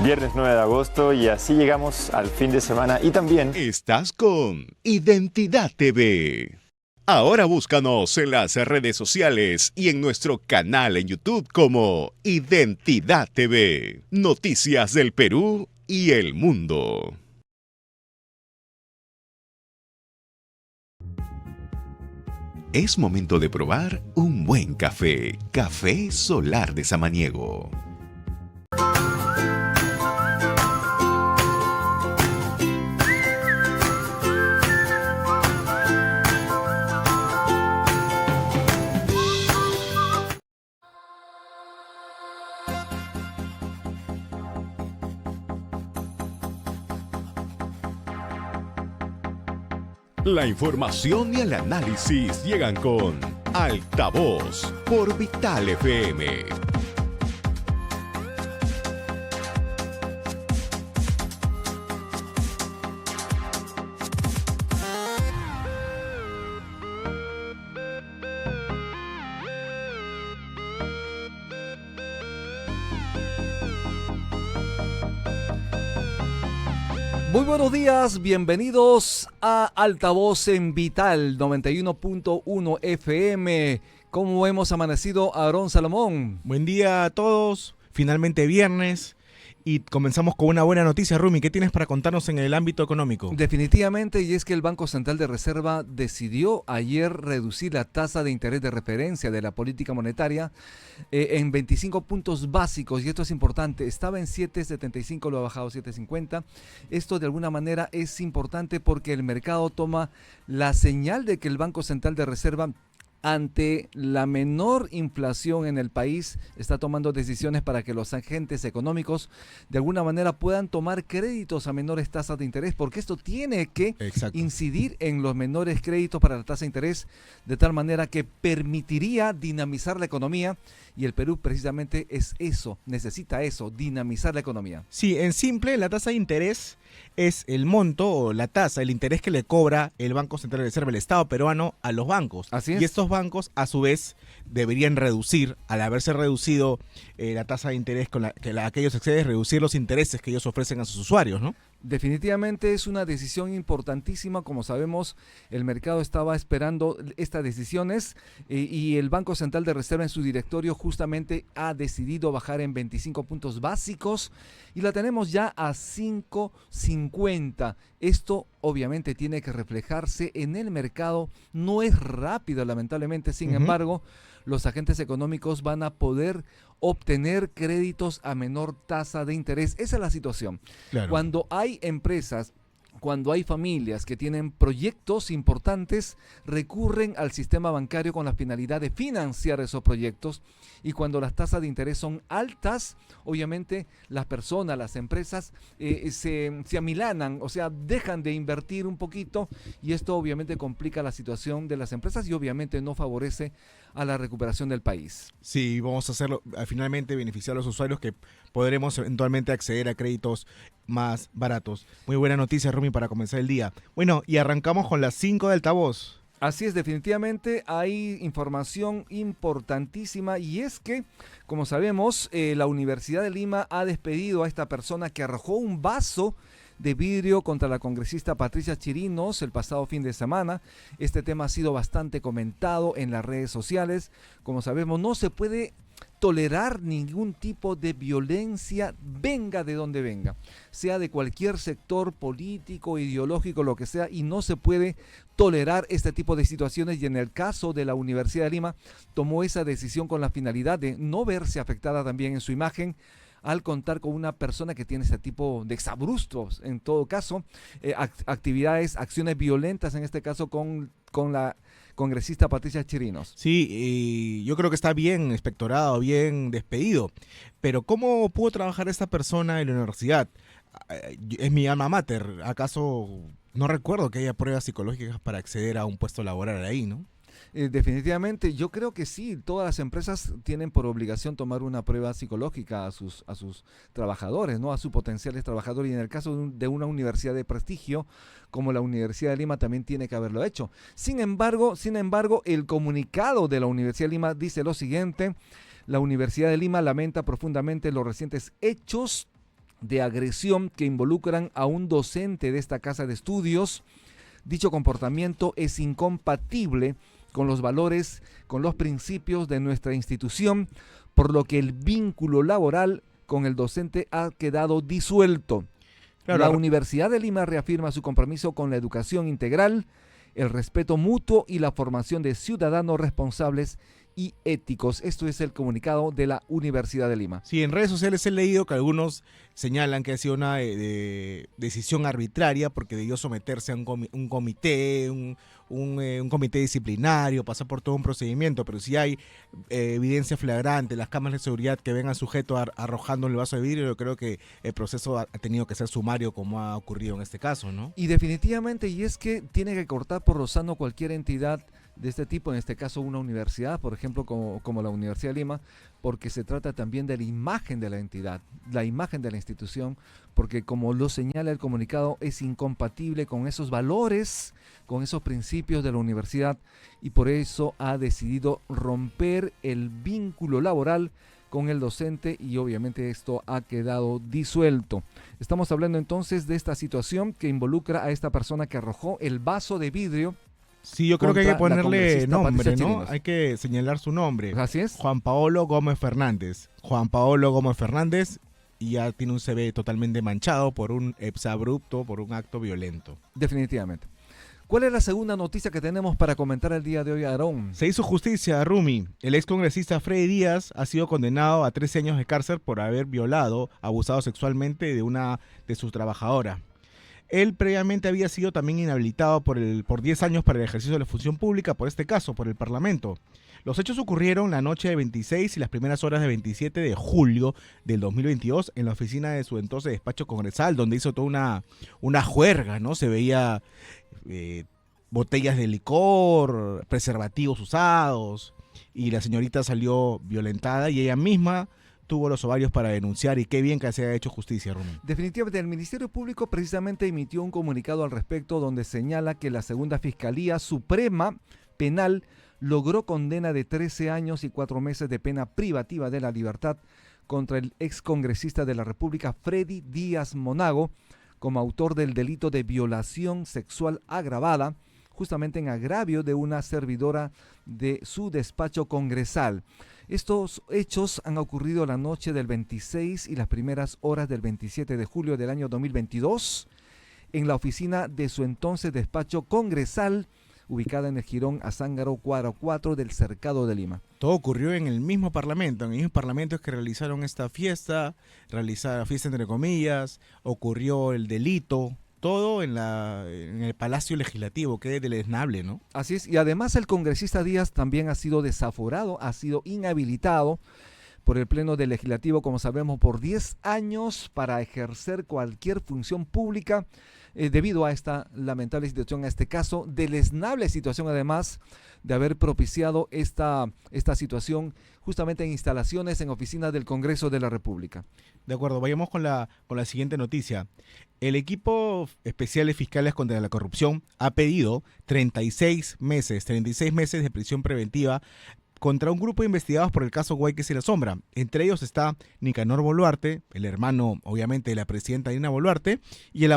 Viernes 9 de agosto y así llegamos al fin de semana y también... Estás con Identidad TV. Ahora búscanos en las redes sociales y en nuestro canal en YouTube como Identidad TV. Noticias del Perú y el mundo. Es momento de probar un buen café. Café Solar de Samaniego. La información y el análisis llegan con Altavoz por Vital FM. Muy buenos días, bienvenidos a Altavoz en Vital 91.1 FM. ¿Cómo hemos amanecido, Aarón Salomón? Buen día a todos, finalmente viernes y comenzamos con una buena noticia. Rumi, ¿qué tienes para contarnos en el ámbito económico? Definitivamente, y es que el Banco Central de Reserva decidió ayer reducir la tasa de interés de referencia de la política monetaria en 25 puntos básicos, y esto es importante. Estaba en 7.75, lo ha bajado a 7.50. Esto de alguna manera es importante porque el mercado toma la señal de que el Banco Central de Reserva, ante la menor inflación en el país, está tomando decisiones para que los agentes económicos de alguna manera puedan tomar créditos a menores tasas de interés, porque esto tiene que incidir en los menores créditos para la tasa de interés, de tal manera que permitiría dinamizar la economía, y el Perú precisamente es eso, necesita eso, dinamizar la economía. Sí, en simple, la tasa de interés es el monto o la tasa, el interés que le cobra el Banco Central de Reserva, el Estado peruano, a los bancos. Así es. Y estos bancos, a su vez, deberían reducir, al haberse reducido la tasa de interés con aquellos excedes, reducir los intereses que ellos ofrecen a sus usuarios, ¿no? Definitivamente es una decisión importantísima. Como sabemos, el mercado estaba esperando estas decisiones y el Banco Central de Reserva en su directorio justamente ha decidido bajar en 25 puntos básicos y la tenemos ya a 5.50. Esto obviamente tiene que reflejarse en el mercado. No es rápido, lamentablemente. Sin embargo, los agentes económicos van a poder obtener créditos a menor tasa de interés. Esa es la situación. Claro. Cuando hay empresas, cuando hay familias que tienen proyectos importantes, recurren al sistema bancario con la finalidad de financiar esos proyectos, y cuando las tasas de interés son altas, obviamente las personas, las empresas se amilanan, o sea, dejan de invertir un poquito, y esto obviamente complica la situación de las empresas y obviamente no favorece a la recuperación del país. Sí, vamos a hacerlo, finalmente beneficiar a los usuarios, que podremos eventualmente acceder a créditos más baratos. Muy buena noticia, Rumi, para comenzar el día. Bueno, y arrancamos con las 5 de Altavoz. Así es, definitivamente hay información importantísima, y es que, como sabemos, la Universidad de Lima ha despedido a esta persona que arrojó un vaso de vidrio contra la congresista Patricia Chirinos el pasado fin de semana. Este tema ha sido bastante comentado en las redes sociales. Como sabemos, no se puede tolerar ningún tipo de violencia, venga de donde venga, sea de cualquier sector político, ideológico, lo que sea, y no se puede tolerar este tipo de situaciones. Y en el caso de la Universidad de Lima, tomó esa decisión con la finalidad de no verse afectada también en su imagen, al contar con una persona que tiene este tipo de exabruptos, en todo caso, actividades, acciones violentas, en este caso con la congresista Patricia Chirinos. Sí, y yo creo que está bien expectorado, bien despedido, pero ¿cómo pudo trabajar esta persona en la universidad? Es mi alma mater, ¿acaso no recuerdo que haya pruebas psicológicas para acceder a un puesto laboral ahí, ¿no? Definitivamente, yo creo que sí, todas las empresas tienen por obligación tomar una prueba psicológica a sus trabajadores, ¿no? A sus potenciales trabajadores, y en el caso de una universidad de prestigio como la Universidad de Lima también tiene que haberlo hecho. Sin embargo, el comunicado de la Universidad de Lima dice lo siguiente: la Universidad de Lima lamenta profundamente los recientes hechos de agresión que involucran a un docente de esta casa de estudios. Dicho comportamiento es incompatible con los valores, con los principios de nuestra institución, por lo que el vínculo laboral con el docente ha quedado disuelto. Claro. La Universidad de Lima reafirma su compromiso con la educación integral, el respeto mutuo y la formación de ciudadanos responsables y éticos. Esto es el comunicado de la Universidad de Lima. Sí, en redes sociales he leído que algunos señalan que ha sido una decisión arbitraria porque debió someterse a un comité, un comité disciplinario, pasar por todo un procedimiento, pero si hay evidencia flagrante, las cámaras de seguridad que ven al sujeto arrojando el vaso de vidrio, yo creo que el proceso ha tenido que ser sumario como ha ocurrido en este caso, ¿no? Y definitivamente, y es que tiene que cortar por lo sano cualquier entidad de este tipo, en este caso una universidad, por ejemplo, como la Universidad de Lima, porque se trata también de la imagen de la entidad, la imagen de la institución, porque como lo señala el comunicado, es incompatible con esos valores, con esos principios de la universidad, y por eso ha decidido romper el vínculo laboral con el docente y obviamente esto ha quedado disuelto. Estamos hablando entonces de esta situación que involucra a esta persona que arrojó el vaso de vidrio. Sí, yo creo que hay que Contra la ponerle congresista nombre, Patricia ¿no? Chirinos. Hay que señalar su nombre. Así es. Juan Paolo Gómez Fernández. Juan Paolo Gómez Fernández, y ya tiene un CV totalmente manchado por un exabrupto, por un acto violento. Definitivamente. ¿Cuál es la segunda noticia que tenemos para comentar el día de hoy, Aarón? Se hizo justicia a Rumi. El excongresista Freddy Díaz ha sido condenado a 13 años de cárcel por haber violado, abusado sexualmente de una de sus trabajadoras. Él previamente había sido también inhabilitado por 10 años para el ejercicio de la función pública, por este caso, por el Parlamento. Los hechos ocurrieron la noche de 26 y las primeras horas de 27 de julio del 2022 en la oficina de su entonces despacho congresal, donde hizo toda una juerga, ¿no? Se veía botellas de licor, preservativos usados, y la señorita salió violentada y ella misma tuvo los ovarios para denunciar, y qué bien que se haya hecho justicia, Rumi. Definitivamente, el Ministerio Público precisamente emitió un comunicado al respecto donde señala que la Segunda Fiscalía Suprema Penal logró condena de 13 años y 4 meses de pena privativa de la libertad contra el excongresista de la República, Freddy Díaz Monago, como autor del delito de violación sexual agravada, justamente en agravio de una servidora de su despacho congresal. Estos hechos han ocurrido la noche del 26 y las primeras horas del 27 de julio del año 2022 en la oficina de su entonces despacho congresal, ubicada en el Jirón Azángaro, cuadra 4 del Cercado de Lima. Todo ocurrió en el mismo parlamento. En el mismo parlamento es que realizaron esta fiesta, fiesta entre comillas, ocurrió el delito. Todo en el Palacio Legislativo, que es deleznable, ¿no? Así es, y además el congresista Díaz también ha sido desaforado, ha sido inhabilitado por el Pleno del Legislativo, como sabemos, por 10 años para ejercer cualquier función pública debido a esta lamentable situación, a este caso, deleznable situación además de haber propiciado esta situación justamente en instalaciones, en oficinas del Congreso de la República. De acuerdo, vayamos con la siguiente noticia. El equipo especial de fiscales contra la corrupción ha pedido 36 meses de prisión preventiva contra un grupo de investigados por el caso Guayques y la Sombra. Entre ellos está Nicanor Boluarte, el hermano, obviamente, de la presidenta Dina Boluarte, y el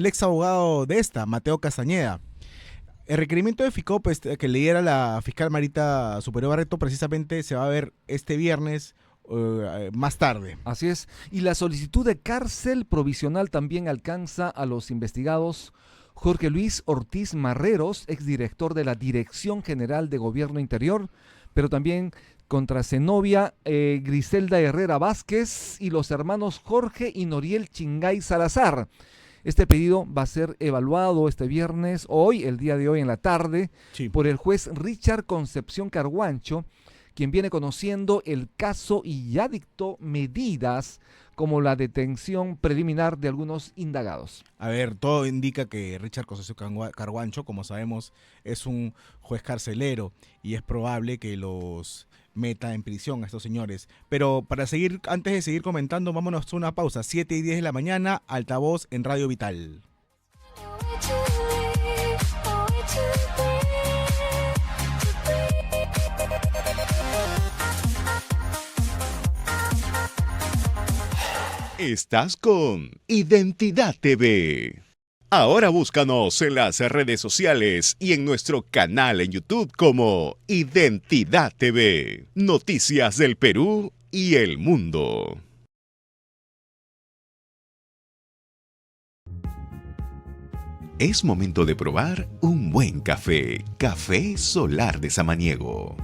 ex abogado de esta, Mateo Castañeda. El requerimiento de FICOP que le diera la fiscal Marita Superior Barreto precisamente se va a ver este viernes más tarde. Así es, y la solicitud de cárcel provisional también alcanza a los investigados Jorge Luis Ortiz Marreros, exdirector de la Dirección General de Gobierno Interior, pero también contra Zenobia Griselda Herrera Vázquez y los hermanos Jorge y Noriel Chingay Salazar. Este pedido va a ser evaluado este viernes, el día de hoy en la tarde, Sí, por el juez Richard Concepción Carguancho, quien viene conociendo el caso y ya dictó medidas como la detención preliminar de algunos indagados. a ver, todo indica que Richard Concepción Carguancho, como sabemos, es un juez carcelero y es probable que los meta en prisión a estos señores. Pero antes de seguir comentando, vámonos a una pausa. 7:10 de la mañana, Altavoz en Radio Vital. Estás con Identidad TV. Ahora búscanos en las redes sociales y en nuestro canal en YouTube como Identidad TV. Noticias del Perú y el mundo. Es momento de probar un buen café. Café Solar de Samaniego.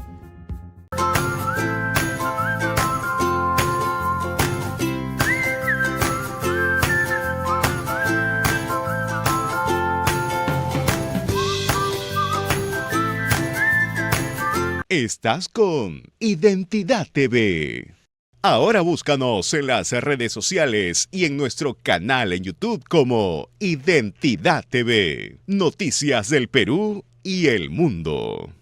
Estás con Identidad TV. Ahora búscanos en las redes sociales y en nuestro canal en YouTube como Identidad TV. Noticias del Perú y el mundo.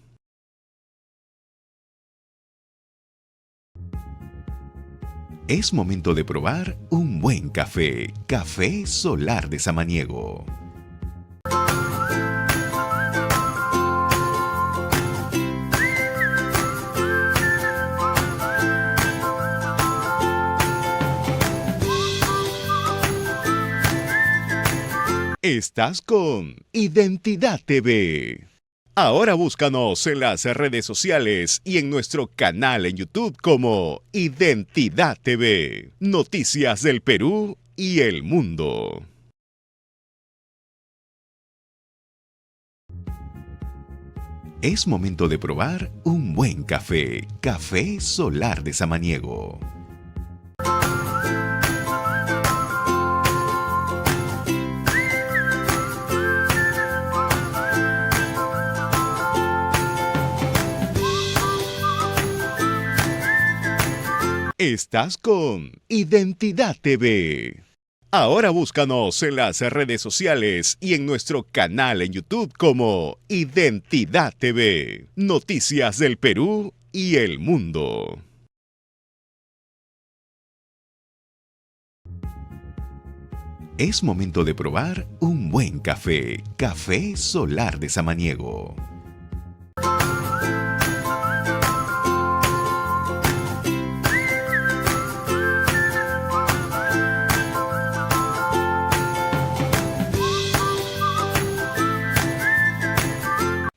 Es momento de probar un buen café. Café Solar de Samaniego. Estás con Identidad TV. Ahora búscanos en las redes sociales y en nuestro canal en YouTube como Identidad TV. Noticias del Perú y el mundo. Es momento de probar un buen café. Café Solar de Samaniego. Estás con Identidad TV. Ahora búscanos en las redes sociales y en nuestro canal en YouTube como Identidad TV. Noticias del Perú y el mundo. Es momento de probar un buen café. Café Solar de Samaniego.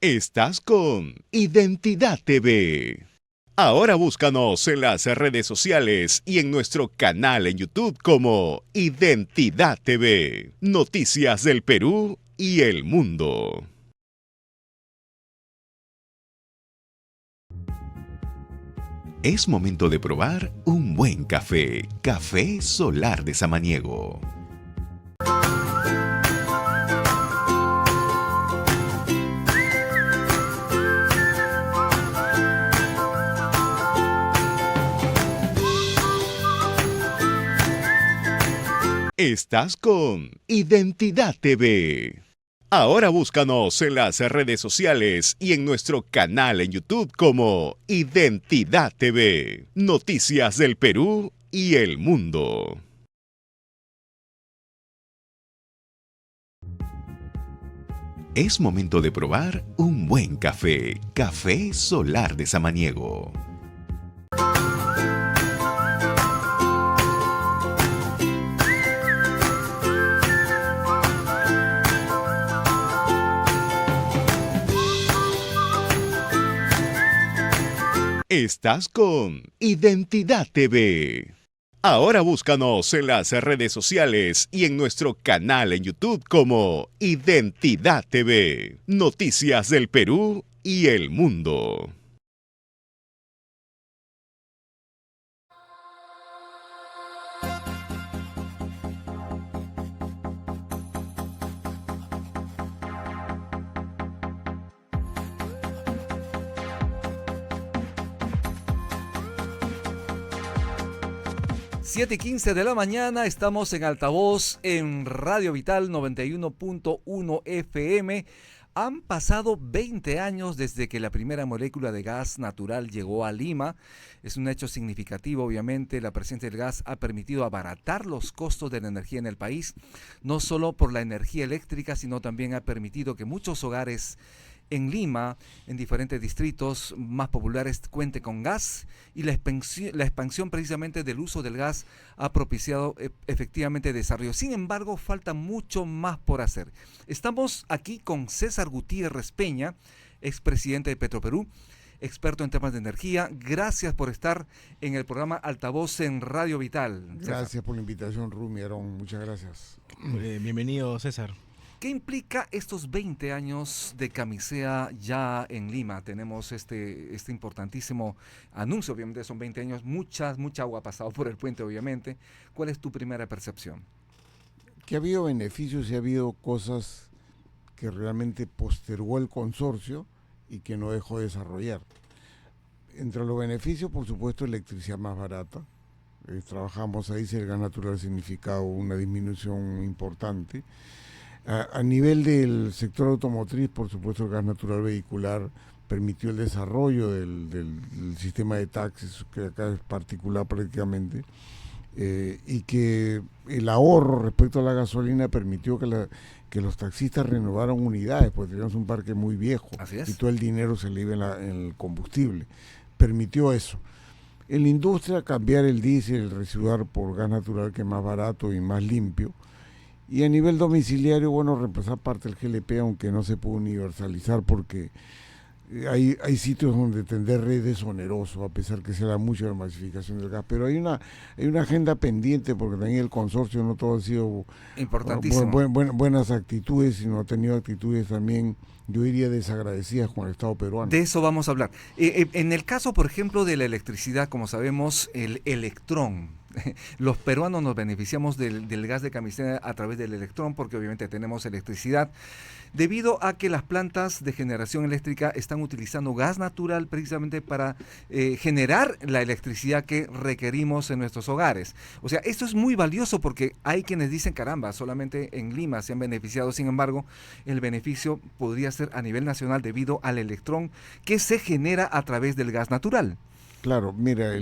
Estás con Identidad TV. Ahora búscanos en las redes sociales y en nuestro canal en YouTube como Identidad TV. Noticias del Perú y el mundo. Es momento de probar un buen café. Café Solar de Samaniego. Estás con Identidad TV. Ahora búscanos en las redes sociales y en nuestro canal en YouTube como Identidad TV. Noticias del Perú y el mundo. Es momento de probar un buen café. Café Solar de Samaniego. Estás con Identidad TV. Ahora búscanos en las redes sociales y en nuestro canal en YouTube como Identidad TV. Noticias del Perú y el mundo. Siete y 15 de la mañana, estamos en altavoz en Radio Vital 91.1 FM. Han pasado 20 años desde que la primera molécula de gas natural llegó a Lima. Es un hecho significativo, obviamente. La presencia del gas ha permitido abaratar los costos de la energía en el país, no solo por la energía eléctrica, sino también ha permitido que muchos hogares en Lima, en diferentes distritos más populares, cuente con gas, y la expansión precisamente del uso del gas ha propiciado efectivamente desarrollo. Sin embargo, falta mucho más por hacer. Estamos aquí con César Gutiérrez Peña, expresidente de Petroperú, experto en temas de energía. Gracias por estar en el programa Altavoz en Radio Vital. Gracias César, por la invitación, Rumi Aarón. Muchas gracias. Bienvenido, César. ¿qué implica estos 20 años de Camisea ya en Lima? Tenemos este importantísimo anuncio, obviamente son 20 años, mucha agua ha pasado por el puente, obviamente. ¿Cuál es tu primera percepción? Que ha habido beneficios y ha habido cosas que realmente postergó el consorcio y que no dejó de desarrollar. Entre los beneficios, por supuesto, electricidad más barata. Trabajamos ahí, si el gas natural ha significado una disminución importante. A nivel del sector automotriz, por supuesto, el gas natural vehicular permitió el desarrollo del sistema de taxis, que acá es particular prácticamente, y que el ahorro respecto a la gasolina permitió que los taxistas renovaran unidades, porque teníamos un parque muy viejo. Así es. Y todo el dinero se le iba en el combustible. Permitió eso. En la industria, cambiar el diésel, el residuar por gas natural, que es más barato y más limpio. Y a nivel domiciliario, bueno, reemplazar parte del GLP, aunque no se puede universalizar porque hay sitios donde tender red es oneroso, a pesar que se da mucho la masificación del gas. Pero hay una agenda pendiente, porque también el consorcio no todo ha sido Importantísimo. buenas actitudes, sino ha tenido actitudes también, yo diría, desagradecidas con el Estado peruano. De eso vamos a hablar. En el caso, por ejemplo, de la electricidad, como sabemos, el electrón. Los peruanos nos beneficiamos del gas de Camisea a través del electrón, porque obviamente tenemos electricidad, debido a que las plantas de generación eléctrica están utilizando gas natural precisamente para generar la electricidad que requerimos en nuestros hogares. O sea, esto es muy valioso, porque hay quienes dicen, caramba, solamente en Lima se han beneficiado. Sin embargo, el beneficio podría ser a nivel nacional debido al electrón que se genera a través del gas natural. Claro, mira,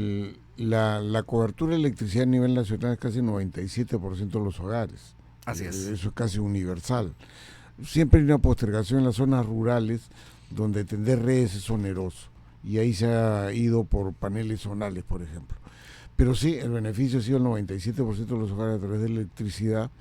la cobertura de electricidad a nivel nacional es casi 97% de los hogares. Así es. Eso es casi universal. Siempre hay una postergación en las zonas rurales donde tender redes es oneroso, y ahí se ha ido por paneles zonales, por ejemplo. Pero sí, el beneficio ha sido el 97% de los hogares a través de electricidad,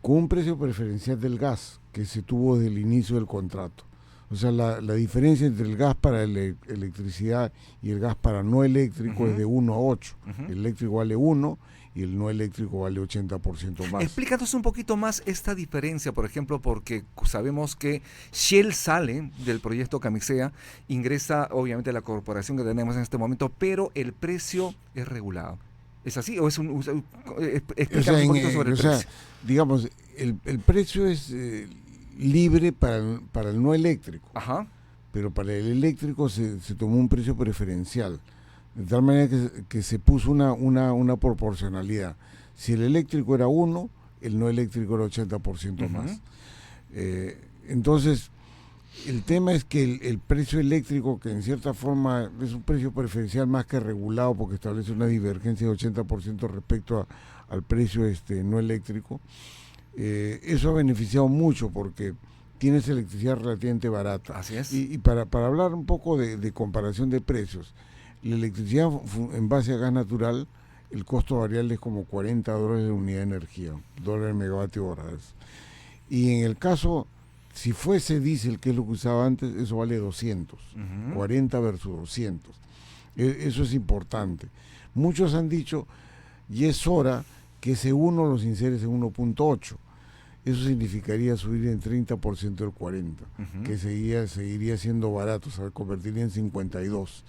con un precio preferencial del gas que se tuvo desde el inicio del contrato. O sea, la diferencia entre el gas para electricidad y el gas para no eléctrico es de 1 a 8. El eléctrico vale 1 y el no eléctrico vale 80% más. Explícanos un poquito más esta diferencia, por ejemplo, porque sabemos que Shell sale del proyecto Camisea, ingresa obviamente la corporación que tenemos en este momento, pero el precio es regulado. ¿Es así? ¿O es explícanos un poquito sobre el precio? Digamos, el precio es libre para el no eléctrico. Ajá. Pero para el eléctrico se tomó un precio preferencial, de tal manera que se puso una proporcionalidad. Si el eléctrico era 1, el no eléctrico era 80% más. Entonces, el tema es que el precio eléctrico, que en cierta forma es un precio preferencial más que regulado, porque establece una divergencia de 80% respecto al precio no eléctrico, eso ha beneficiado mucho porque tienes electricidad relativamente barata. Así es. Y para hablar un poco de comparación de precios, la electricidad en base a gas natural, el costo variable es como $40 de unidad de energía, $1 megavatio hora. Y en el caso, si fuese diésel, que es lo que usaba antes, eso vale 200, 40 versus 200. Eso es importante. Muchos han dicho, y es hora que ese 1 los inseres en 1.8. Eso significaría subir en 30% el 40%, que seguiría siendo barato, o sea, convertiría en 52.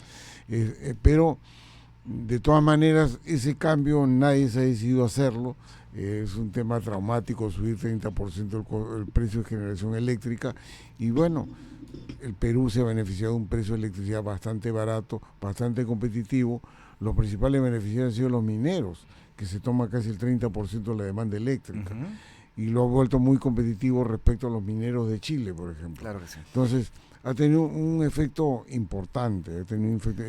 Pero, de todas maneras, ese cambio nadie se ha decidido hacerlo. Es un tema traumático subir 30% el precio de generación eléctrica. Y bueno, el Perú se ha beneficiado de un precio de electricidad bastante barato, bastante competitivo. Los principales beneficiarios han sido los mineros, que se toma casi el 30% de la demanda eléctrica. y lo ha vuelto muy competitivo respecto a los mineros de Chile, por ejemplo. Claro que sí. Entonces, ha tenido un efecto importante,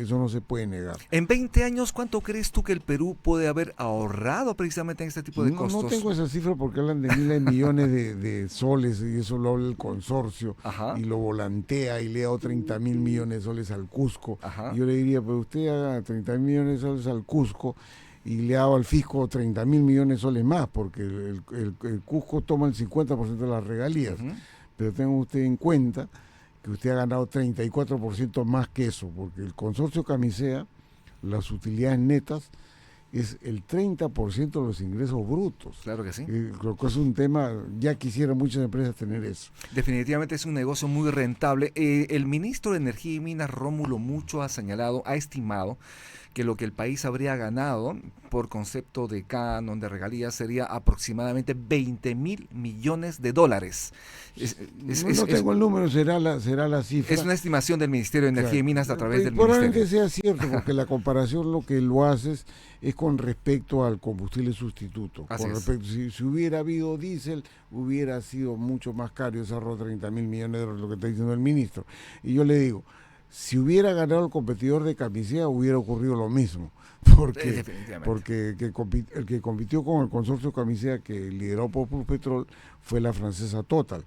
eso no se puede negar. En 20 años, ¿cuánto crees tú que el Perú puede haber ahorrado precisamente en este tipo de costos? No tengo esa cifra porque hablan de miles de millones de soles y eso lo habla el consorcio. Ajá. Y lo volantea y le ha dado 30.000 millones de soles al Cusco. Ajá. Yo le diría, pues usted haga 30.000 millones de soles al Cusco y le ha dado al fisco 30.000 millones de soles más, porque el Cusco toma el 50% de las regalías. Ujú. Pero tenga usted en cuenta que usted ha ganado 34% más que eso, porque el consorcio Camisea, las utilidades netas, es el 30% de los ingresos brutos. Claro que sí. Creo que es un tema, ya quisieran muchas empresas tener eso. Definitivamente es un negocio muy rentable. El ministro de Energía y Minas, Rómulo Mucho, ha señalado, ha estimado que lo que el país habría ganado por concepto de canon, de regalías, sería aproximadamente 20.000 millones de dólares. No tengo el número, será la cifra. Es una estimación del Ministerio de Energía y Minas a través del Probablemente Ministerio. sea cierto, porque la comparación lo que lo haces es con respecto al combustible sustituto. Así Con es. respecto, si hubiera habido diésel, hubiera sido mucho más caro ese ahorro 30.000 millones de dólares, lo que está diciendo el ministro. Y yo le digo, si hubiera ganado el competidor de Camisea, hubiera ocurrido lo mismo. Porque el que compitió con el consorcio Camisea, que lideró por Pluspetrol, fue la francesa Total.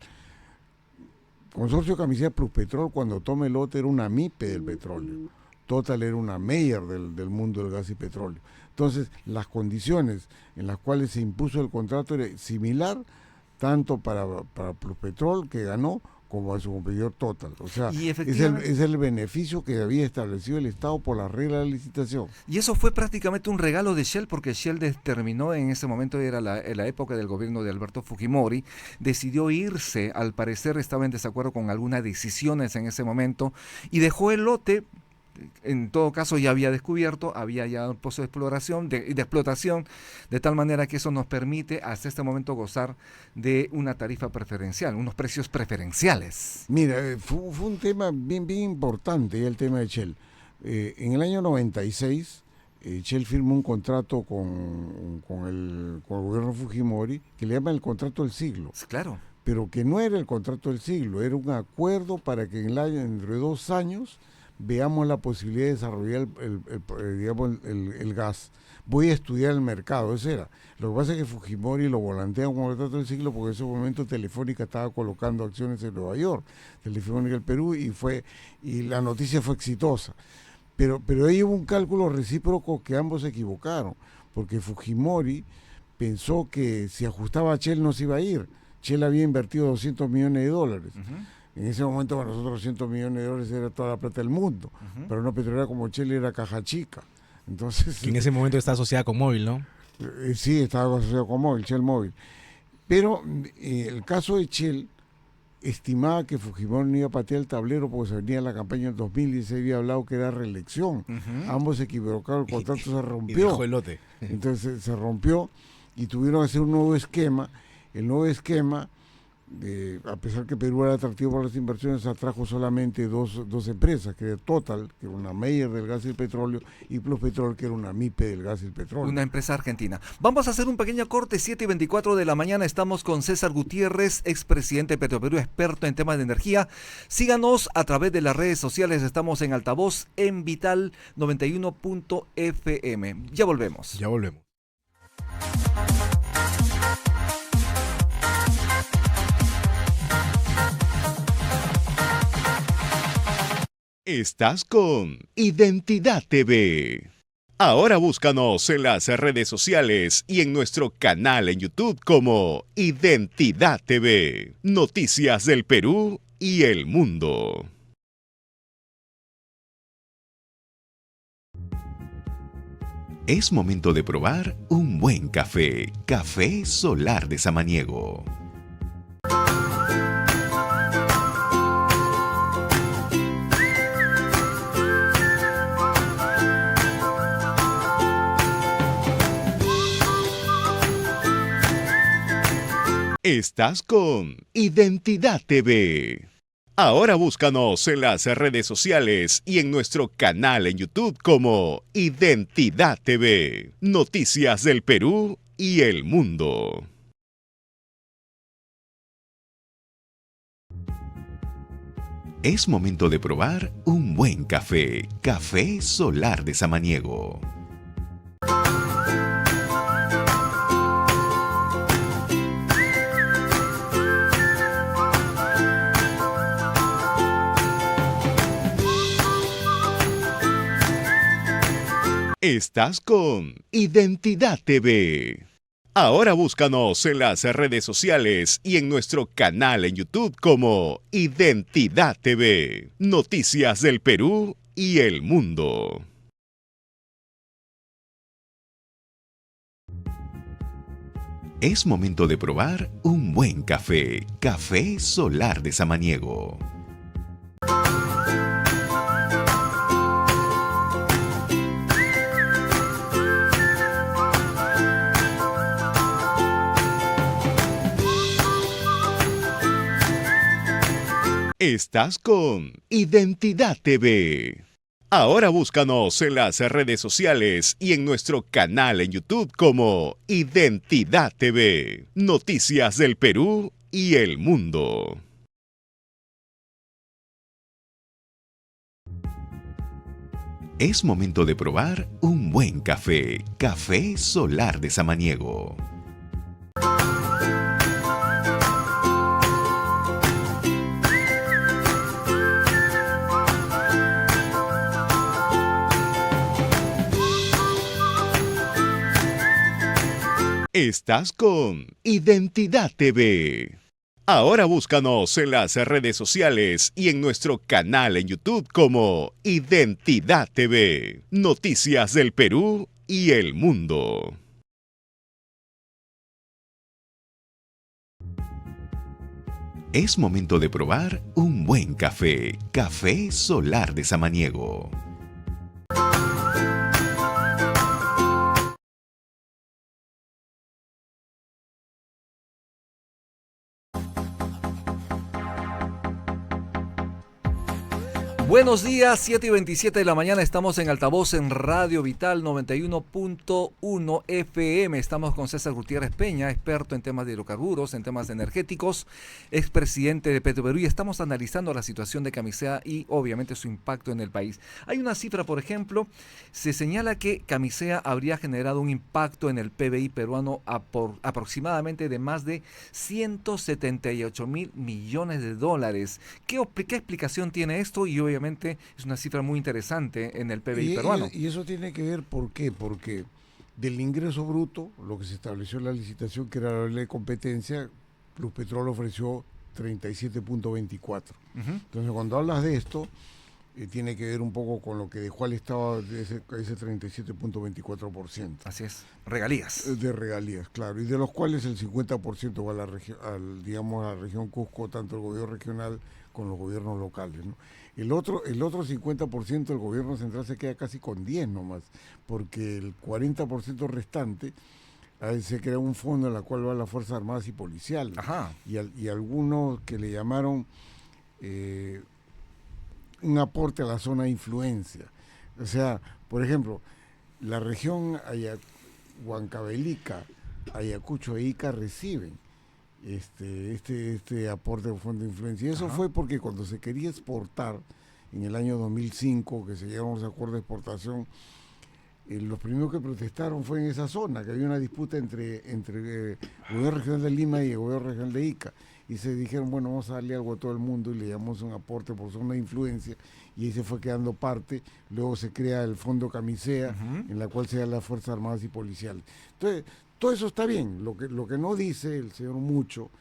Consorcio Camisea Pluspetrol, cuando toma el lote, era una MIPE del petróleo. Total era una Meyer del mundo del gas y petróleo. Entonces, las condiciones en las cuales se impuso el contrato era similar tanto para Pluspetrol, que ganó, como a su competidor Total. O sea, es el beneficio que había establecido el Estado por la regla de la licitación. Y eso fue prácticamente un regalo de Shell, porque Shell determinó en ese momento, era la época del gobierno de Alberto Fujimori, decidió irse, al parecer estaba en desacuerdo con algunas decisiones en ese momento, y dejó el lote. En todo caso ya había descubierto, había ya un pozo de exploración, de explotación, de tal manera que eso nos permite hasta este momento gozar de una tarifa preferencial, unos precios preferenciales. Mira, fue un tema bien importante, el tema de Shell. En el año 96, Shell firmó un contrato con el gobierno Fujimori, que le llaman el contrato del siglo. Claro. Pero que no era el contrato del siglo, era un acuerdo para que dentro de 2 años veamos la posibilidad de desarrollar el gas. Voy a estudiar el mercado, eso era. Lo que pasa es que Fujimori lo volantea como el contrato del siglo, porque en ese momento Telefónica estaba colocando acciones en Nueva York, Telefónica del Perú, y la noticia fue exitosa. Pero ahí hubo un cálculo recíproco que ambos se equivocaron, porque Fujimori pensó que si ajustaba a Shell no se iba a ir. Shell había invertido $200 millones. Uh-huh. En ese momento para nosotros $200 millones era toda la plata del mundo. Uh-huh. Pero una petrolera como Shell era caja chica. Entonces, que en ese momento está asociada con Móvil, ¿no? Sí, estaba asociado con Móvil, Shell Móvil. Pero el caso de Shell estimaba que Fujimori no iba a patear el tablero porque se venía la campaña del 2000 y se había hablado que era reelección. Uh-huh. Ambos se equivocaron, el contrato se rompió. Y dejó el lote. Entonces se rompió y tuvieron que hacer un nuevo esquema. El nuevo esquema, a pesar que Perú era atractivo para las inversiones, atrajo solamente dos empresas, que era Total, que era una Meyer del gas y el petróleo, y Pluspetrol, que era una MIPE del gas y el petróleo. Una empresa argentina. Vamos a hacer un pequeño corte, 7:24 de la mañana. Estamos con César Gutiérrez, expresidente de Petroperú, experto en temas de energía. Síganos a través de las redes sociales. Estamos en altavoz en Vital 91.fm. Ya volvemos. Ya volvemos. Estás con Identidad TV. Ahora búscanos en las redes sociales y en nuestro canal en YouTube como Identidad TV. Noticias del Perú y el mundo. Es momento de probar un buen café. Café Solar de Samaniego. Estás con Identidad TV. Ahora búscanos en las redes sociales y en nuestro canal en YouTube como Identidad TV. Noticias del Perú y el mundo. Es momento de probar un buen café. Café Solar de Samaniego. Estás con Identidad TV. Ahora búscanos en las redes sociales y en nuestro canal en YouTube como Identidad TV. Noticias del Perú y el mundo. Es momento de probar un buen café. Café Solar de Samaniego. Estás con Identidad TV. Ahora búscanos en las redes sociales y en nuestro canal en YouTube como Identidad TV. Noticias del Perú y el mundo. Es momento de probar un buen café. Café Solar de Samaniego. Estás con Identidad TV. Ahora búscanos en las redes sociales y en nuestro canal en YouTube como Identidad TV. Noticias del Perú y el mundo. Es momento de probar un buen café. Café Solar de Samaniego. Buenos días, 7:27 de la mañana, estamos en altavoz en Radio Vital 91.1 FM. Estamos con César Gutiérrez Peña, experto en temas de hidrocarburos, en temas energéticos, expresidente de Petroperú, y estamos analizando la situación de Camisea y obviamente su impacto en el país. Hay una cifra, por ejemplo, se señala que Camisea habría generado un impacto en el PBI peruano aproximadamente de más de 178.000 millones de dólares. ¿Qué explicación tiene esto? Y obviamente es una cifra muy interesante en el PBI peruano. Y eso tiene que ver, ¿por qué? Porque del ingreso bruto, lo que se estableció en la licitación, que era la ley de competencia, Pluspetrol ofreció 37.24. Entonces, cuando hablas de esto, tiene que ver un poco con lo que dejó al Estado de ese 37.24%. Así es, regalías. De regalías, claro, y de los cuales el 50% va a la región, digamos, a la región Cusco, tanto el gobierno regional con los gobiernos locales, ¿no? El otro 50% el gobierno central se queda casi con 10 nomás, porque el 40% restante se crea un fondo en el cual van las Fuerzas Armadas y Policiales. Ajá. Y algunos que le llamaron un aporte a la zona de influencia. O sea, por ejemplo, la región Huancavelica, Ayacucho e Ica reciben este aporte de fondo de influencia. Y eso fue porque cuando se quería exportar en el año 2005, que se llegaron a los acuerdos de exportación, los primeros que protestaron fue en esa zona, que había una disputa entre el gobierno regional de Lima y el gobierno regional de Ica, y se dijeron, bueno, vamos a darle algo a todo el mundo y le llamamos un aporte por zona de influencia, y ahí se fue quedando parte. Luego se crea el Fondo Camisea, en la cual se dan las Fuerzas Armadas y Policiales. Entonces, todo eso está bien. Lo que no dice el señor Mucho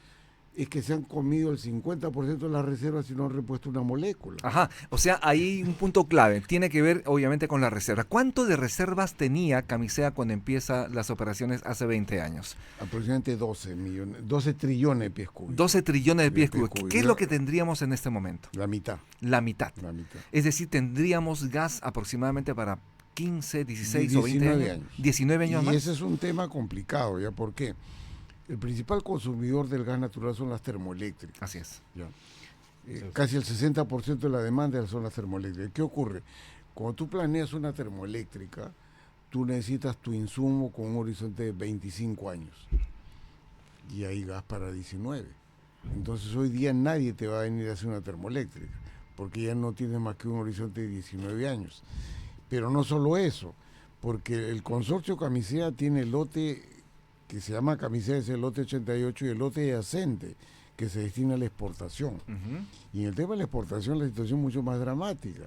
es que se han comido el 50% de las reservas y no han repuesto una molécula. Ajá, o sea, hay un punto clave, tiene que ver obviamente con la reserva. ¿Cuánto de reservas tenía Camisea cuando empieza las operaciones hace 20 años? Aproximadamente 12 trillones de pies cúbicos. 12 trillones de pies cúbicos. ¿Qué es lo que tendríamos en este momento? La mitad. La mitad. La mitad. Es decir, tendríamos gas aproximadamente para 15, 16 o 20 años. 19 años más. Y ese es un tema complicado, ¿ya? ¿Por qué? El principal consumidor del gas natural son las termoeléctricas. Así es. ¿Ya? Casi el 60% de la demanda son las termoeléctricas. ¿Qué ocurre? Cuando tú planeas una termoeléctrica, tú necesitas tu insumo con un horizonte de 25 años. Y hay gas para 19. Entonces hoy día nadie te va a venir a hacer una termoeléctrica. porque ya no tiene más que un horizonte de 19 años. Pero no solo eso, porque el consorcio Camisea tiene el lote que se llama Camisea, es el lote 88, y el lote yacente, que se destina a la exportación. Y en el tema de la exportación la situación es mucho más dramática,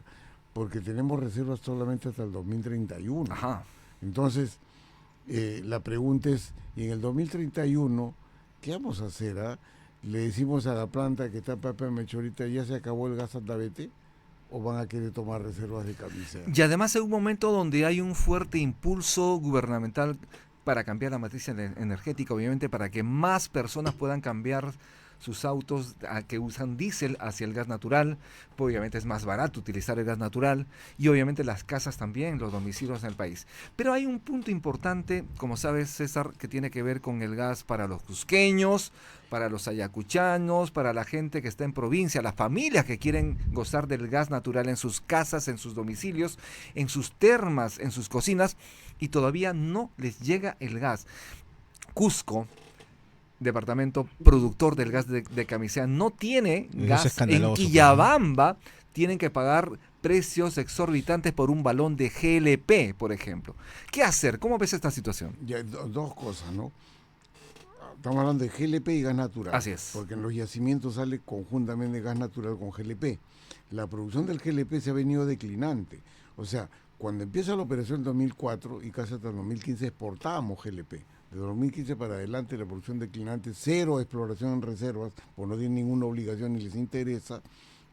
porque tenemos reservas solamente hasta el 2031. Ajá. Entonces, la pregunta es, ¿y en el 2031 qué vamos a hacer? ¿Le decimos a la planta que está en Papa Mechorita, ya se acabó el gas Andavete? ¿O van a querer tomar reservas de Camisea? Y además hay un momento donde hay un fuerte impulso gubernamental para cambiar la matriz energética, obviamente para que más personas puedan cambiar sus autos a que usan diésel hacia el gas natural, pues obviamente es más barato utilizar el gas natural, y obviamente las casas también, los domicilios en el país. Pero hay un punto importante, como sabes, César, que tiene que ver con el gas para los cusqueños, para los ayacuchanos, para la gente que está en provincia, las familias que quieren gozar del gas natural en sus casas, en sus domicilios, en sus termas, en sus cocinas, y todavía no les llega el gas. Cusco, departamento productor del gas de Camisea, no tiene gas. En Quillabamba tienen que pagar precios exorbitantes por un balón de GLP, por ejemplo. ¿Qué hacer? ¿Cómo ves esta situación? Ya, dos cosas, ¿no? Estamos hablando de GLP y gas natural. Así es. Porque en los yacimientos sale conjuntamente gas natural con GLP. La producción del GLP se ha venido declinante. O sea, cuando empieza la operación en 2004 y casi hasta el 2015 exportábamos GLP. De 2015 para adelante la producción declinante, cero exploración en reservas, pues no tienen ninguna obligación ni les interesa.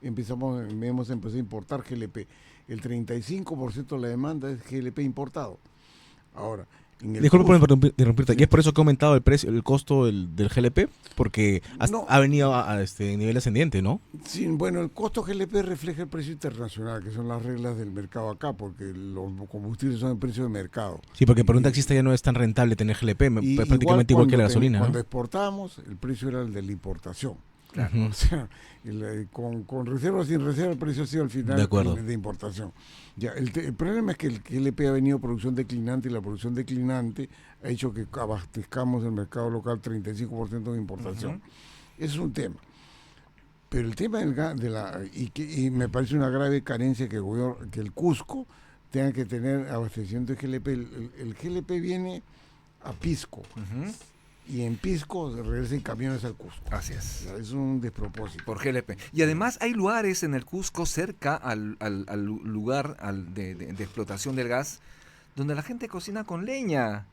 Hemos empezado a importar GLP. El 35% de la demanda es GLP importado. Ahora, disculpe por interrumpirte, ¿y es por eso que ha aumentado el precio, el costo del GLP? Porque ha venido a nivel ascendiente, ¿no? Sí, bueno, el costo GLP refleja el precio internacional, que son las reglas del mercado acá, porque los combustibles son el precio de mercado. Sí, porque para un taxista ya no es tan rentable tener GLP, es prácticamente igual que la gasolina, cuando ¿no? exportamos, el precio era el de la importación. Claro. O sea, con reserva o sin reserva, el precio ha sido al final de importación. Ya, el problema es que el GLP ha venido producción declinante, y la producción declinante ha hecho que abastezcamos el mercado local 35% de importación. Ese es un tema. Pero el tema del gas, y me parece una grave carencia que el Cusco tenga que tener abastecimiento de GLP. El GLP viene a Pisco. Y en Pisco regresa en camiones al Cusco. Así es. Es un despropósito. Por GLP. Y además hay lugares en el Cusco cerca al lugar de explotación del gas donde la gente cocina con leña.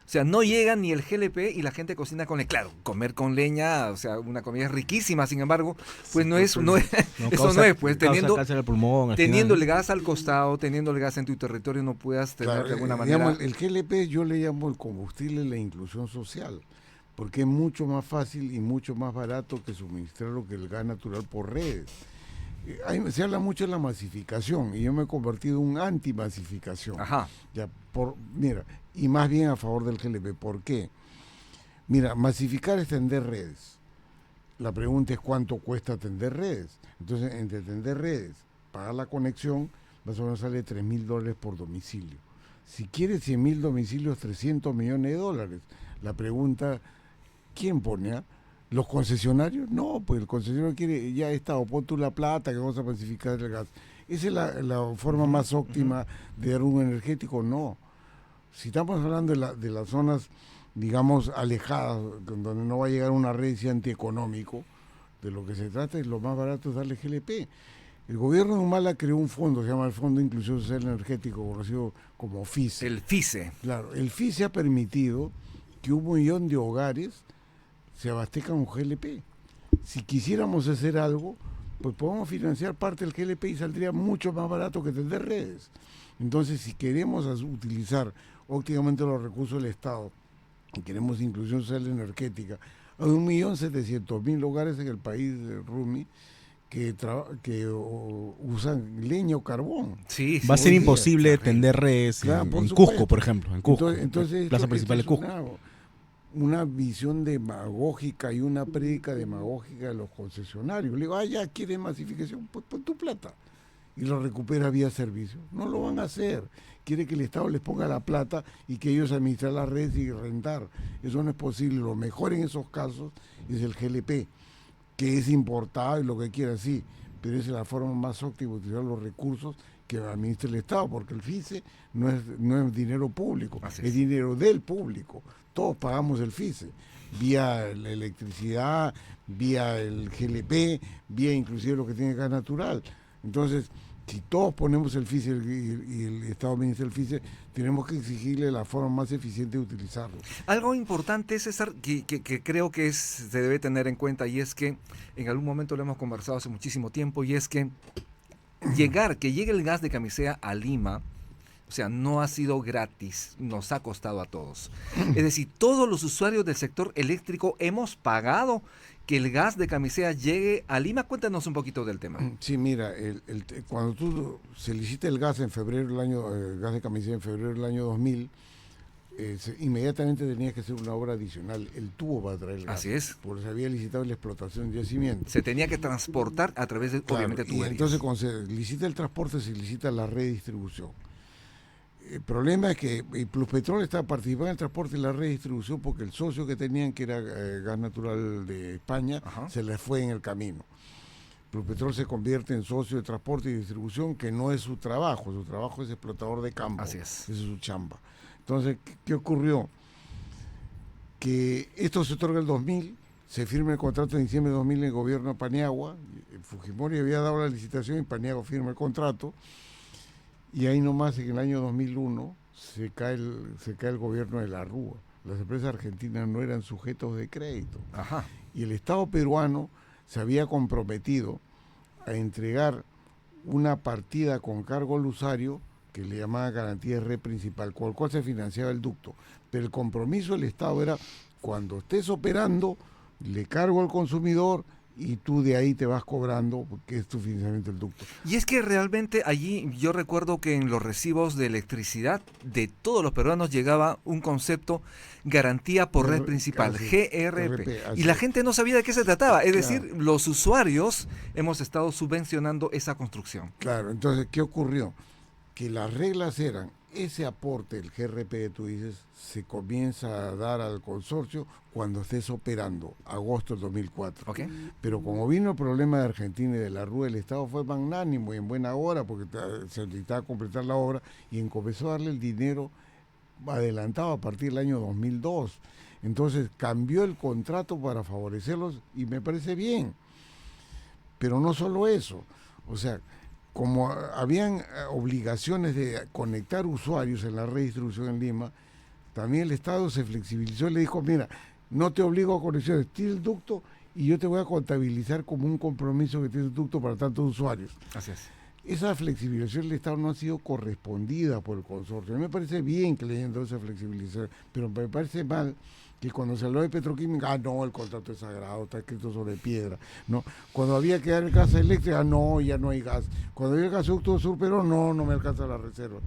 O sea, no llega ni el GLP y la gente cocina con leña. Claro, comer con leña, o sea, una comida riquísima, sin embargo, pues eso no es, pues teniendo el gas al costado, teniendo el gas en tu territorio, no puedas tener de alguna manera. Digamos, el GLP yo le llamo el combustible de la inclusión social, porque es mucho más fácil y mucho más barato que suministrarlo que el gas natural por redes. Se habla mucho de la masificación y yo me he convertido en un anti-masificación. Ajá. Mira, y más bien a favor del GLP. ¿Por qué? Mira, masificar es tender redes. La pregunta es cuánto cuesta tender redes. Entonces, entre tender redes, pagar la conexión, más o menos sale $3,000 por domicilio. Si quieres 100,000 domicilios, $300 millones. La pregunta, ¿quién pone? ¿Los concesionarios? No, pues el concesionario quiere, ya está, o pon tú la plata que vamos a pacificar el gas. ¿Esa es la forma más óptima de dar un energético? No. Si estamos hablando de las zonas, digamos, alejadas, donde no va a llegar una red antieconómico, de lo que se trata es lo más barato es darle GLP. El gobierno de Humala creó un fondo, se llama el Fondo de Inclusión Social Energético, conocido como FICE. El FICE. Claro, el FICE ha permitido que 1 millón de hogares se abastezcan con GLP. Si quisiéramos hacer algo, pues podemos financiar parte del GLP y saldría mucho más barato que tender redes. Entonces, si queremos utilizar óptimamente los recursos del Estado y queremos inclusión social energética, hay 1.700.000 hogares en el país de Rumi que usan leña o carbón. Sí, va a ser imposible tender redes en Cusco, por ejemplo. En Cusco, entonces plaza principal de Cusco. Una visión demagógica y una prédica demagógica de los concesionarios. Le digo, ya quieren masificación, pues pon tu plata y lo recupera vía servicio. No lo van a hacer. Quiere que el Estado les ponga la plata y que ellos administren las redes y rentar. Eso no es posible. Lo mejor en esos casos es el GLP, que es importado y lo que quiera, sí, pero esa es la forma más óptima de utilizar los recursos que administra el Estado, porque el FICE no es dinero público, es dinero del público. Todos pagamos el FICE, vía la electricidad, vía el GLP, vía inclusive lo que tiene gas natural. Entonces, si todos ponemos el FICE y el Estado administra el FICE, tenemos que exigirle la forma más eficiente de utilizarlo. Algo importante, César, que creo que se debe tener en cuenta, y es que en algún momento lo hemos conversado hace muchísimo tiempo, y es que que llegue el gas de Camisea a Lima, o sea, no ha sido gratis, nos ha costado a todos. Es decir, todos los usuarios del sector eléctrico hemos pagado que el gas de Camisea llegue a Lima. Cuéntanos un poquito del tema. Sí, mira, cuando se licita el gas en febrero el gas de Camisea en febrero del año 2000, inmediatamente tenía que hacer una obra adicional, el tubo para traer el gas. Así es. Porque se había licitado la explotación de yacimientos. Se tenía que transportar a través de, claro, obviamente, tuberías. Y entonces cuando se licita el transporte, se licita la redistribución. El problema es que Pluspetrol estaba participando en el transporte y la redistribución porque el socio que tenían, que era Gas Natural de España, se les fue en el camino. Pluspetrol se convierte en socio de transporte y distribución, que no es su trabajo es explotador de campo. Así es. Esa es su chamba. Entonces, ¿qué ocurrió? Que esto se otorga el 2000, se firma el contrato en diciembre de 2000 en el gobierno de Paniagua, Fujimori había dado la licitación y Paniagua firma el contrato, y ahí nomás en el año 2001 se cae el gobierno de la Rúa. Las empresas argentinas no eran sujetos de crédito. Ajá. Y el Estado peruano se había comprometido a entregar una partida con cargo al usuario que le llamaba garantía de red principal, con el cual se financiaba el ducto. Pero el compromiso del Estado era, cuando estés operando, le cargo al consumidor y tú de ahí te vas cobrando, porque es tu financiamiento del ducto. Y es que realmente allí yo recuerdo que en los recibos de electricidad de todos los peruanos llegaba un concepto garantía por red principal, GRP. Y la gente no sabía de qué se trataba. Es decir, los usuarios hemos estado subvencionando esa construcción. Claro, entonces, ¿qué ocurrió? Que las reglas eran, ese aporte, el GRP que tú dices, se comienza a dar al consorcio cuando estés operando, agosto del 2004. Okay. Pero como vino el problema de Argentina y de la Rúa, el Estado fue magnánimo y en buena hora, porque se necesitaba completar la obra, y comenzó a darle el dinero adelantado a partir del año 2002. Entonces cambió el contrato para favorecerlos y me parece bien. Pero no solo eso, o sea, como habían obligaciones de conectar usuarios en la redistribución en Lima, también el Estado se flexibilizó y le dijo, mira, no te obligo a conexiones, tienes el ducto y yo te voy a contabilizar como un compromiso que tienes el ducto para tantos usuarios. Así es. Esa flexibilización del Estado no ha sido correspondida por el consorcio. A mí me parece bien que le hayan dado esa flexibilización, pero me parece mal que cuando se habló de petroquímica, no, el contrato es sagrado, está escrito sobre piedra, ¿no? Cuando había que dar el gas eléctrico, no, ya no hay gas. Cuando había el gasoducto sur, pero no me alcanza la reserva.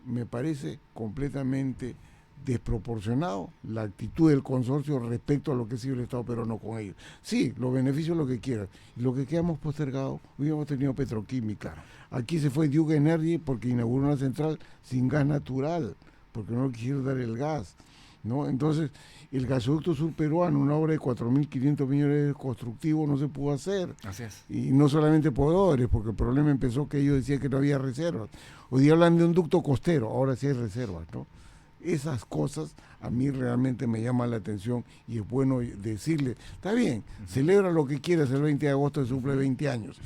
Me parece completamente desproporcionado la actitud del consorcio respecto a lo que ha sido el Estado peruano con ellos. Sí, los beneficios lo que quieran. Y lo que quedamos postergado, hubiéramos tenido petroquímica. Claro. Aquí se fue Duke Energy porque inauguró una central sin gas natural, porque no quisieron dar el gas, ¿no? Entonces, el gasoducto sur peruano, una obra de 4.500 millones de constructivo, no se pudo hacer. Así es. Y no solamente por dólares, porque el problema empezó que ellos decían que no había reservas. Hoy día hablan de un ducto costero, ahora sí hay reservas, ¿no? Esas cosas a mí realmente me llaman la atención y es bueno decirle, está bien, celebra lo que quieras, el 20 de agosto se cumple 20 años,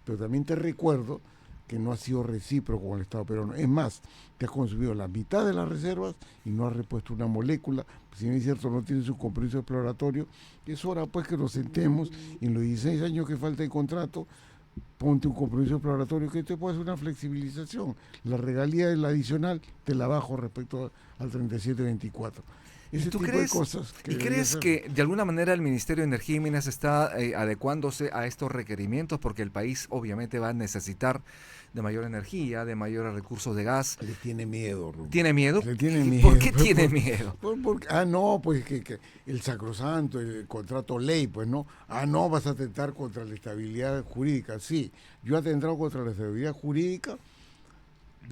pero también te recuerdo que no ha sido recíproco con el Estado peruano. Es más, te has consumido la mitad de las reservas y no has repuesto una molécula. Si bien es cierto, no tienes un compromiso exploratorio, es hora pues que nos sentemos y en los 16 años que falta el contrato, ponte un compromiso exploratorio que te puede hacer una flexibilización. La regalía del adicional te la bajo respecto al 3724. Ese ¿Tú tipo crees, de cosas ¿y crees que de alguna manera el Ministerio de Energía y Minas está adecuándose a estos requerimientos? Porque el país obviamente va a necesitar de mayor energía, de mayores recursos de gas. Le tiene miedo, Rubén. ¿Tiene miedo? Le tiene miedo. ¿Por qué tiene miedo? Pues que el sacrosanto, el contrato ley, pues no. No, vas a atentar contra la estabilidad jurídica. Sí, yo he atentado contra la estabilidad jurídica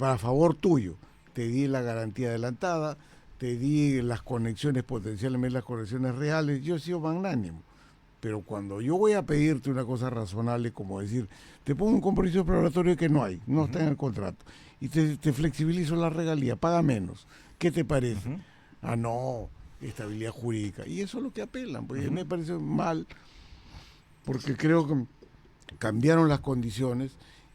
a favor tuyo. Te di la garantía adelantada, te di las conexiones potencialmente, las conexiones reales. Yo he sido magnánimo. Pero cuando yo voy a pedirte una cosa razonable, como decir, te pongo un compromiso preparatorio que no hay, no está en el contrato, y te flexibilizo la regalía, paga menos, ¿qué te parece? Ah, no, estabilidad jurídica. Y eso es lo que apelan, pues me parece mal, porque creo que cambiaron las condiciones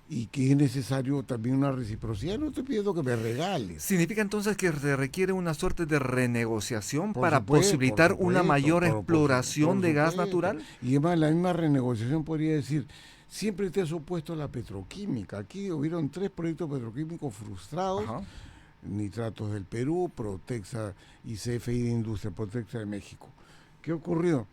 y que es necesario también una reciprocidad. No te pido que me regales. ¿Significa entonces que se requiere una suerte de renegociación Por para supuesto, posibilitar por una supuesto, mayor por exploración de gas supuesto. natural? Y además la misma renegociación podría decir, siempre te has opuesto a la petroquímica. Aquí hubieron 3 proyectos petroquímicos frustrados, Ajá. Nitratos del Perú, Protexa y CFI de Industria, Protexa de México. ¿Qué ocurrió?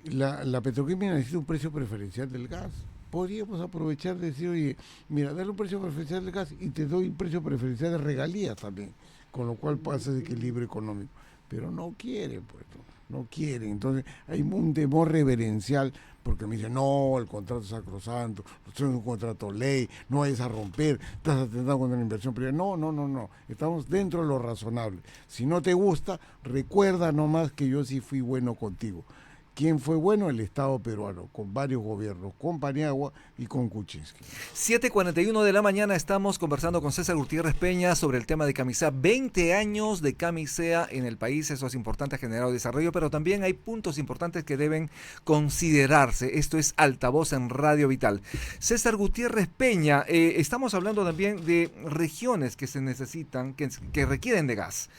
La petroquímica necesita un precio preferencial del gas. Podríamos aprovechar de decir, oye, mira, dale un precio preferencial del gas y te doy un precio preferencial de regalías también, con lo cual pasa de equilibrio económico. Pero no quieren, pues, no quieren. Entonces hay un temor reverencial porque me dicen, no, el contrato es sacrosanto, es un contrato ley, no vayas a romper, estás atentando contra la inversión privada. No, estamos dentro de lo razonable. Si no te gusta, recuerda nomás que yo sí fui bueno contigo. ¿Quién fue bueno? El Estado peruano, con varios gobiernos, con Paniagua y con Kuczynski. 7:41 de la mañana estamos conversando con César Gutiérrez Peña sobre el tema de Camisea. 20 años de Camisea en el país, eso es importante, ha generado desarrollo, pero también hay puntos importantes que deben considerarse. Esto es Altavoz en Radio Vital. César Gutiérrez Peña, estamos hablando también de regiones que se necesitan, que requieren de gas.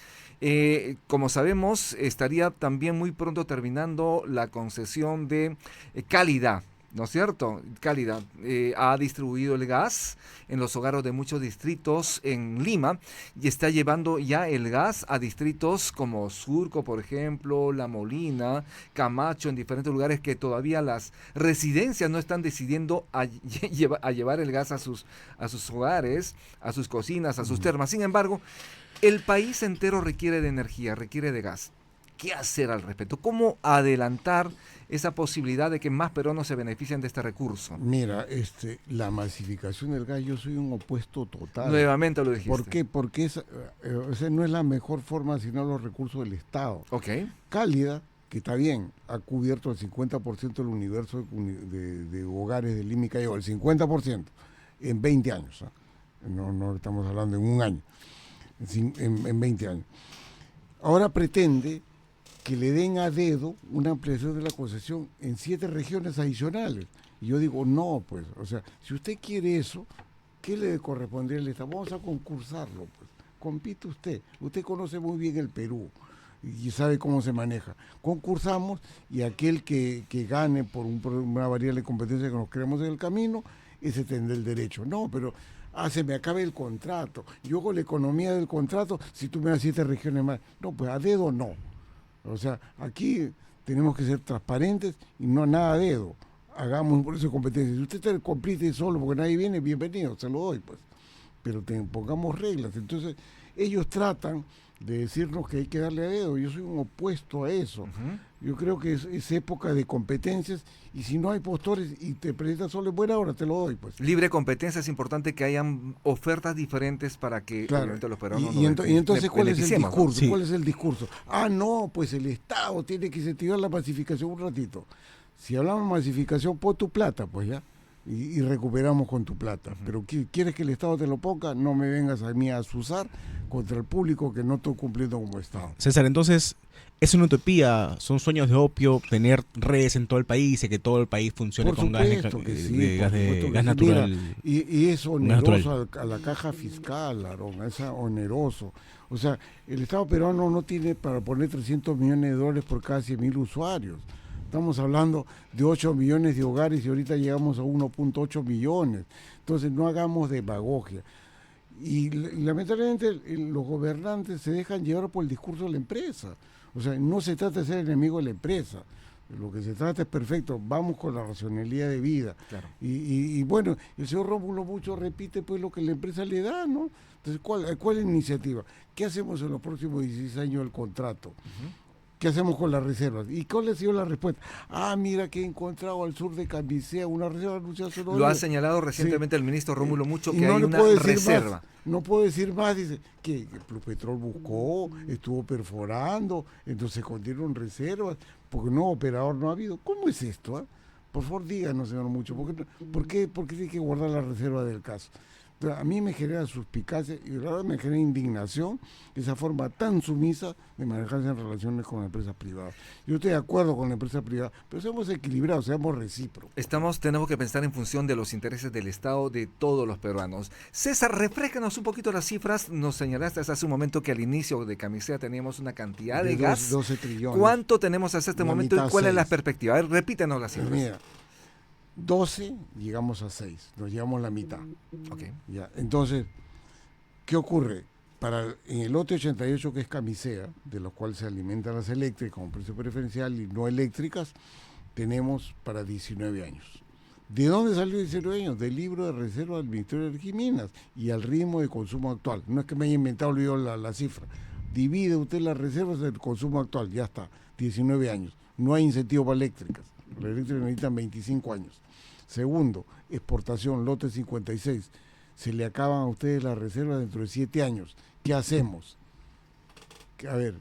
Como sabemos, estaría también muy pronto terminando la concesión de Cálida, ¿no es cierto? Cálida ha distribuido el gas en los hogares de muchos distritos en Lima y está llevando ya el gas a distritos como Surco, por ejemplo, La Molina, Camacho, en diferentes lugares que todavía las residencias no están decidiendo a llevar el gas a sus hogares, a sus cocinas, a sus termas. Sin embargo, el país entero requiere de energía, requiere de gas. ¿Qué hacer al respecto? ¿Cómo adelantar esa posibilidad de que más peruanos se beneficien de este recurso? Mira, la masificación del gas, yo soy un opuesto total. Nuevamente lo dijiste. ¿Por qué? Porque esa no es la mejor forma de asignar los recursos del Estado. Ok. Cálida, que está bien, ha cubierto el 50% del universo de hogares de Lima y Callao, el 50% en 20 años. No estamos hablando en un año. En 20 años. Ahora pretende que le den a dedo una ampliación de la concesión en 7 regiones adicionales. Y yo digo, no, pues, o sea, si usted quiere eso, ¿qué le correspondería al Estado? Vamos a concursarlo, pues. Compite usted conoce muy bien el Perú y sabe cómo se maneja. Concursamos y aquel que gane por una variable de competencia que nos creamos en el camino, ese tendrá el derecho. No, pero se me acabe el contrato, yo hago la economía del contrato si tú me das 7 regiones más. No, pues a dedo no. O sea, aquí tenemos que ser transparentes y no nada a dedo. Hagamos por eso competencia. Si usted te compite solo porque nadie viene, bienvenido, se lo doy, pues. Pero pongamos reglas. Entonces, ellos tratan de decirnos que hay que darle a dedo. Yo soy un opuesto a eso. Yo creo que es época de competencias y si no hay postores y te presentas solo en buena hora, te lo doy, pues. Libre competencia, es importante que hayan ofertas diferentes para que Claro. los peruanos Y entonces, ¿cuál es el beneficiemos, ¿no? discurso? Sí. ¿Cuál es el discurso? Ah, no, pues el Estado tiene que incentivar la masificación un ratito. Si hablamos de masificación, pon tu plata, pues ya. Y recuperamos con tu plata. Pero ¿quieres que el Estado te lo ponga? No me vengas a mí a asusar contra el público que no estoy cumpliendo como Estado. César, entonces, es una utopía, son sueños de opio tener redes en todo el país y que todo el país funcione Por con gas, supuesto que sí, de gas, por supuesto que gas sí. natural. Mira, y es gas oneroso a la caja fiscal, Aarón, es oneroso. O sea, el Estado peruano no tiene para poner $300 millones por cada 100.000 usuarios. Estamos hablando de 8 millones de hogares y ahorita llegamos a 1.8 millones. Entonces no hagamos demagogia. Y lamentablemente los gobernantes se dejan llevar por el discurso de la empresa. O sea, no se trata de ser enemigo de la empresa. Lo que se trata es perfecto, vamos con la racionalidad de vida. Claro. Y bueno, el señor Rómulo mucho repite pues lo que la empresa le da, ¿no? Entonces, ¿cuál es la iniciativa? ¿Qué hacemos en los próximos 16 años del contrato? ¿qué hacemos con las reservas? ¿Y cuál ha sido la respuesta? Mira que he encontrado al sur de Camisea una reserva anunciada hace 2 Lo ha días. señalado recientemente el ministro Rómulo Mucho, Y que no hay le una puedo decir reserva. más, no puedo decir más, dice que Pluspetrol buscó, estuvo perforando, entonces continúan reservas, porque no, operador no ha habido. ¿Cómo es esto? Por favor, díganos, señor Mucho, ¿por qué tiene que guardar la reserva del caso? Entonces, a mí me genera suspicacia y la verdad me genera indignación esa forma tan sumisa de manejarse en relaciones con empresas privadas. Yo estoy de acuerdo con la empresa privada, pero seamos equilibrados, seamos recíprocos. Tenemos que pensar en función de los intereses del Estado, de todos los peruanos. César, refrescanos un poquito las cifras. Nos señalaste hace un momento que al inicio de Camisea teníamos una cantidad de gas. 12 trillones. ¿Cuánto tenemos hasta este La momento y mitad, cuál es la 6. perspectiva? A ver, repítenos las cifras. Mira, 12 llegamos a 6, nos llevamos la mitad. Okay. Ya, entonces, ¿qué ocurre? En el lote 88, que es Camisea, de los cuales se alimentan las eléctricas con precio preferencial y no eléctricas, tenemos para 19 años. ¿De dónde salió 19 años? Del libro de reserva del Ministerio de Energía y Minas y al ritmo de consumo actual. No es que me haya inventado yo la cifra. Divide usted las reservas del consumo actual, ya está, 19 años. No hay incentivo para eléctricas. Las eléctricas necesitan 25 años. Segundo, exportación, lote 56. Se le acaban a ustedes las reservas dentro de 7 años. ¿Qué hacemos? A ver,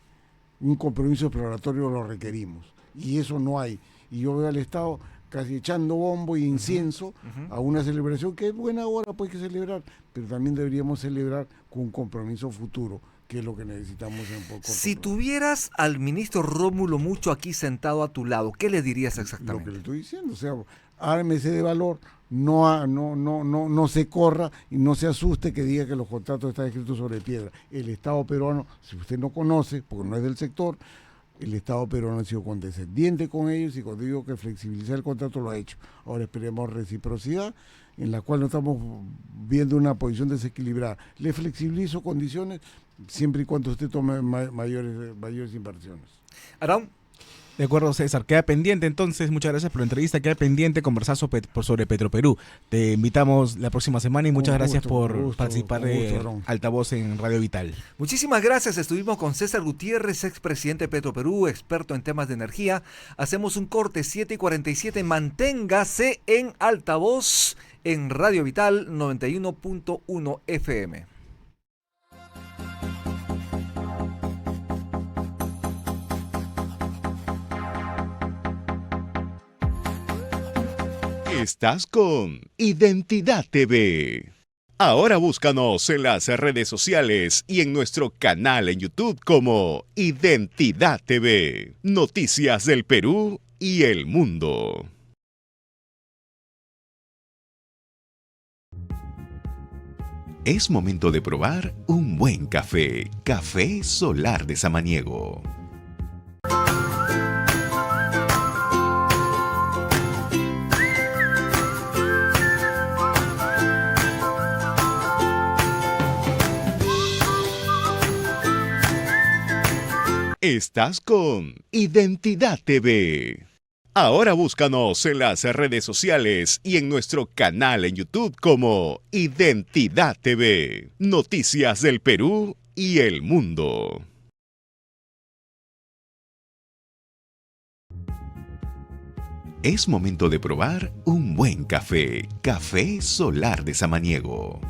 un compromiso exploratorio lo requerimos. Y eso no hay. Y yo veo al Estado casi echando bombo y incienso a una celebración que es buena hora, pues hay que celebrar, pero también deberíamos celebrar con un compromiso futuro, que es lo que necesitamos en poco. Si tuvieras al ministro Rómulo Mucho aquí sentado a tu lado, ¿qué le dirías Lo exactamente? que le estoy diciendo, o sea, ármese de valor, no se corra y no se asuste que diga que los contratos están escritos sobre piedra. El Estado peruano, si usted no conoce, porque no es del sector, el Estado peruano ha sido condescendiente con ellos y cuando digo que flexibilizar el contrato lo ha hecho. Ahora esperemos reciprocidad, en la cual no estamos viendo una posición desequilibrada. Le flexibilizo condiciones siempre y cuando usted tome mayores inversiones. Araún. De acuerdo, César. Queda pendiente entonces, muchas gracias por la entrevista. Queda pendiente conversar sobre Petroperú. Te invitamos la próxima semana y muchas gracias por participar de Altavoz en Radio Vital. Muchísimas gracias. Estuvimos con César Gutiérrez, expresidente de Petroperú, experto en temas de energía. Hacemos un corte 7:47. Manténgase en Altavoz en Radio Vital 91.1 FM. Estás con Identidad TV. Ahora búscanos en las redes sociales y en nuestro canal en YouTube como Identidad TV. Noticias del Perú y el mundo. Es momento de probar un buen café. Café Solar de Samaniego. Estás con Identidad TV. Ahora búscanos en las redes sociales y en nuestro canal en YouTube como Identidad TV. Noticias del Perú y el mundo. Es momento de probar un buen café. Café Solar de Samaniego.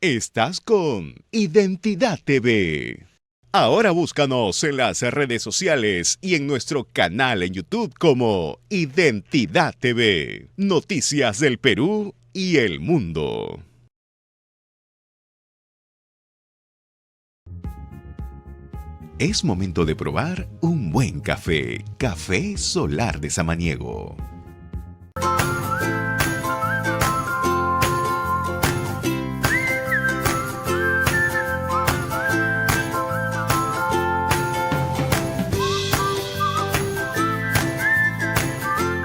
Estás con Identidad TV. Ahora búscanos en las redes sociales y en nuestro canal en YouTube como Identidad TV. Noticias del Perú y el mundo. Es momento de probar un buen café. Café Solar de Samaniego.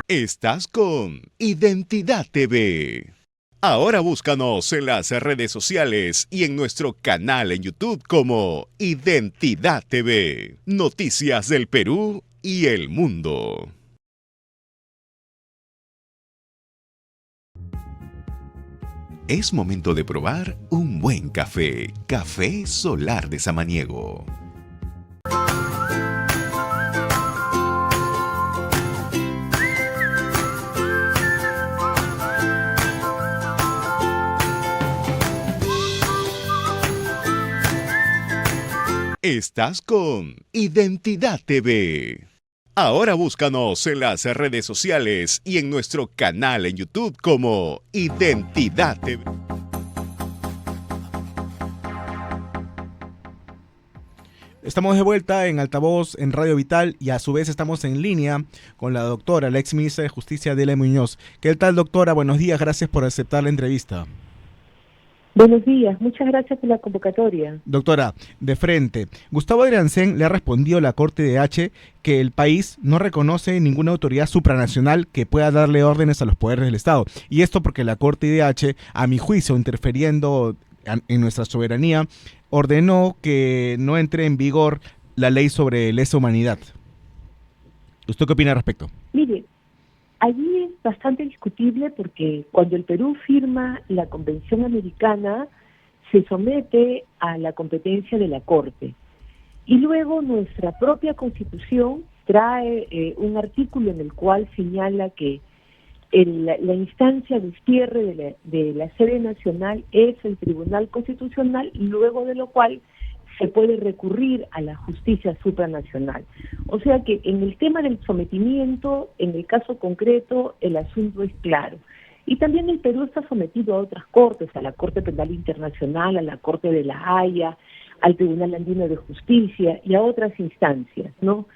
Estás con Identidad TV. Ahora búscanos en las redes sociales y en nuestro canal en YouTube como Identidad TV. Noticias del Perú y el mundo. Es momento de probar un buen café. Café Solar de Samaniego. Estás con Identidad TV. Ahora búscanos en las redes sociales y en nuestro canal en YouTube como Identidad TV. Estamos de vuelta en Altavoz, en Radio Vital, y a su vez estamos en línea con la doctora, la ex ministra de Justicia, Adela Muñoz. ¿Qué tal, doctora? Buenos días, gracias por aceptar la entrevista. Buenos días, muchas gracias por la convocatoria. Doctora, de frente, Gustavo Adriancén le ha respondido a la Corte de H que el país no reconoce ninguna autoridad supranacional que pueda darle órdenes a los poderes del Estado. Y esto porque la Corte de H, a mi juicio, interfiriendo en nuestra soberanía, ordenó que no entre en vigor la ley sobre lesa humanidad. ¿Usted qué opina al respecto? Mire, allí es bastante discutible porque cuando el Perú firma la Convención Americana se somete a la competencia de la Corte y luego nuestra propia Constitución trae un artículo en el cual señala que la instancia de cierre de la sede nacional es el Tribunal Constitucional, luego de lo cual se puede recurrir a la justicia supranacional. O sea que en el tema del sometimiento, en el caso concreto, el asunto es claro. Y también el Perú está sometido a otras cortes, a la Corte Penal Internacional, a la Corte de la Haya, al Tribunal Andino de Justicia y a otras instancias, ¿no?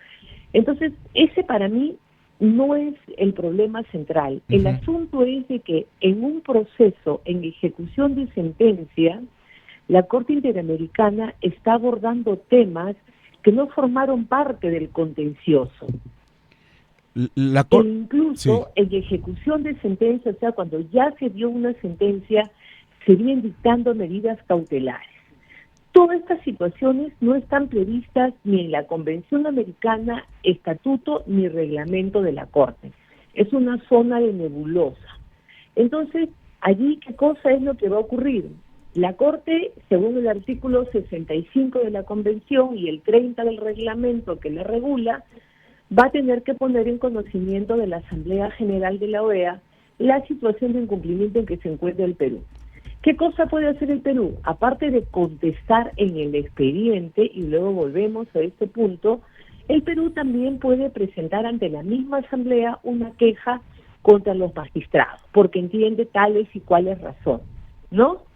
Entonces, ese para mí no es el problema central. El asunto es de que en un proceso, en ejecución de sentencia, la Corte Interamericana está abordando temas que no formaron parte del contencioso. Incluso en ejecución de sentencia, o sea, cuando ya se dio una sentencia, se vienen dictando medidas cautelares. Todas estas situaciones no están previstas ni en la Convención Americana, Estatuto ni Reglamento de la Corte. Es una zona de nebulosa. Entonces, allí, ¿qué cosa es lo que va a ocurrir? La Corte, según el artículo 65 de la Convención y el 30 del reglamento que la regula, va a tener que poner en conocimiento de la Asamblea General de la OEA la situación de incumplimiento en que se encuentra el Perú. ¿Qué cosa puede hacer el Perú? Aparte de contestar en el expediente, y luego volvemos a este punto, el Perú también puede presentar ante la misma Asamblea una queja contra los magistrados, porque entiende tales y cuales razones, ¿no?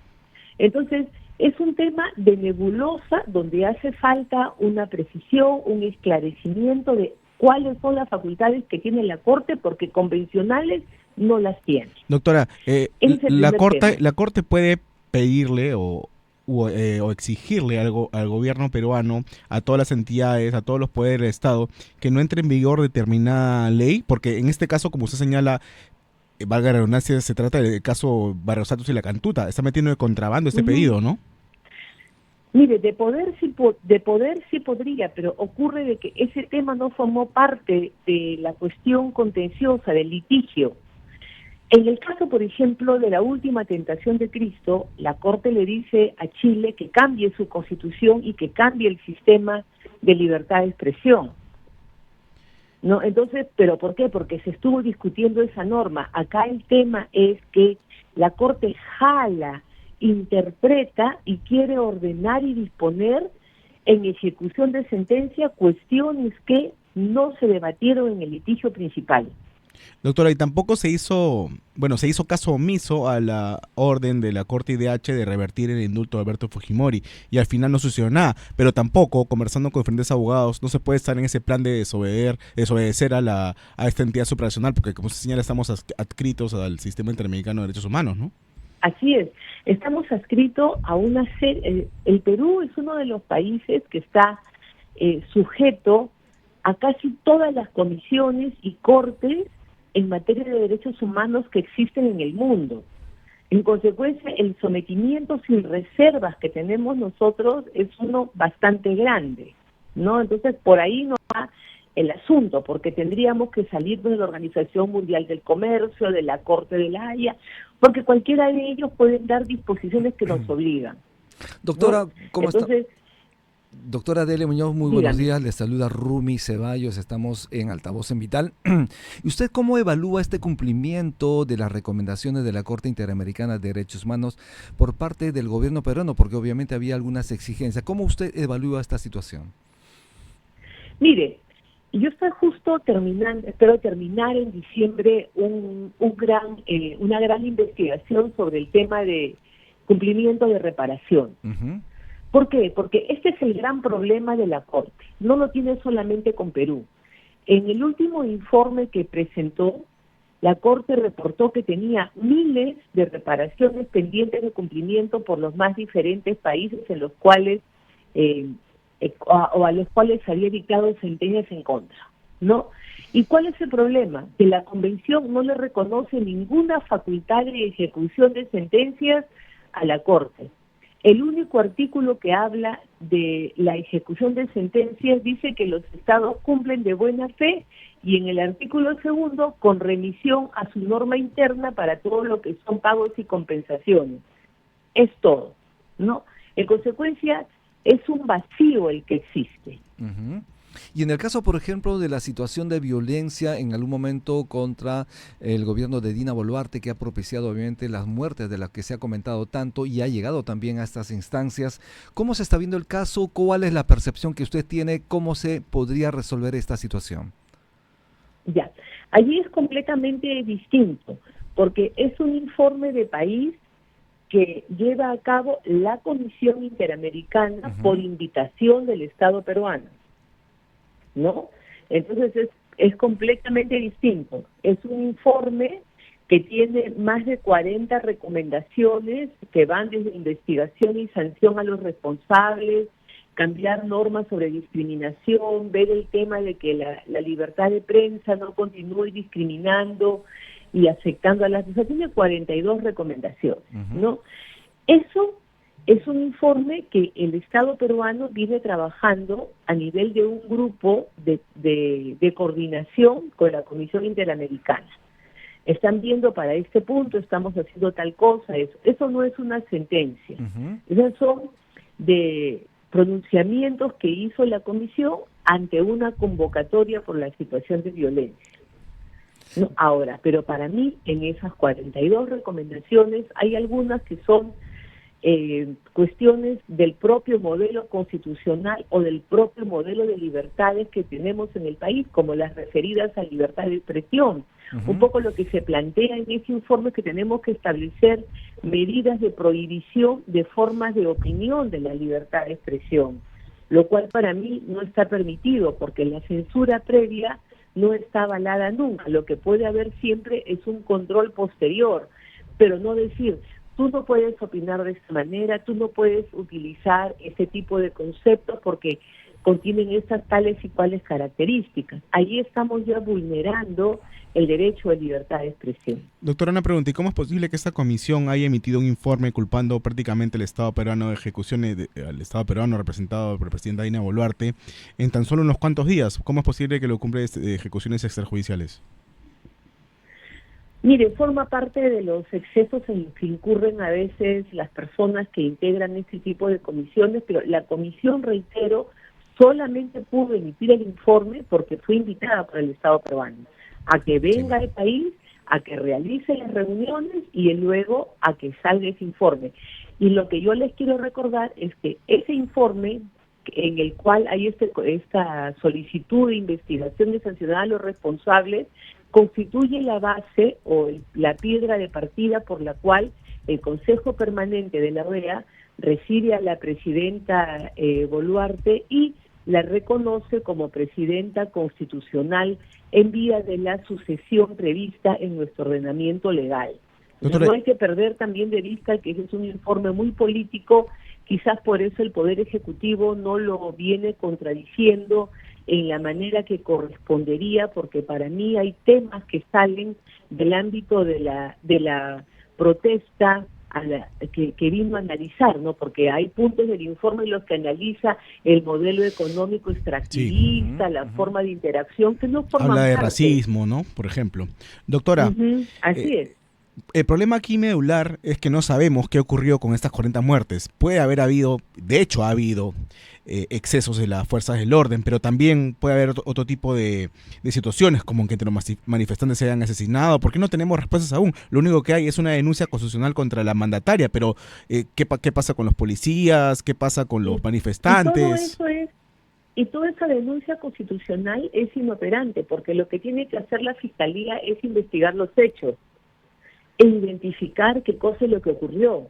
Entonces, es un tema de nebulosa donde hace falta una precisión, un esclarecimiento de cuáles son las facultades que tiene la Corte, porque convencionales no las tiene. Doctora, la Corte puede pedirle o exigirle algo al gobierno peruano, a todas las entidades, a todos los poderes del Estado, que no entre en vigor determinada ley, porque en este caso, como usted señala, valga la redundancia, se trata del caso Barrios Altos y La Cantuta. Está metiendo de contrabando este pedido, ¿no? Mire, de poder sí podría, pero ocurre de que ese tema no formó parte de la cuestión contenciosa, del litigio. En el caso, por ejemplo, de la última tentación de Cristo, la Corte le dice a Chile que cambie su constitución y que cambie el sistema de libertad de expresión. ¿No? Entonces, ¿pero por qué? Porque se estuvo discutiendo esa norma. Acá el tema es que la Corte jala, interpreta y quiere ordenar y disponer en ejecución de sentencia cuestiones que no se debatieron en el litigio principal. Doctora, y tampoco se hizo caso omiso a la orden de la Corte IDH de revertir el indulto de Alberto Fujimori, y al final no sucedió nada, pero tampoco, conversando con diferentes abogados, no se puede estar en ese plan de desobedecer a esta entidad supranacional, porque como se señala, estamos adscritos al Sistema Interamericano de Derechos Humanos, ¿no? Así es, estamos adscritos a una serie, el Perú es uno de los países que está sujeto a casi todas las comisiones y cortes en materia de derechos humanos que existen en el mundo. En consecuencia, el sometimiento sin reservas que tenemos nosotros es uno bastante grande, ¿no? Entonces, por ahí no va el asunto, porque tendríamos que salir de la Organización Mundial del Comercio, de la Corte de la Haya, porque cualquiera de ellos pueden dar disposiciones que nos obligan. Doctora, ¿no? ¿cómo está? Entonces, Doctora Delia Muñoz, muy buenos dígame. días. Les saluda Rumi Ceballos. Estamos en Altavoz en Vital. ¿Y usted cómo evalúa este cumplimiento de las recomendaciones de la Corte Interamericana de Derechos Humanos por parte del gobierno peruano? Porque obviamente había algunas exigencias. ¿Cómo usted evalúa esta situación? Mire, yo estoy justo espero terminar en diciembre una gran investigación sobre el tema de cumplimiento de reparación. Uh-huh. ¿Por qué? Porque este es el gran problema de la Corte. No lo tiene solamente con Perú. En el último informe que presentó, la Corte reportó que tenía miles de reparaciones pendientes de cumplimiento por los más diferentes países en los cuales o a los cuales había dictado sentencias en contra, ¿no? ¿Y cuál es el problema? Que la Convención no le reconoce ninguna facultad de ejecución de sentencias a la Corte. El único artículo que habla de la ejecución de sentencias dice que los estados cumplen de buena fe y en el artículo 2 con remisión a su norma interna para todo lo que son pagos y compensaciones. Es todo, ¿no? En consecuencia, es un vacío el que existe. Uh-huh. Y en el caso, por ejemplo, de la situación de violencia en algún momento contra el gobierno de Dina Boluarte, que ha propiciado obviamente las muertes de las que se ha comentado tanto y ha llegado también a estas instancias, ¿cómo se está viendo el caso? ¿Cuál es la percepción que usted tiene? ¿Cómo se podría resolver esta situación? Ya, allí es completamente distinto, porque es un informe de país que lleva a cabo la Comisión Interamericana por invitación del Estado peruano, ¿no? Entonces es completamente distinto. Es un informe que tiene más de 40 recomendaciones que van desde investigación y sanción a los responsables, cambiar normas sobre discriminación, ver el tema de que la libertad de prensa no continúe discriminando y afectando a las... O sea, tiene 42 recomendaciones, ¿no? Eso es un informe que el Estado peruano viene trabajando a nivel de un grupo de coordinación con la Comisión Interamericana. Están viendo para este punto, estamos haciendo tal cosa, eso no es una sentencia. Esos son de pronunciamientos que hizo la Comisión ante una convocatoria por la situación de violencia. No, ahora, pero para mí, en esas 42 recomendaciones, hay algunas que son cuestiones del propio modelo constitucional o del propio modelo de libertades que tenemos en el país, como las referidas a libertad de expresión. Un poco lo que se plantea en ese informe es que tenemos que establecer medidas de prohibición de formas de opinión de la libertad de expresión, lo cual para mí no está permitido, porque la censura previa no está avalada nunca. Lo que puede haber siempre es un control posterior, pero no decir, tú no puedes opinar de esta manera, tú no puedes utilizar este tipo de conceptos porque contienen estas tales y cuales características. Ahí estamos ya vulnerando el derecho a libertad de expresión. Doctora, una pregunta, ¿y cómo es posible que esta comisión haya emitido un informe culpando prácticamente al Estado peruano de ejecuciones, al Estado peruano representado por la presidenta Dina Boluarte, en tan solo unos cuantos días? ¿Cómo es posible que lo cumpla de ejecuciones extrajudiciales? Mire, forma parte de los excesos en los que incurren a veces las personas que integran este tipo de comisiones, pero la comisión, reitero, solamente pudo emitir el informe porque fue invitada por el Estado peruano a que venga al país, a que realice las reuniones y luego a que salga ese informe. Y lo que yo les quiero recordar es que ese informe en el cual hay esta solicitud de investigación de sancionar a los responsables constituye la base o la piedra de partida por la cual el Consejo Permanente de la OEA recibe a la presidenta Boluarte y la reconoce como presidenta constitucional en vía de la sucesión prevista en nuestro ordenamiento legal. Entonces, no hay que perder también de vista que ese es un informe muy político, quizás por eso el Poder Ejecutivo no lo viene contradiciendo en la manera que correspondería, porque para mí hay temas que salen del ámbito de la protesta que vino a analizar, ¿no? Porque hay puntos del informe en los que analiza el modelo económico extractivista, la forma de interacción que no forman Habla de parte. racismo, ¿no? Por ejemplo. Doctora, Así es. el problema aquí medular es que no sabemos qué ocurrió con estas 40 muertes. Puede haber habido, de hecho ha habido excesos de las fuerzas del orden, pero también puede haber otro tipo de situaciones, como que entre los manifestantes se hayan asesinado, porque no tenemos respuestas aún. Lo único que hay es una denuncia constitucional contra la mandataria, pero ¿qué pasa con los policías? ¿Qué pasa con los manifestantes? Y toda esa denuncia constitucional es inoperante, porque lo que tiene que hacer la Fiscalía es investigar los hechos e identificar qué cosa es lo que ocurrió,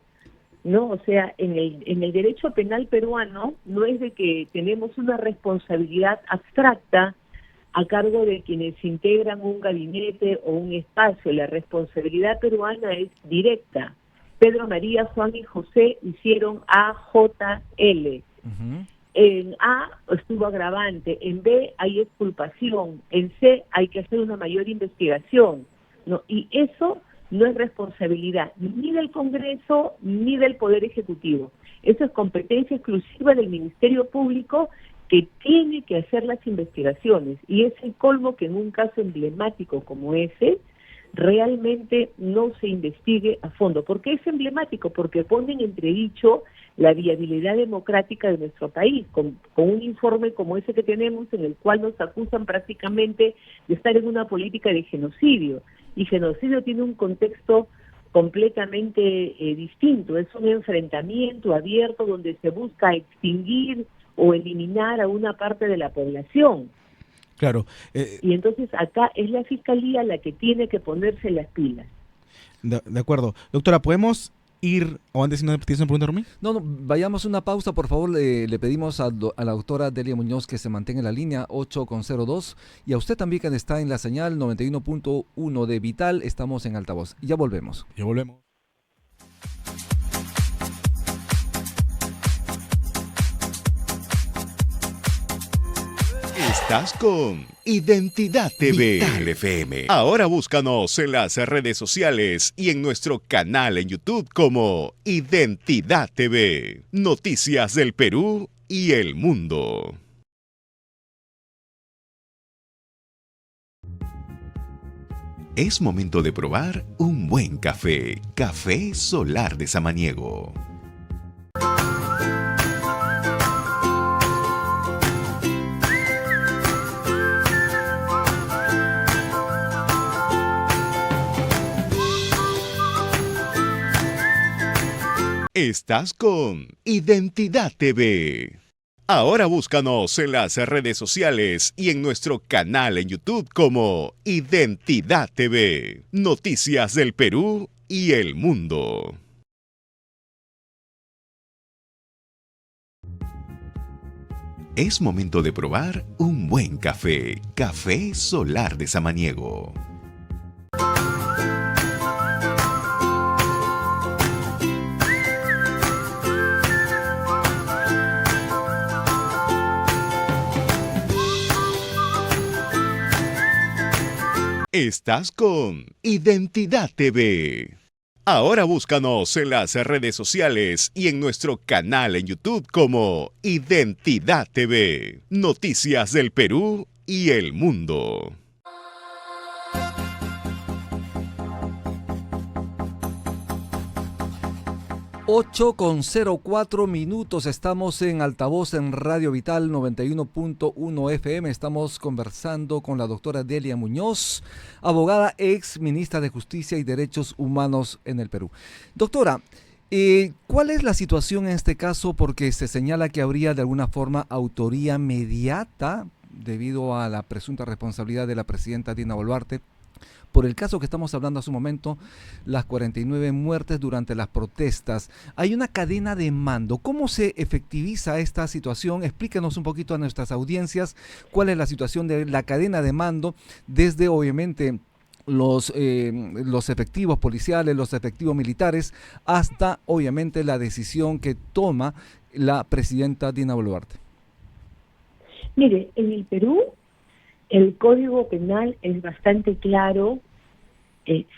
¿no? O sea, en el derecho penal peruano no es de que tenemos una responsabilidad abstracta a cargo de quienes integran un gabinete o un espacio. La responsabilidad peruana es directa. Pedro, María, Juan y José hicieron AJL. En A estuvo agravante, en B hay exculpación, en C hay que hacer una mayor investigación, ¿no? Y eso no es responsabilidad ni del Congreso ni del Poder Ejecutivo. Eso es competencia exclusiva del Ministerio Público, que tiene que hacer las investigaciones. Y es el colmo que en un caso emblemático como ese, realmente no se investigue a fondo. ¿Por qué es emblemático? Porque pone en entredicho la viabilidad democrática de nuestro país, con un informe como ese que tenemos, en el cual nos acusan prácticamente de estar en una política de genocidio. Y genocidio tiene un contexto completamente distinto. Es un enfrentamiento abierto donde se busca extinguir o eliminar a una parte de la población. Claro. Y entonces acá es la Fiscalía la que tiene que ponerse las pilas. De acuerdo. Doctora, ¿podemos ir, o antes, si no tienes una pregunta, Rumi? No, vayamos a una pausa, por favor. Le pedimos a la doctora Delia Muñoz que se mantenga en la línea 8:02, y a usted también, que está en la señal 91.1 de Vital. Estamos en altavoz. Ya volvemos. Ya volvemos. Estás con Identidad TV Vital FM. Ahora búscanos en las redes sociales y en nuestro canal en YouTube como Identidad TV. Noticias del Perú y el mundo. Es momento de probar un buen café. Café Solar de Samaniego. Estás con Identidad TV. Ahora búscanos en las redes sociales y en nuestro canal en YouTube como Identidad TV. Noticias del Perú y el mundo. Es momento de probar un buen café. Café Solar de Samaniego. Estás con Identidad TV. Ahora búscanos en las redes sociales y en nuestro canal en YouTube como Identidad TV. Noticias del Perú y el mundo. Ocho con 04 minutos, estamos en altavoz en Radio Vital 91.1 FM. Estamos conversando con la doctora Delia Muñoz, abogada, ex ministra de Justicia y Derechos Humanos en el Perú. Doctora, ¿cuál es la situación en este caso? Porque se señala que habría de alguna forma autoría mediata debido a la presunta responsabilidad de la presidenta Dina Boluarte por el caso que estamos hablando hace un momento, las 49 muertes durante las protestas. Hay una cadena de mando. ¿Cómo se efectiviza esta situación? Explíquenos un poquito a nuestras audiencias cuál es la situación de la cadena de mando desde, obviamente, los efectivos policiales, los efectivos militares, hasta, obviamente, la decisión que toma la presidenta Dina Boluarte. Mire, en el Perú el Código Penal es bastante claro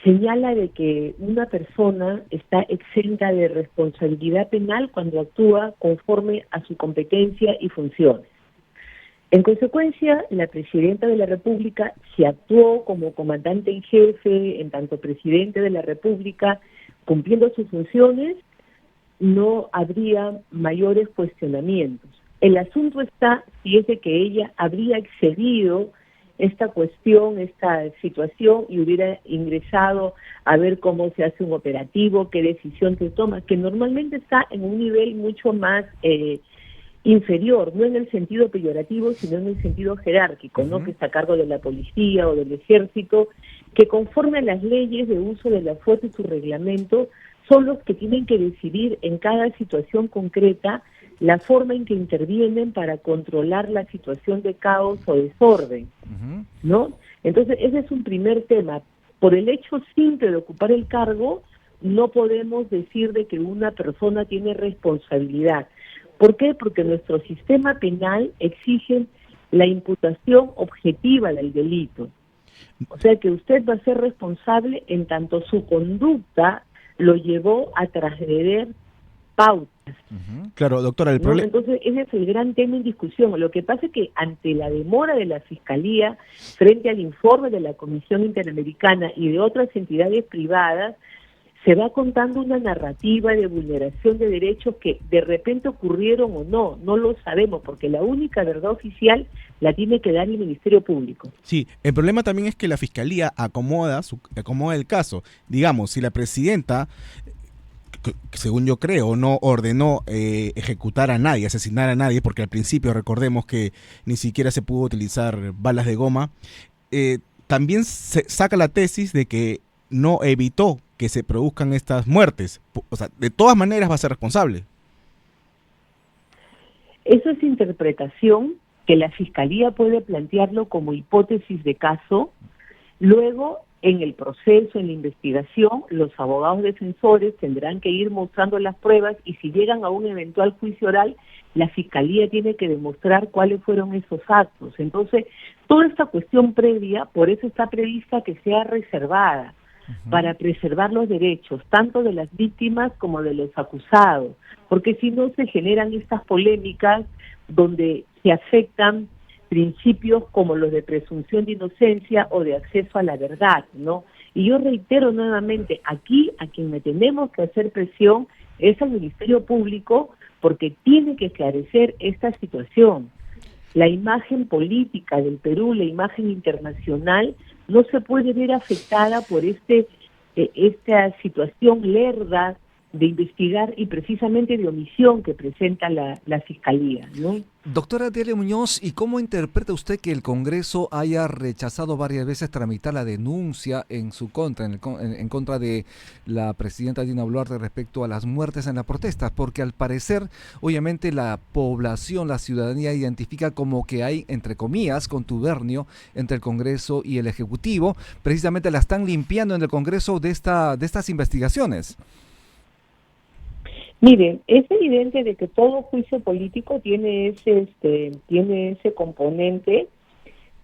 señala de que una persona está exenta de responsabilidad penal cuando actúa conforme a su competencia y funciones. En consecuencia, la Presidenta de la República, si actuó como comandante en jefe, en tanto Presidente de la República, cumpliendo sus funciones, no habría mayores cuestionamientos. El asunto está si es de que ella habría excedido esta cuestión, esta situación, y hubiera ingresado a ver cómo se hace un operativo, qué decisión se toma, que normalmente está en un nivel mucho más inferior, no en el sentido peyorativo, sino en el sentido jerárquico, ¿no? Que está a cargo de la policía o del ejército, que conforme a las leyes de uso de la fuerza y su reglamento, son los que tienen que decidir en cada situación concreta la forma en que intervienen para controlar la situación de caos o desorden, ¿no? Entonces, ese es un primer tema. Por el hecho simple de ocupar el cargo, no podemos decir de que una persona tiene responsabilidad. ¿Por qué? Porque nuestro sistema penal exige la imputación objetiva del delito. O sea que usted va a ser responsable en tanto su conducta lo llevó a transgredir pautas. Claro, doctora, el ¿no? problema... Entonces, ese es el gran tema en discusión. Lo que pasa es que ante la demora de la Fiscalía frente al informe de la Comisión Interamericana y de otras entidades privadas, se va contando una narrativa de vulneración de derechos que de repente ocurrieron o no lo sabemos, porque la única verdad oficial la tiene que dar el Ministerio Público. Sí, el problema también es que la Fiscalía acomoda el caso. Digamos, si la Presidenta, según yo creo, no ordenó ejecutar a nadie, asesinar a nadie, porque al principio recordemos que ni siquiera se pudo utilizar balas de goma, también se saca la tesis de que no evitó que se produzcan estas muertes. O sea, de todas maneras va a ser responsable. Eso es interpretación que la Fiscalía puede plantearlo como hipótesis de caso. Luego, en el proceso, en la investigación, los abogados defensores tendrán que ir mostrando las pruebas y si llegan a un eventual juicio oral, la Fiscalía tiene que demostrar cuáles fueron esos actos. Entonces, toda esta cuestión previa, por eso está prevista que sea reservada, para preservar los derechos, tanto de las víctimas como de los acusados, porque si no se generan estas polémicas donde se afectan principios como los de presunción de inocencia o de acceso a la verdad, ¿no? Y yo reitero nuevamente, aquí a quien me tenemos que hacer presión es al Ministerio Público, porque tiene que esclarecer esta situación. La imagen política del Perú, la imagen internacional, no se puede ver afectada por esta situación lerda de investigar y precisamente de omisión que presenta la Fiscalía, ¿no? Doctora Delia Muñoz, ¿y cómo interpreta usted que el Congreso haya rechazado varias veces tramitar la denuncia en su contra, en contra de la presidenta Dina Boluarte respecto a las muertes en las protestas? Porque al parecer, obviamente, la población, la ciudadanía identifica como que hay, entre comillas, contubernio entre el Congreso y el Ejecutivo. Precisamente la están limpiando en el Congreso de estas investigaciones. Miren, es evidente de que todo juicio político tiene ese componente.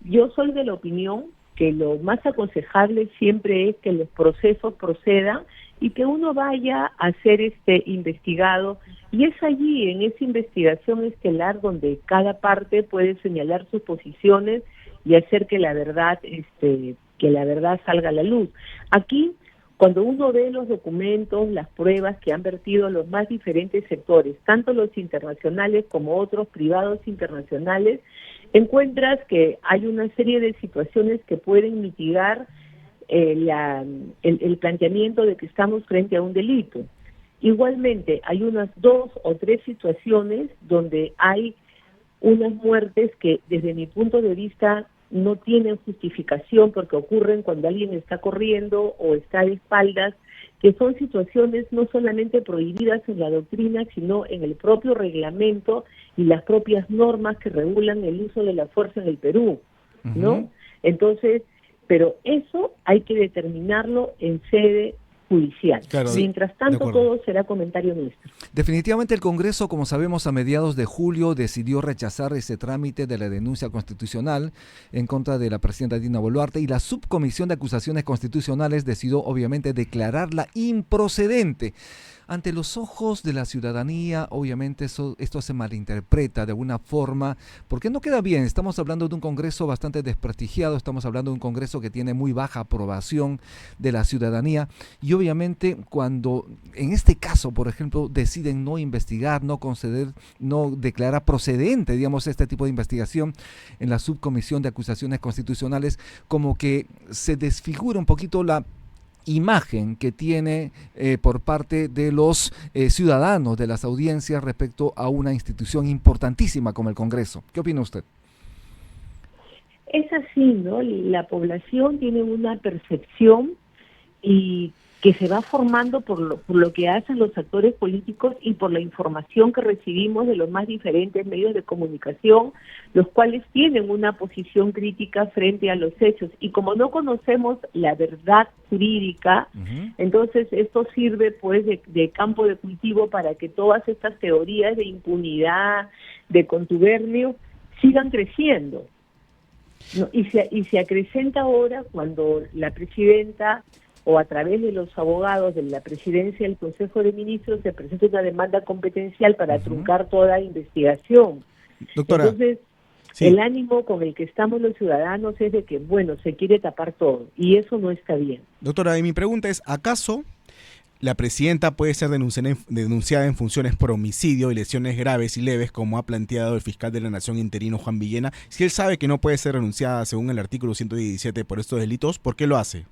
Yo soy de la opinión que lo más aconsejable siempre es que los procesos procedan y que uno vaya a ser investigado, y es allí, en esa investigación estelar, donde cada parte puede señalar sus posiciones y hacer que la verdad salga a la luz. Aquí, cuando uno ve los documentos, las pruebas que han vertido los más diferentes sectores, tanto los internacionales como otros privados internacionales, encuentras que hay una serie de situaciones que pueden mitigar el planteamiento de que estamos frente a un delito. Igualmente, hay unas 2 o 3 situaciones donde hay unas muertes que, desde mi punto de vista, no tienen justificación porque ocurren cuando alguien está corriendo o está de espaldas, que son situaciones no solamente prohibidas en la doctrina, sino en el propio reglamento y las propias normas que regulan el uso de la fuerza en el Perú, ¿no? Entonces, pero eso hay que determinarlo en sede Judicial. Claro, Mientras de tanto, acuerdo. todo será comentario nuestro. Definitivamente el Congreso, como sabemos, a mediados de julio decidió rechazar ese trámite de la denuncia constitucional en contra de la presidenta Dina Boluarte, y la Subcomisión de Acusaciones Constitucionales decidió obviamente declararla improcedente. Ante los ojos de la ciudadanía, obviamente esto se malinterpreta de alguna forma, porque no queda bien. Estamos hablando de un Congreso bastante desprestigiado, estamos hablando de un Congreso que tiene muy baja aprobación de la ciudadanía, y obviamente cuando, en este caso, por ejemplo, deciden no investigar, no conceder, no declarar procedente, digamos, este tipo de investigación en la Subcomisión de Acusaciones Constitucionales, como que se desfigura un poquito la imagen que tiene por parte de los ciudadanos, de las audiencias, respecto a una institución importantísima como el Congreso. ¿Qué opina usted? Es así, ¿no? La población tiene una percepción y que se va formando por lo que hacen los actores políticos y por la información que recibimos de los más diferentes medios de comunicación, los cuales tienen una posición crítica frente a los hechos. Y como no conocemos la verdad jurídica, entonces esto sirve pues de campo de cultivo para que todas estas teorías de impunidad, de contubernio, sigan creciendo. ¿No? Y se acrecenta ahora cuando la presidenta, o a través de los abogados de la presidencia del Consejo de Ministros, se presenta una demanda competencial para truncar toda investigación. Doctora, Entonces, sí. el ánimo con el que estamos los ciudadanos es de que, bueno, se quiere tapar todo, y eso no está bien. Doctora, y mi pregunta es, ¿acaso la presidenta puede ser denunciada en funciones por homicidio y lesiones graves y leves, como ha planteado el fiscal de la Nación interino Juan Villena? Si él sabe que no puede ser denunciada según el artículo 117 por estos delitos, ¿por qué lo hace?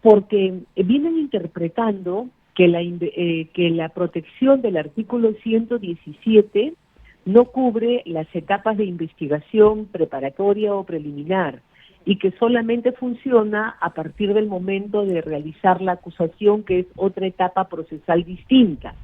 Porque vienen interpretando que la protección del artículo 117 no cubre las etapas de investigación preparatoria o preliminar, y que solamente funciona a partir del momento de realizar la acusación, que es otra etapa procesal distinta.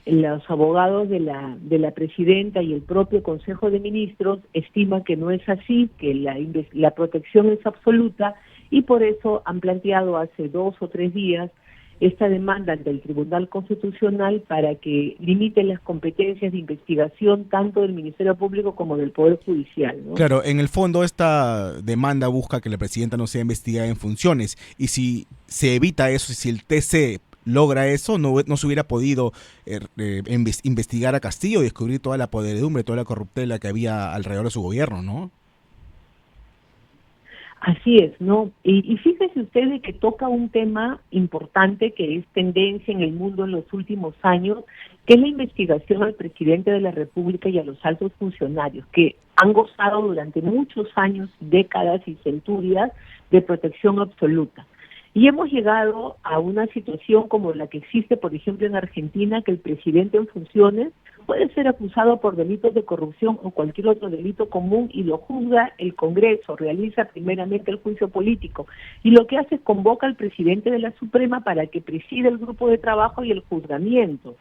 Los abogados de la presidenta y el propio Consejo de Ministros estiman que no es así, que la protección es absoluta, y por eso han planteado hace 2 o 3 días esta demanda ante el Tribunal Constitucional para que limite las competencias de investigación tanto del Ministerio Público como del Poder Judicial, ¿no? Claro, en el fondo esta demanda busca que la presidenta no sea investigada en funciones, y si se evita eso, si el TC logra eso, no se hubiera podido investigar a Castillo y descubrir toda la podredumbre, toda la corruptela que había alrededor de su gobierno, ¿no? Así es, ¿no? Y fíjese usted de que toca un tema importante que es tendencia en el mundo en los últimos años, que es la investigación al presidente de la República y a los altos funcionarios, que han gozado durante muchos años, décadas y centurias de protección absoluta. Y hemos llegado a una situación como la que existe, por ejemplo, en Argentina, que el presidente en funciones puede ser acusado por delitos de corrupción o cualquier otro delito común, y lo juzga el Congreso, realiza primeramente el juicio político, y lo que hace es convoca al presidente de la Suprema para que presida el grupo de trabajo y el juzgamiento.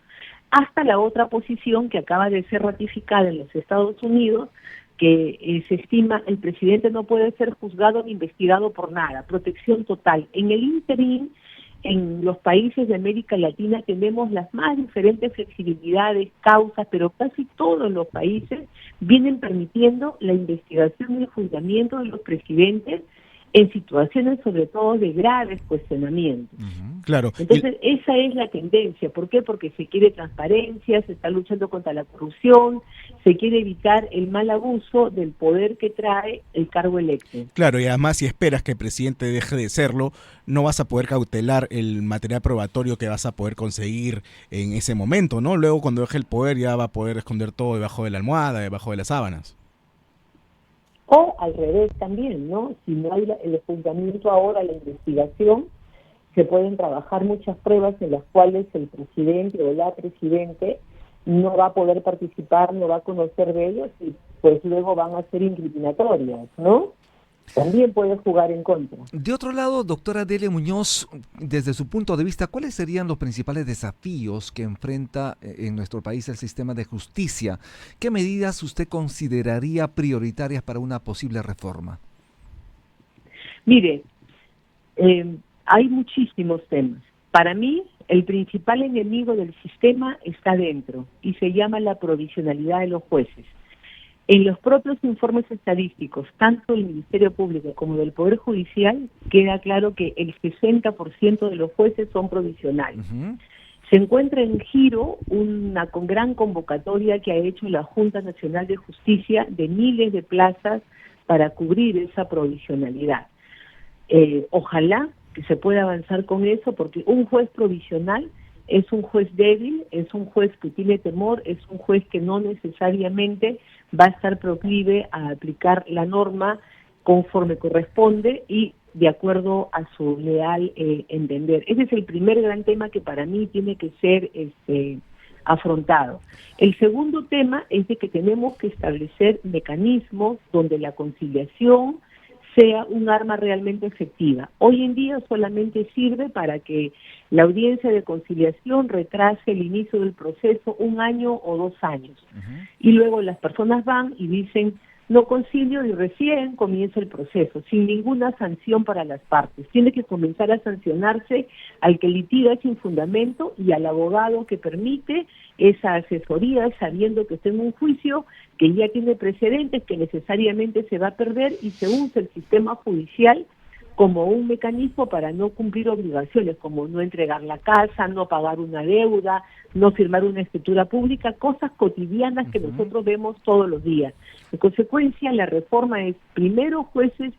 Hasta la otra posición que acaba de ser ratificada en los Estados Unidos, que se estima el presidente no puede ser juzgado ni investigado por nada, protección total. En el ínterin, en los países de América Latina tenemos las más diferentes flexibilidades, causas, pero casi todos los países vienen permitiendo la investigación y el juzgamiento de los presidentes en situaciones sobre todo de graves cuestionamientos. Claro. Entonces, esa es la tendencia. ¿Por qué? Porque se quiere transparencia, se está luchando contra la corrupción, se quiere evitar el mal abuso del poder que trae el cargo electo. Claro, y además si esperas que el presidente deje de serlo, no vas a poder cautelar el material probatorio que vas a poder conseguir en ese momento, ¿no? Luego cuando deje el poder ya va a poder esconder todo debajo de la almohada, debajo de las sábanas. O al revés también, ¿no? Si no hay el juzgamiento ahora, la investigación, se pueden trabajar muchas pruebas en las cuales el presidente o la presidente no va a poder participar, no va a conocer de ellos, y pues luego van a ser incriminatorias, ¿no? También puede jugar en contra. De otro lado, doctora Delia Muñoz, desde su punto de vista, ¿cuáles serían los principales desafíos que enfrenta en nuestro país el sistema de justicia? ¿Qué medidas usted consideraría prioritarias para una posible reforma? Mire, Hay muchísimos temas. Para mí, el principal enemigo del sistema está dentro y se llama la provisionalidad de los jueces. En los propios informes estadísticos, tanto del Ministerio Público como del Poder Judicial, queda claro que el 60% de los jueces son provisionales. Se encuentra en giro una gran convocatoria que ha hecho la Junta Nacional de Justicia de miles de plazas para cubrir esa provisionalidad. Ojalá que se pueda avanzar con eso, porque un juez provisional es un juez débil, es un juez que tiene temor, es un juez que no necesariamente va a estar proclive a aplicar la norma conforme corresponde y de acuerdo a su leal entender. Ese es el primer gran tema que para mí tiene que ser afrontado. El segundo tema es de que tenemos que establecer mecanismos donde la conciliación sea un arma realmente efectiva. Hoy en día solamente sirve para que la audiencia de conciliación retrase el inicio del proceso 1 año o 2 años. Y luego las personas van y dicen, no concilio, y recién comienza el proceso, sin ninguna sanción para las partes. Tiene que comenzar a sancionarse al que litiga sin fundamento y al abogado que permite esa asesoría sabiendo que está en un juicio que ya tiene precedentes, que necesariamente se va a perder y se usa el sistema judicial como un mecanismo para no cumplir obligaciones, como no entregar la casa, no pagar una deuda, no firmar una escritura pública, cosas cotidianas que nosotros vemos todos los días. En consecuencia, la reforma es primero jueces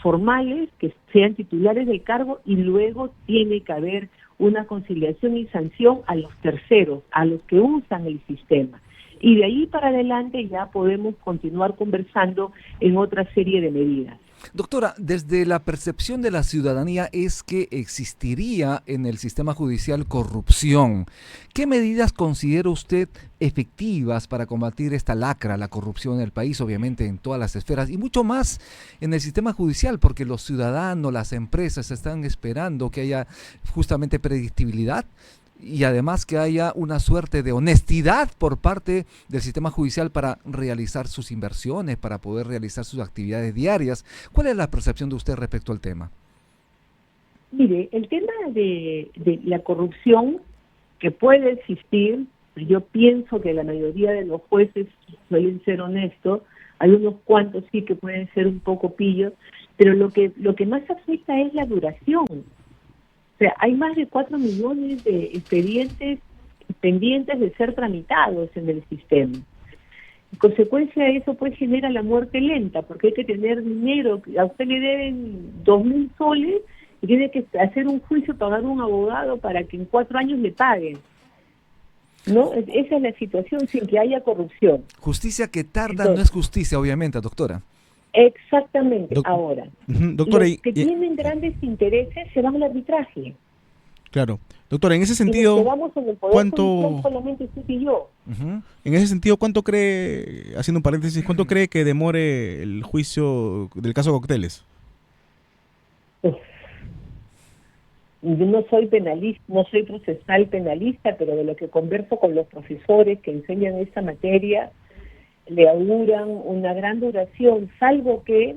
formales que sean titulares del cargo y luego tiene que haber una conciliación y sanción a los terceros, a los que usan el sistema. Y de ahí para adelante ya podemos continuar conversando en otra serie de medidas. Doctora, desde la percepción de la ciudadanía es que existiría en el sistema judicial corrupción. ¿Qué medidas considera usted efectivas para combatir esta lacra, la corrupción en el país, obviamente en todas las esferas y mucho más en el sistema judicial? Porque los ciudadanos, las empresas están esperando que haya justamente predictibilidad y además que haya una suerte de honestidad por parte del sistema judicial para realizar sus inversiones, para poder realizar sus actividades diarias. ¿Cuál es la percepción de usted respecto al tema? Mire, el tema de la corrupción que puede existir, yo pienso que la mayoría de los jueces suelen ser honestos, hay unos cuantos sí que pueden ser un poco pillos, pero lo que más afecta es la duración. O sea, hay más de 4 millones de expedientes pendientes de ser tramitados en el sistema. En consecuencia de eso, pues genera la muerte lenta, porque hay que tener dinero. A usted le deben 2.000 soles y tiene que hacer un juicio, pagar un abogado para que en 4 años le paguen. ¿No? Esa es la situación sin que haya corrupción. Justicia que tarda Entonces, no es justicia, obviamente, doctora. Exactamente. Ahora, doctora, los que tienen grandes intereses se van al arbitraje. Claro. Doctora, en ese Y nos sentido, quedamos en el poder judicial solamente usted y yo. en ese sentido, ¿cuánto cree, haciendo un paréntesis, cuánto cree que demore el juicio del caso Cócteles? Uf. Yo no soy penalista, no soy procesal penalista, pero de lo que converso con los profesores que enseñan esta materia, le auguran una gran duración, salvo que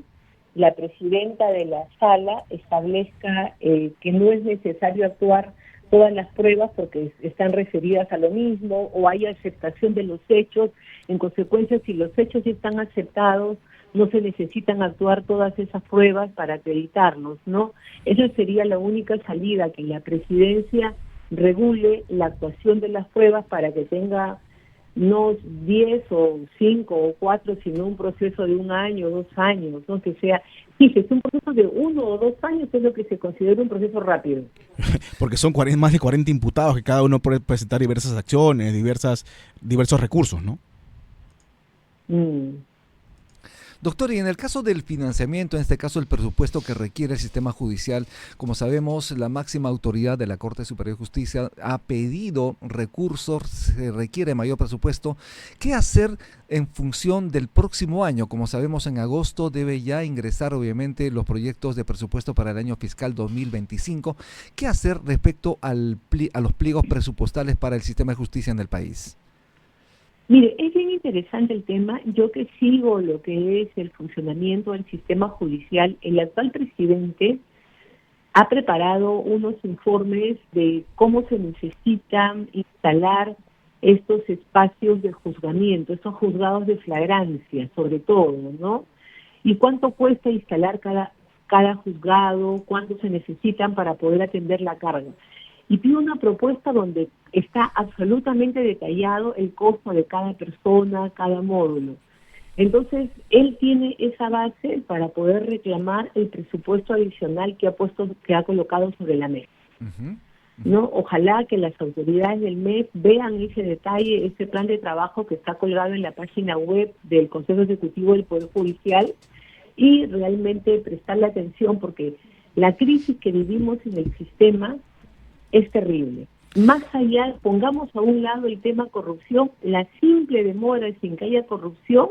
la presidenta de la sala establezca que no es necesario actuar todas las pruebas porque están referidas a lo mismo, o haya aceptación de los hechos. En consecuencia, si los hechos están aceptados, no se necesitan actuar todas esas pruebas para acreditarlos, ¿no? Esa sería la única salida, que la presidencia regule la actuación de las pruebas para que tenga no 10 o 5 o 4, sino un proceso de 1 año, 2 años, ¿no? Que sea, fíjese, un proceso de 1 o 2 años es lo que se considera un proceso rápido. Porque son más de 40 imputados que cada uno puede presentar diversas acciones, diversos recursos, ¿no? Doctor, y en el caso del financiamiento, en este caso el presupuesto que requiere el sistema judicial, como sabemos, la máxima autoridad de la Corte Superior de Justicia ha pedido recursos, se requiere mayor presupuesto. ¿Qué hacer en función del próximo año? Como sabemos, en agosto debe ya ingresar, obviamente, los proyectos de presupuesto para el año fiscal 2025. ¿Qué hacer respecto a los pliegos presupuestales para el sistema de justicia en el país? Mire, es bien interesante el tema. Yo que sigo lo que es el funcionamiento del sistema judicial, el actual presidente ha preparado unos informes de cómo se necesitan instalar estos espacios de juzgamiento, estos juzgados de flagrancia, sobre todo, ¿no? Y cuánto cuesta instalar cada juzgado, cuánto se necesitan para poder atender la carga. Y pide una propuesta donde está absolutamente detallado el costo de cada persona, cada módulo. Entonces, él tiene esa base para poder reclamar el presupuesto adicional que ha colocado sobre la mesa. ¿No? Ojalá que las autoridades del MES vean ese detalle, ese plan de trabajo que está colgado en la página web del Consejo Ejecutivo del Poder Judicial, y realmente prestarle atención, porque la crisis que vivimos en el sistema es terrible. Más allá, pongamos a un lado el tema corrupción, la simple demora sin que haya corrupción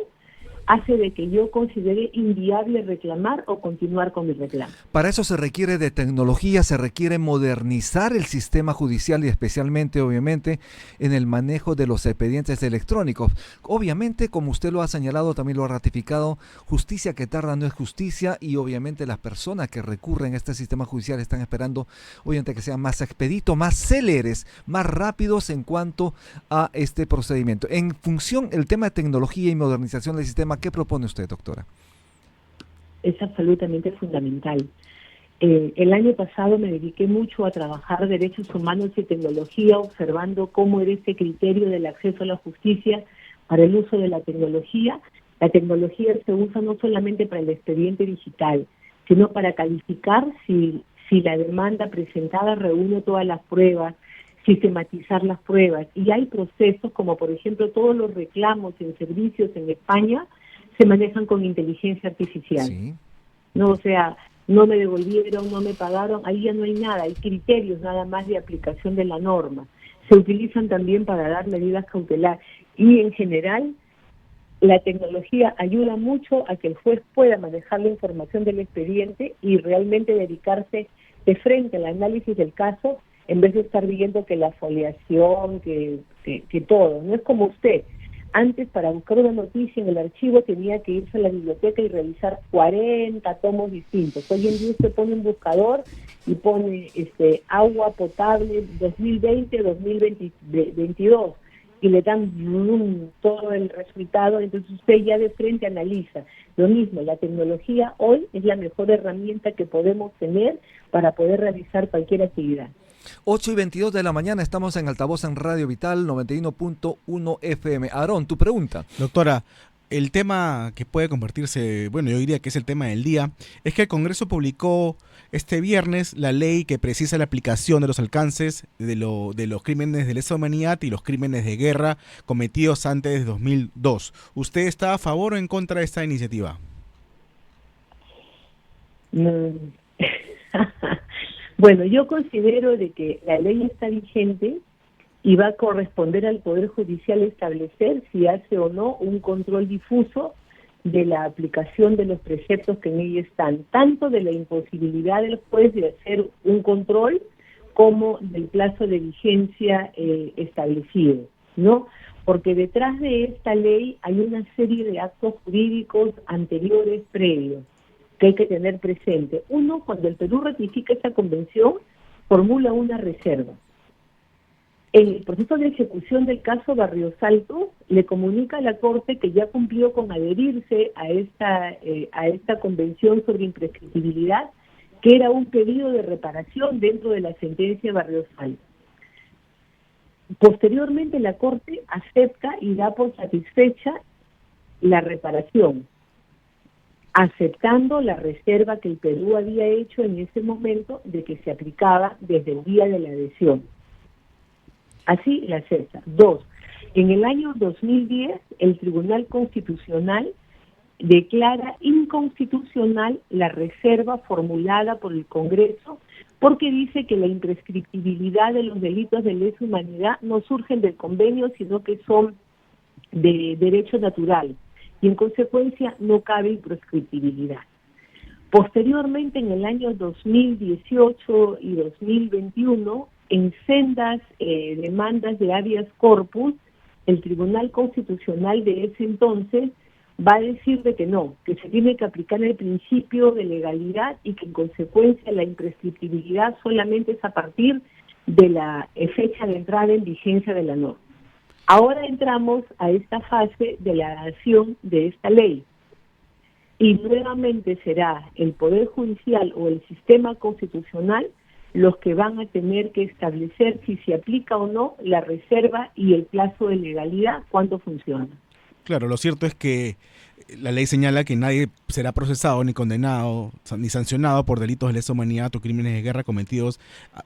hace de que yo considere inviable reclamar o continuar con mi reclamo. Para eso se requiere de tecnología, se requiere modernizar el sistema judicial y especialmente, obviamente, en el manejo de los expedientes electrónicos. Obviamente, como usted lo ha señalado, también lo ha ratificado, justicia que tarda no es justicia, y obviamente las personas que recurren a este sistema judicial están esperando, obviamente, que sean más expeditos, más céleres, más rápidos en cuanto a este procedimiento. En función del tema de tecnología y modernización del sistema, ¿qué propone usted, doctora? Es absolutamente fundamental. El año pasado me dediqué mucho a trabajar derechos humanos y tecnología, observando cómo era este criterio del acceso a la justicia para el uso de la tecnología. La tecnología se usa no solamente para el expediente digital, sino para calificar si la demanda presentada reúne todas las pruebas, sistematizar las pruebas. Y hay procesos como, por ejemplo, todos los reclamos en servicios en España se manejan con inteligencia artificial. Sí. No, o sea, no me devolvieron, no me pagaron, ahí ya no hay nada, hay criterios nada más de aplicación de la norma. Se utilizan también para dar medidas cautelares, y en general la tecnología ayuda mucho a que el juez pueda manejar la información del expediente y realmente dedicarse de frente al análisis del caso, en vez de estar viendo que la foliación, que todo. No es como usted. Antes, para buscar una noticia en el archivo, tenía que irse a la biblioteca y revisar 40 tomos distintos. Hoy en día usted pone un buscador y pone agua potable 2020-2022 y le dan todo el resultado. Entonces usted ya de frente analiza. Lo mismo, la tecnología hoy es la mejor herramienta que podemos tener para poder realizar cualquier actividad. 8:22 de la mañana, estamos en altavoz en Radio Vital 91.1 FM. Aarón, tu pregunta. Doctora, el tema que puede convertirse, bueno, yo diría que es el tema del día, es que el Congreso publicó este viernes la ley que precisa la aplicación de los alcances de los crímenes de lesa humanidad y los crímenes de guerra cometidos antes de 2002. ¿Usted está a favor o en contra de esta iniciativa? Bueno, yo considero de que la ley está vigente y va a corresponder al Poder Judicial establecer si hace o no un control difuso de la aplicación de los preceptos que en ella están, tanto de la imposibilidad del juez de hacer un control como del plazo de vigencia establecido, ¿no? Porque detrás de esta ley hay una serie de actos jurídicos anteriores, previos, que hay que tener presente. Uno, cuando el Perú ratifica esta convención, formula una reserva. En el proceso de ejecución del caso Barrios Altos, le comunica a la Corte que ya cumplió con adherirse a esta convención sobre imprescriptibilidad, que era un pedido de reparación dentro de la sentencia Barrios Altos. Posteriormente, la Corte acepta y da por satisfecha la reparación, aceptando la reserva que el Perú había hecho en ese momento de que se aplicaba desde el día de la adhesión. Así la acepta. 2. En el año 2010, el Tribunal Constitucional declara inconstitucional la reserva formulada por el Congreso, porque dice que la imprescriptibilidad de los delitos de lesa humanidad no surgen del convenio, sino que son de derecho natural, y en consecuencia no cabe imprescriptibilidad. Posteriormente, en el año 2018 y 2021, en sendas demandas de habeas corpus, el Tribunal Constitucional de ese entonces va a decir de que no, que se tiene que aplicar el principio de legalidad y que en consecuencia la imprescriptibilidad solamente es a partir de la fecha de entrada en vigencia de la norma. Ahora entramos a esta fase de la acción de esta ley y nuevamente será el Poder Judicial o el sistema constitucional los que van a tener que establecer si se aplica o no la reserva y el plazo de legalidad, cuándo funciona. Claro, lo cierto es que la ley señala que nadie será procesado, ni condenado, ni sancionado por delitos de lesa humanidad o crímenes de guerra cometidos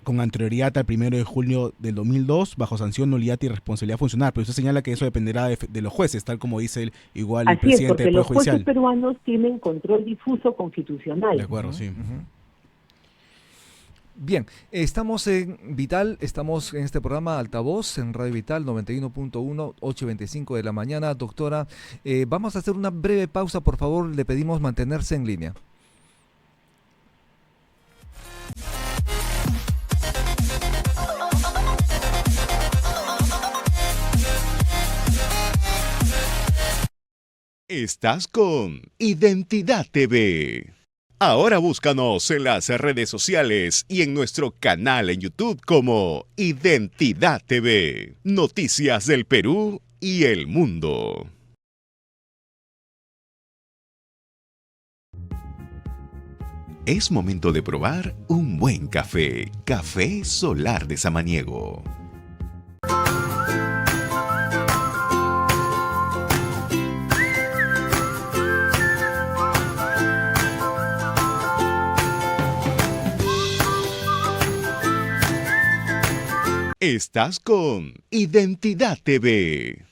con anterioridad al 1 de julio del 2002, bajo sanción, nulidad y responsabilidad funcional. Pero usted señala que eso dependerá de los jueces, tal como dice igual el presidente del Poder Judicial. Así es, porque los jueces peruanos tienen control difuso constitucional. De acuerdo, sí. Bien, estamos en Vital, estamos en este programa Altavoz, en Radio Vital 91.1, 8:25 de la mañana. Doctora, vamos a hacer una breve pausa, por favor, le pedimos mantenerse en línea. Estás con Identidad TV. Ahora búscanos en las redes sociales y en nuestro canal en YouTube como Identidad TV. Noticias del Perú y el mundo. Es momento de probar un buen café. Café Solar de Samaniego. Estás con Identidad TV.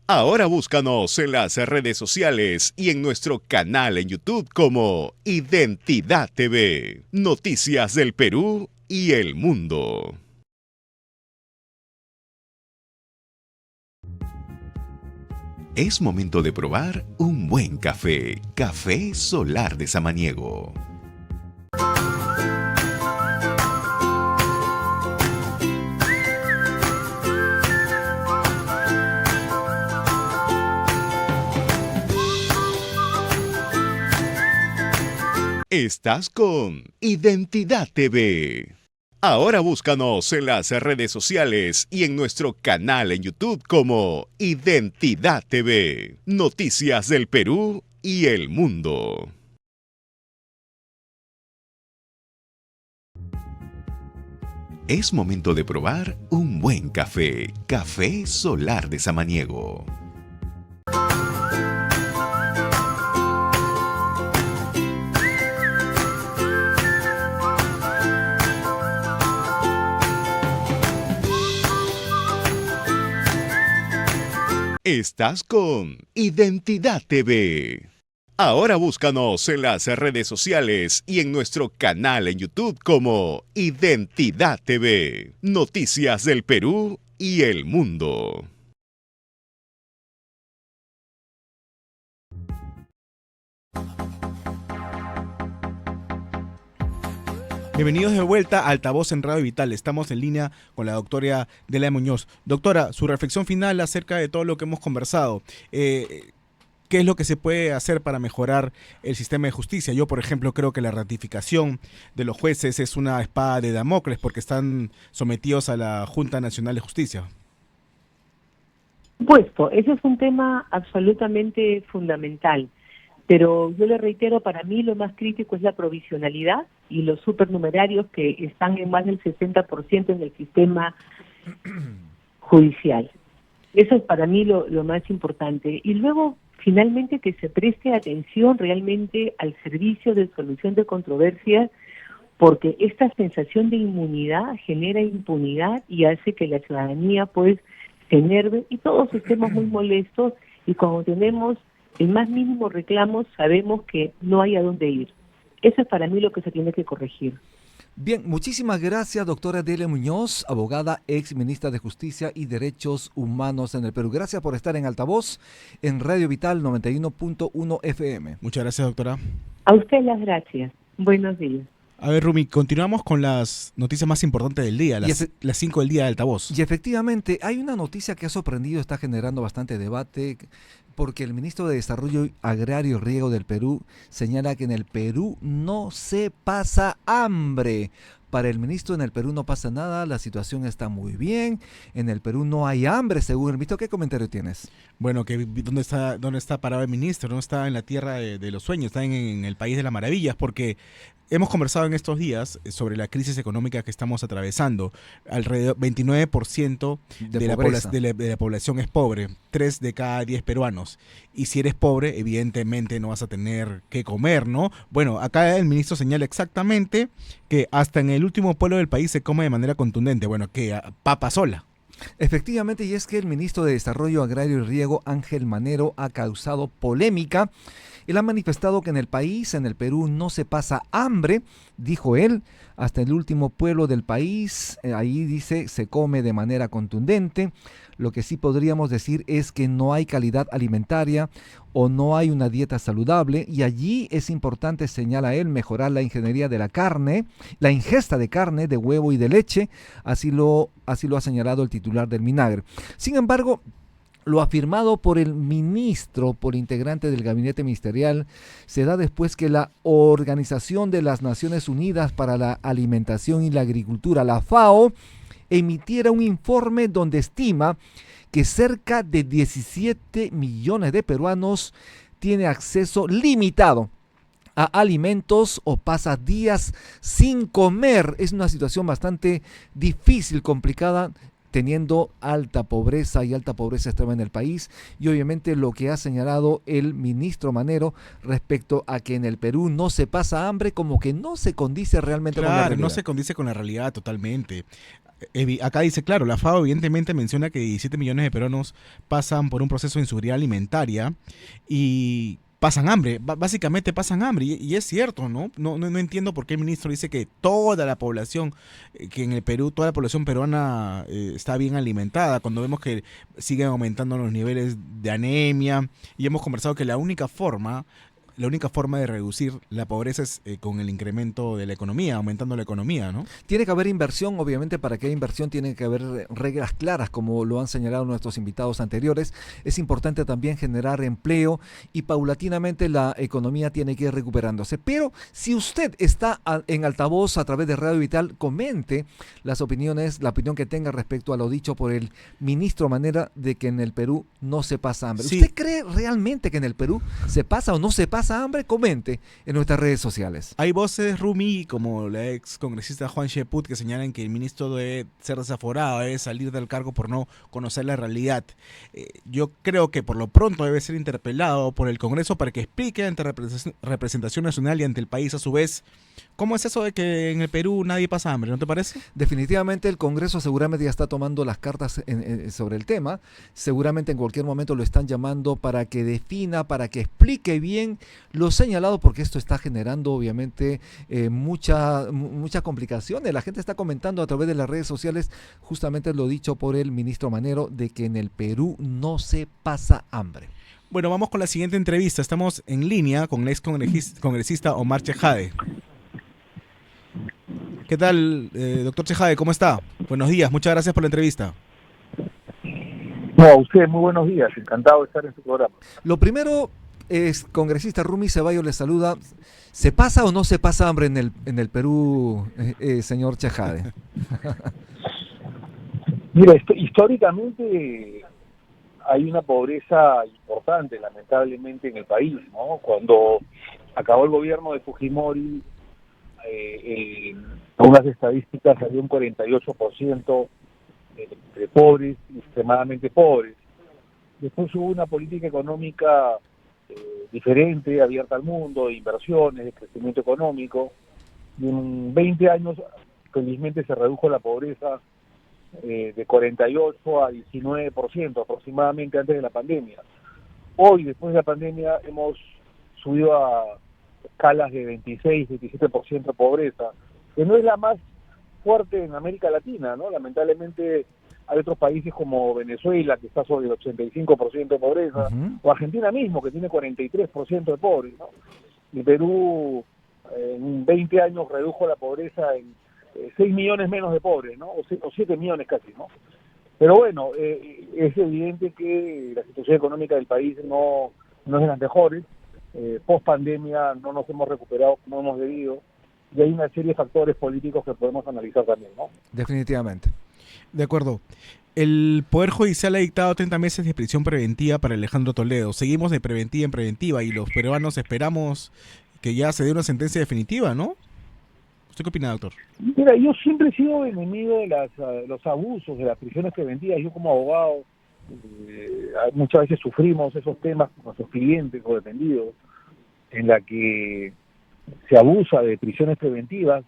Ahora búscanos en las redes sociales y en nuestro canal en YouTube como Identidad TV. Noticias del Perú y el mundo. Es momento de probar un buen café. Café Solar de Samaniego. Estás con Identidad TV. Ahora búscanos en las redes sociales y en nuestro canal en YouTube como Identidad TV. Noticias del Perú y el mundo. Es momento de probar un buen café. Café Solar de Samaniego. Estás con Identidad TV. Ahora búscanos en las redes sociales y en nuestro canal en YouTube como Identidad TV. Noticias del Perú y el mundo. Bienvenidos de vuelta a Altavoz en Radio Vital. Estamos en línea con la doctora Delia Muñoz. Doctora, su reflexión final acerca de todo lo que hemos conversado. ¿Qué es lo que se puede hacer para mejorar el sistema de justicia? Yo, por ejemplo, creo que la ratificación de los jueces es una espada de Damocles porque están sometidos a la Junta Nacional de Justicia. Puesto, ese es un tema absolutamente fundamental. Pero yo le reitero, para mí lo más crítico es la provisionalidad y los supernumerarios que están en más del 60% en el sistema judicial. Eso es para mí lo más importante. Y luego, finalmente, que se preste atención realmente al servicio de solución de controversias, porque esta sensación de inmunidad genera impunidad y hace que la ciudadanía pues se enerve y todos estemos muy molestos, y cuando tenemos el más mínimo reclamo sabemos que no hay a dónde ir. Eso es para mí lo que se tiene que corregir. Bien, muchísimas gracias, doctora Delia Muñoz, abogada, ex ministra de Justicia y Derechos Humanos en el Perú. Gracias por estar en Altavoz, en Radio Vital 91.1 FM. Muchas gracias, doctora. A usted las gracias. Buenos días. A ver, Rumi, continuamos con las noticias más importantes del día, las 5 del día de Altavoz. Y efectivamente, hay una noticia que ha sorprendido, está generando bastante debate, porque el ministro de Desarrollo Agrario y Riego del Perú señala que en el Perú no se pasa hambre. Para el ministro, en el Perú no pasa nada, la situación está muy bien, en el Perú no hay hambre, según el ministro. ¿Qué comentario tienes? Bueno, que dónde está parado el ministro, no está en la tierra de los sueños, está en el país de las maravillas, porque hemos conversado en estos días sobre la crisis económica que estamos atravesando. Alrededor 29% de la población es pobre, 3 de cada 10 peruanos. Y si eres pobre, evidentemente no vas a tener qué comer, ¿no? Bueno, acá el ministro señala exactamente que hasta en el último pueblo del país se come de manera contundente, bueno, que papa sola. Efectivamente, y es que el ministro de Desarrollo Agrario y Riego, Ángel Manero, ha causado polémica. Él ha manifestado que en el país, en el Perú, no se pasa hambre, dijo él, hasta el último pueblo del país, ahí dice, se come de manera contundente. Lo que sí podríamos decir es que no hay calidad alimentaria o no hay una dieta saludable, y allí es importante, señala él, mejorar la ingeniería de la carne, la ingesta de carne, de huevo y de leche, así lo ha señalado el titular del MINAGRE. Sin embargo, lo afirmado por el ministro, por integrante del gabinete ministerial, se da después que la Organización de las Naciones Unidas para la Alimentación y la Agricultura, la FAO, emitiera un informe donde estima que cerca de 17 millones de peruanos tiene acceso limitado a alimentos o pasa días sin comer. Es una situación bastante difícil, complicada, teniendo alta pobreza y alta pobreza extrema en el país, y obviamente lo que ha señalado el ministro Manero respecto a que en el Perú no se pasa hambre, como que no se condice realmente con la realidad. Claro, no se condice con la realidad totalmente. Acá dice, claro, la FAO evidentemente menciona que 17 millones de peruanos pasan por un proceso de inseguridad alimentaria y pasan hambre, básicamente pasan hambre, y es cierto, ¿no? No entiendo por qué el ministro dice que toda la población, que en el Perú, toda la población peruana está bien alimentada, cuando vemos que siguen aumentando los niveles de anemia, y hemos conversado que la única forma de reducir la pobreza es con el incremento de la economía, aumentando la economía, ¿no? Tiene que haber inversión, obviamente. Para que haya inversión tiene que haber reglas claras, como lo han señalado nuestros invitados anteriores. Es importante también generar empleo y paulatinamente la economía tiene que ir recuperándose. Pero si usted está en altavoz a través de Radio Vital, comente las opiniones, la opinión que tenga respecto a lo dicho por el ministro Manera de que en el Perú no se pasa hambre. Sí. ¿Usted cree realmente que en el Perú se pasa o no se pasa hambre? Comente en nuestras redes sociales. Hay voces, Rumi, como la ex congresista Juan Sheput, que señalan que el ministro debe ser desaforado, debe salir del cargo por no conocer la realidad. Yo creo que por lo pronto debe ser interpelado por el Congreso para que explique ante representación nacional y ante el país a su vez cómo es eso de que en el Perú nadie pasa hambre, ¿no te parece? Definitivamente el Congreso seguramente ya está tomando las cartas sobre el tema. Seguramente en cualquier momento lo están llamando para que defina, para que explique bien lo señalado, porque esto está generando obviamente muchas complicaciones. La gente está comentando a través de las redes sociales justamente lo dicho por el ministro Manero de que en el Perú no se pasa hambre. Bueno, vamos con la siguiente entrevista. Estamos en línea con el ex congresista Omar Chejade. ¿Qué tal, doctor Chejade? ¿Cómo está? Buenos días, muchas gracias por la entrevista. No, a usted muy buenos días, encantado de estar en su programa. Lo primero es, congresista Rumi Ceballos le saluda. ¿Se pasa o no se pasa hambre en el Perú, señor Chejade? Mira, históricamente hay una pobreza importante, lamentablemente, en el país, ¿no? Cuando acabó el gobierno de Fujimori, algunas estadísticas había un 48% de pobres, extremadamente pobres. Después hubo una política económica diferente, abierta al mundo, de inversiones, de crecimiento económico, y en 20 años felizmente se redujo la pobreza de 48 a 19% aproximadamente antes de la pandemia. Hoy, después de la pandemia, hemos subido a escalas de 26, 27% de pobreza, que no es la más fuerte en América Latina, ¿no? Lamentablemente hay otros países como Venezuela, que está sobre el 85% de pobreza, o Argentina mismo, que tiene 43% de pobres, ¿no? Y Perú en 20 años redujo la pobreza en 6 millones menos de pobres, ¿no? O 7 millones casi, ¿no? Pero bueno, es evidente que la situación económica del país no es de las mejores. Post pandemia no nos hemos recuperado como hemos debido, y hay una serie de factores políticos que podemos analizar también, ¿no? Definitivamente. De acuerdo. El Poder Judicial ha dictado 30 meses de prisión preventiva para Alejandro Toledo. Seguimos de preventiva en preventiva y los peruanos esperamos que ya se dé una sentencia definitiva, ¿no? ¿Usted qué opina, doctor? Mira, yo siempre he sido enemigo de los abusos, de las prisiones preventivas. Yo como abogado muchas veces sufrimos esos temas con nuestros clientes o dependidos, en la que se abusa de prisiones preventivas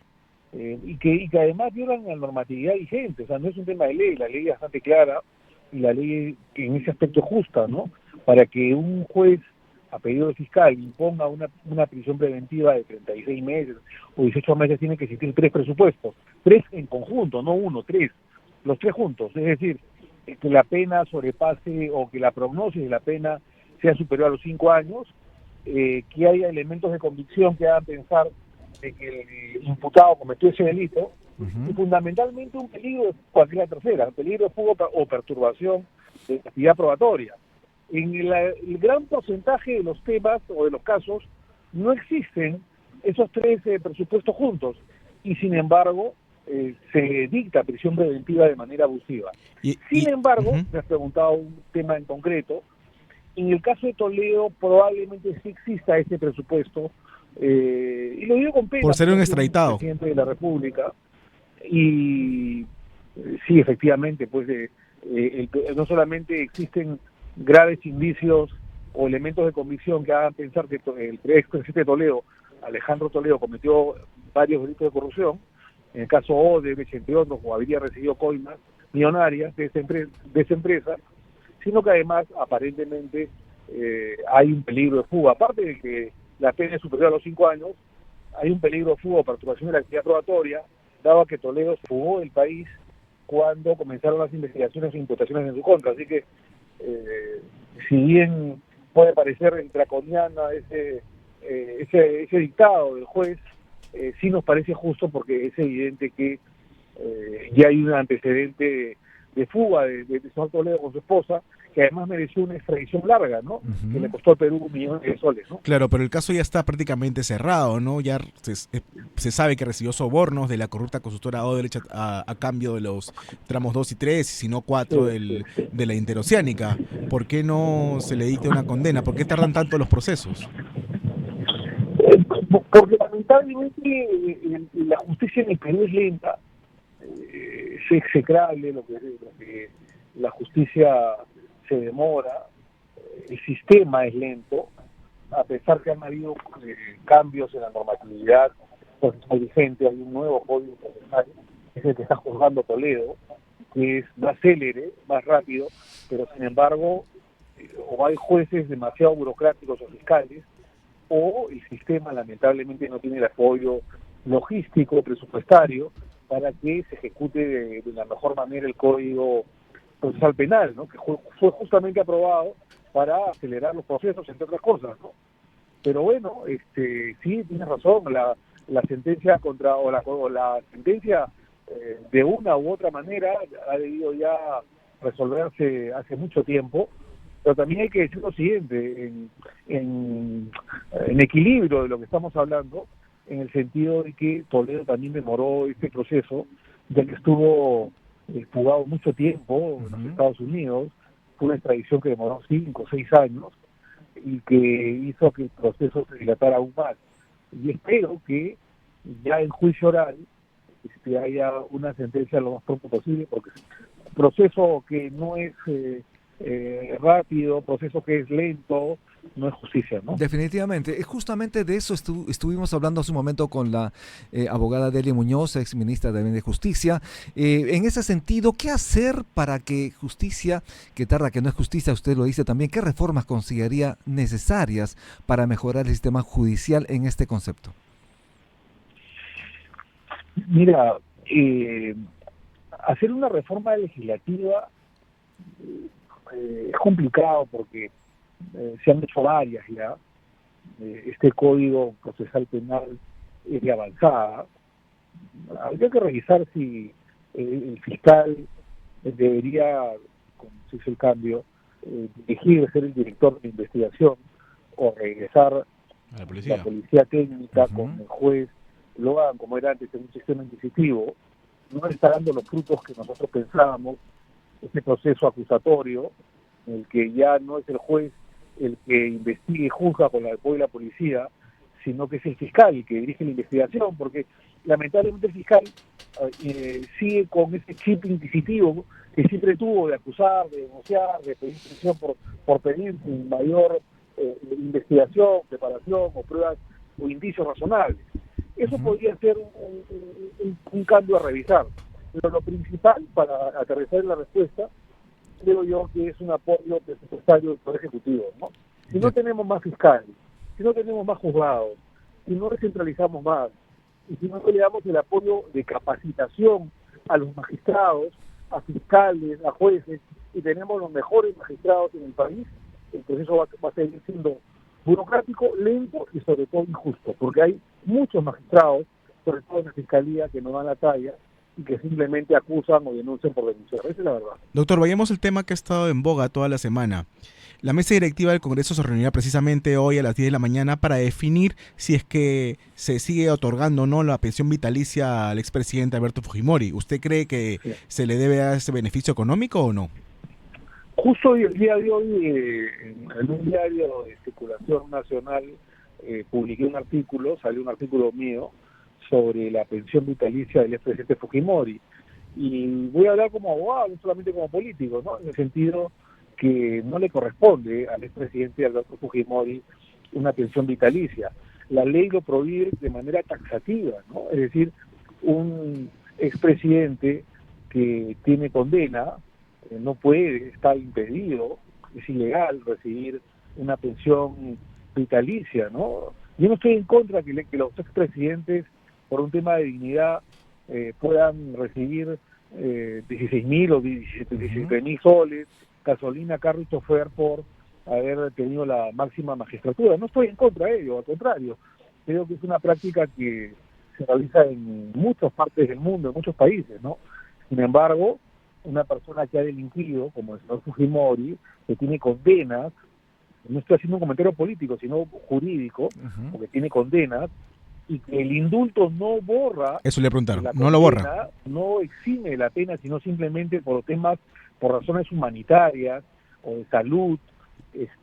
y que además violan la normatividad vigente. O sea, no es un tema de ley, la ley es bastante clara y la ley en ese aspecto es justa, ¿no? Para que un juez, a pedido del fiscal, imponga una prisión preventiva de 36 meses o 18 meses, tiene que existir 3 presupuestos, 3 en conjunto, no 1, 3, los 3 juntos. Es decir, que la pena sobrepase o que la prognosis de la pena sea superior a los 5 años, que haya elementos de convicción que hagan pensar de que el imputado cometió ese delito, y fundamentalmente un peligro de fuga, que es la tercera, el peligro de fuga o perturbación de la actividad probatoria. En el gran porcentaje de los temas o de los casos no existen esos 3 presupuestos juntos, y sin embargo se dicta prisión preventiva de manera abusiva. Sin embargo, me has preguntado un tema en concreto. En el caso de Toledo probablemente sí exista ese presupuesto, y lo digo con pena. Por ser un extraditado. Presidente de la República, y sí, efectivamente, pues no solamente existen graves indicios o elementos de convicción que hagan pensar que el expresidente de Toledo, Alejandro Toledo, cometió varios delitos de corrupción, en el caso Odebrecht, entre otros, o habría recibido coimas millonarias de esa empresa, sino que además aparentemente hay un peligro de fuga. Aparte de que la pena es superior a los 5 años, hay un peligro de fuga o perturbación de la actividad probatoria, dado que Toledo fugó del país cuando comenzaron las investigaciones e imputaciones en su contra. Así que, si bien puede parecer draconiana ese dictado del juez, sí nos parece justo, porque es evidente que ya hay un antecedente de fuga de señor Toledo con su esposa, que además mereció una extradición larga, ¿no? Que le costó al Perú $1.000.000 de soles, ¿no? Claro, pero el caso ya está prácticamente cerrado, ¿no? Ya se sabe que recibió sobornos de la corrupta consultora Odebrecht a cambio de los tramos 2 y 3, si no 4 de la interoceánica. ¿Por qué no se le dicta una condena? ¿Por qué tardan tanto los procesos? Porque lamentablemente la justicia en el Perú es lenta, es execrable lo que la justicia se demora, el sistema es lento, a pesar que han habido cambios en la normatividad procesal vigente. Hay un nuevo código procesal, es el que está juzgando Toledo, que es más célere, más rápido, pero sin embargo o hay jueces demasiado burocráticos o fiscales, o el sistema lamentablemente no tiene el apoyo logístico, presupuestario, para que se ejecute de la mejor manera el Código Procesal Penal, ¿no? Que fue justamente aprobado para acelerar los procesos, entre otras cosas, ¿no? Pero bueno, sí, tienes razón, la sentencia la sentencia de una u otra manera ha debido ya resolverse hace mucho tiempo, pero también hay que decir lo siguiente, en equilibrio de lo que estamos hablando, en el sentido de que Toledo también demoró este proceso, ya que estuvo fugado mucho tiempo en los Estados Unidos. Fue una extradición que demoró 5 o 6 años y que hizo que el proceso se dilatara aún más. Y espero que ya en juicio oral haya una sentencia lo más pronto posible, porque es un proceso que no es rápido, proceso que es lento, no es justicia, ¿no? Definitivamente. Justamente de eso estuvimos hablando hace un momento con la abogada Delia Muñoz, ex ministra de Justicia. En ese sentido, ¿qué hacer para que justicia, que tarda que no es justicia, usted lo dice también, qué reformas consideraría necesarias para mejorar el sistema judicial en este concepto? Mira, hacer una reforma legislativa es complicado porque se han hecho varias ya. Este Código Procesal Penal es de avanzada. Habría que revisar si el fiscal debería, como se hizo el cambio, dirigir, ser el director de investigación o regresar A la la policía. policía técnica Ujú. con el juez, lo hagan como era antes en un sistema inquisitivo, no está dando los frutos que nosotros pensábamos, ese proceso acusatorio, en el que ya no es el juez el que investigue y juzga con el apoyo de la policía, sino que es el fiscal el que dirige la investigación, porque lamentablemente el fiscal sigue con ese chip inquisitivo que siempre tuvo de acusar, de denunciar, de pedir prisión por pedir sin mayor investigación, preparación o pruebas o indicios razonables. Eso podría ser un cambio a revisar. Pero lo principal, para aterrizar en la respuesta, creo yo que es un apoyo presupuestario del Poder Ejecutivo, ¿no? Si no tenemos más fiscales, si no tenemos más juzgados, si no descentralizamos más, y si no le damos el apoyo de capacitación a los magistrados, a fiscales, a jueces, y tenemos los mejores magistrados en el país, el proceso va a seguir siendo burocrático, lento y sobre todo injusto, porque hay muchos magistrados, sobre todo en la fiscalía, que no dan la talla y que simplemente acusan o denuncian por denunciar. Esa es la verdad. Doctor, vayamos al tema que ha estado en boga toda la semana. La mesa directiva del Congreso se reunirá precisamente hoy a las 10 de la mañana para definir si es que se sigue otorgando o no la pensión vitalicia al expresidente Alberto Fujimori. ¿Usted cree que se le debe dar ese beneficio económico o no? Justo hoy, el día de hoy, en un diario de circulación nacional, publiqué un artículo, salió un artículo mío, sobre la pensión vitalicia del expresidente Fujimori. Y voy a hablar como abogado, no solamente como político, ¿no? En el sentido que no le corresponde al expresidente Alberto Fujimori una pensión vitalicia. La ley lo prohíbe de manera taxativa, ¿no? Es decir, un expresidente que tiene condena no puede, está impedido, es ilegal recibir una pensión vitalicia, ¿no? Yo no estoy en contra que los expresidentes, por un tema de dignidad, puedan recibir 16.000 o 17.000 soles, gasolina, carro y chofer por haber tenido la máxima magistratura. No estoy en contra de ello, al contrario. Creo que es una práctica que se realiza en muchas partes del mundo, en muchos países, ¿no? Sin embargo, una persona que ha delinquido, como el señor Fujimori, que tiene condenas, no estoy haciendo un comentario político, sino jurídico, porque tiene condenas, y que el indulto no borra, eso le preguntaron, la no lo borra, condena, no exime la pena, sino simplemente por temas, por razones humanitarias o de salud,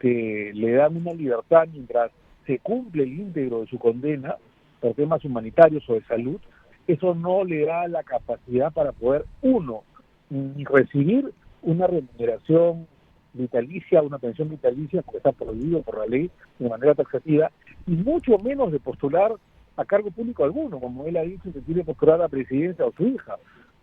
le dan una libertad mientras se cumple el íntegro de su condena por temas humanitarios o de salud. Eso no le da la capacidad para poder, uno, ni recibir una remuneración vitalicia, una pensión vitalicia, porque está prohibido por la ley de manera taxativa, y mucho menos de postular a cargo público alguno, como él ha dicho que quiere postular a la presidencia o su hija,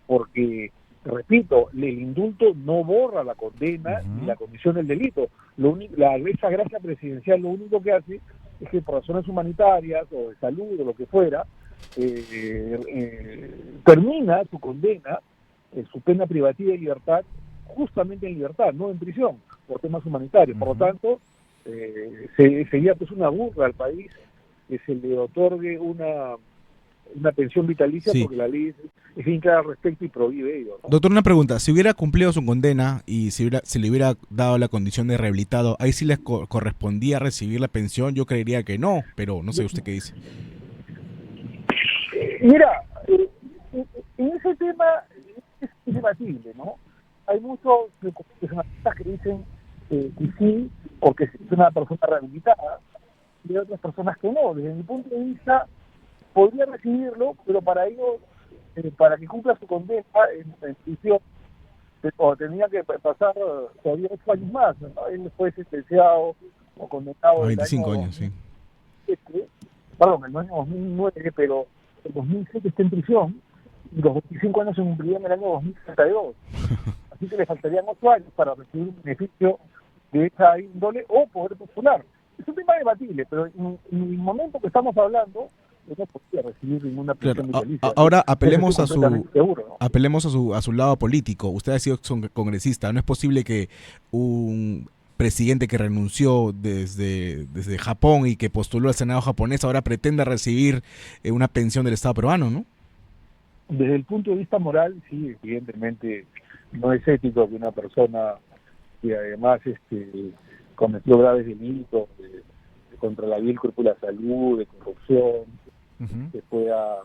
porque, repito, el indulto no borra la condena ni la comisión del delito. Esa gracia presidencial lo único que hace es que por razones humanitarias o de salud o lo que fuera, termina su condena, su pena privativa de libertad, justamente en libertad, no en prisión, por temas humanitarios. Por lo tanto, sería pues una burla al país que se le otorgue una pensión vitalicia, sí, porque la ley es bien clara al respecto y prohíbe ello, ¿no? Doctor, una pregunta, si hubiera cumplido su condena y se le hubiera dado la condición de rehabilitado, ¿ahí sí le correspondía recibir la pensión? Yo creería que no, pero no sé usted qué dice. Mira, en ese tema es debatible, ¿no? Hay muchos personalistas que dicen que sí, porque es una persona rehabilitada, y hay otras personas que no. Desde mi punto de vista, podría recibirlo, pero para ello, para que cumpla su condena en prisión, tenía que pasar todavía 8 años más, ¿no? Él fue sentenciado o condenado A en el 25 año años, 2007, perdón, en el año 2009, pero en 2007 está en prisión, y los 25 años se cumplirían en el año 2032. Así que le faltarían 8 años para recibir un beneficio de esa índole o poder postular. Es un tema debatible, pero en el momento que estamos hablando, no podría recibir ninguna pensión vitalicia. Ahora apelemos Eso estoy completamente seguro, ¿no? apelemos a su lado político. Usted ha sido congresista. No es posible que un presidente que renunció desde Japón y que postuló al Senado japonés ahora pretenda recibir una pensión del Estado peruano, ¿no? Desde el punto de vista moral, sí, evidentemente no es ético que una persona que además cometió graves delitos contra la vil cuerpo de la salud, de corrupción, que pueda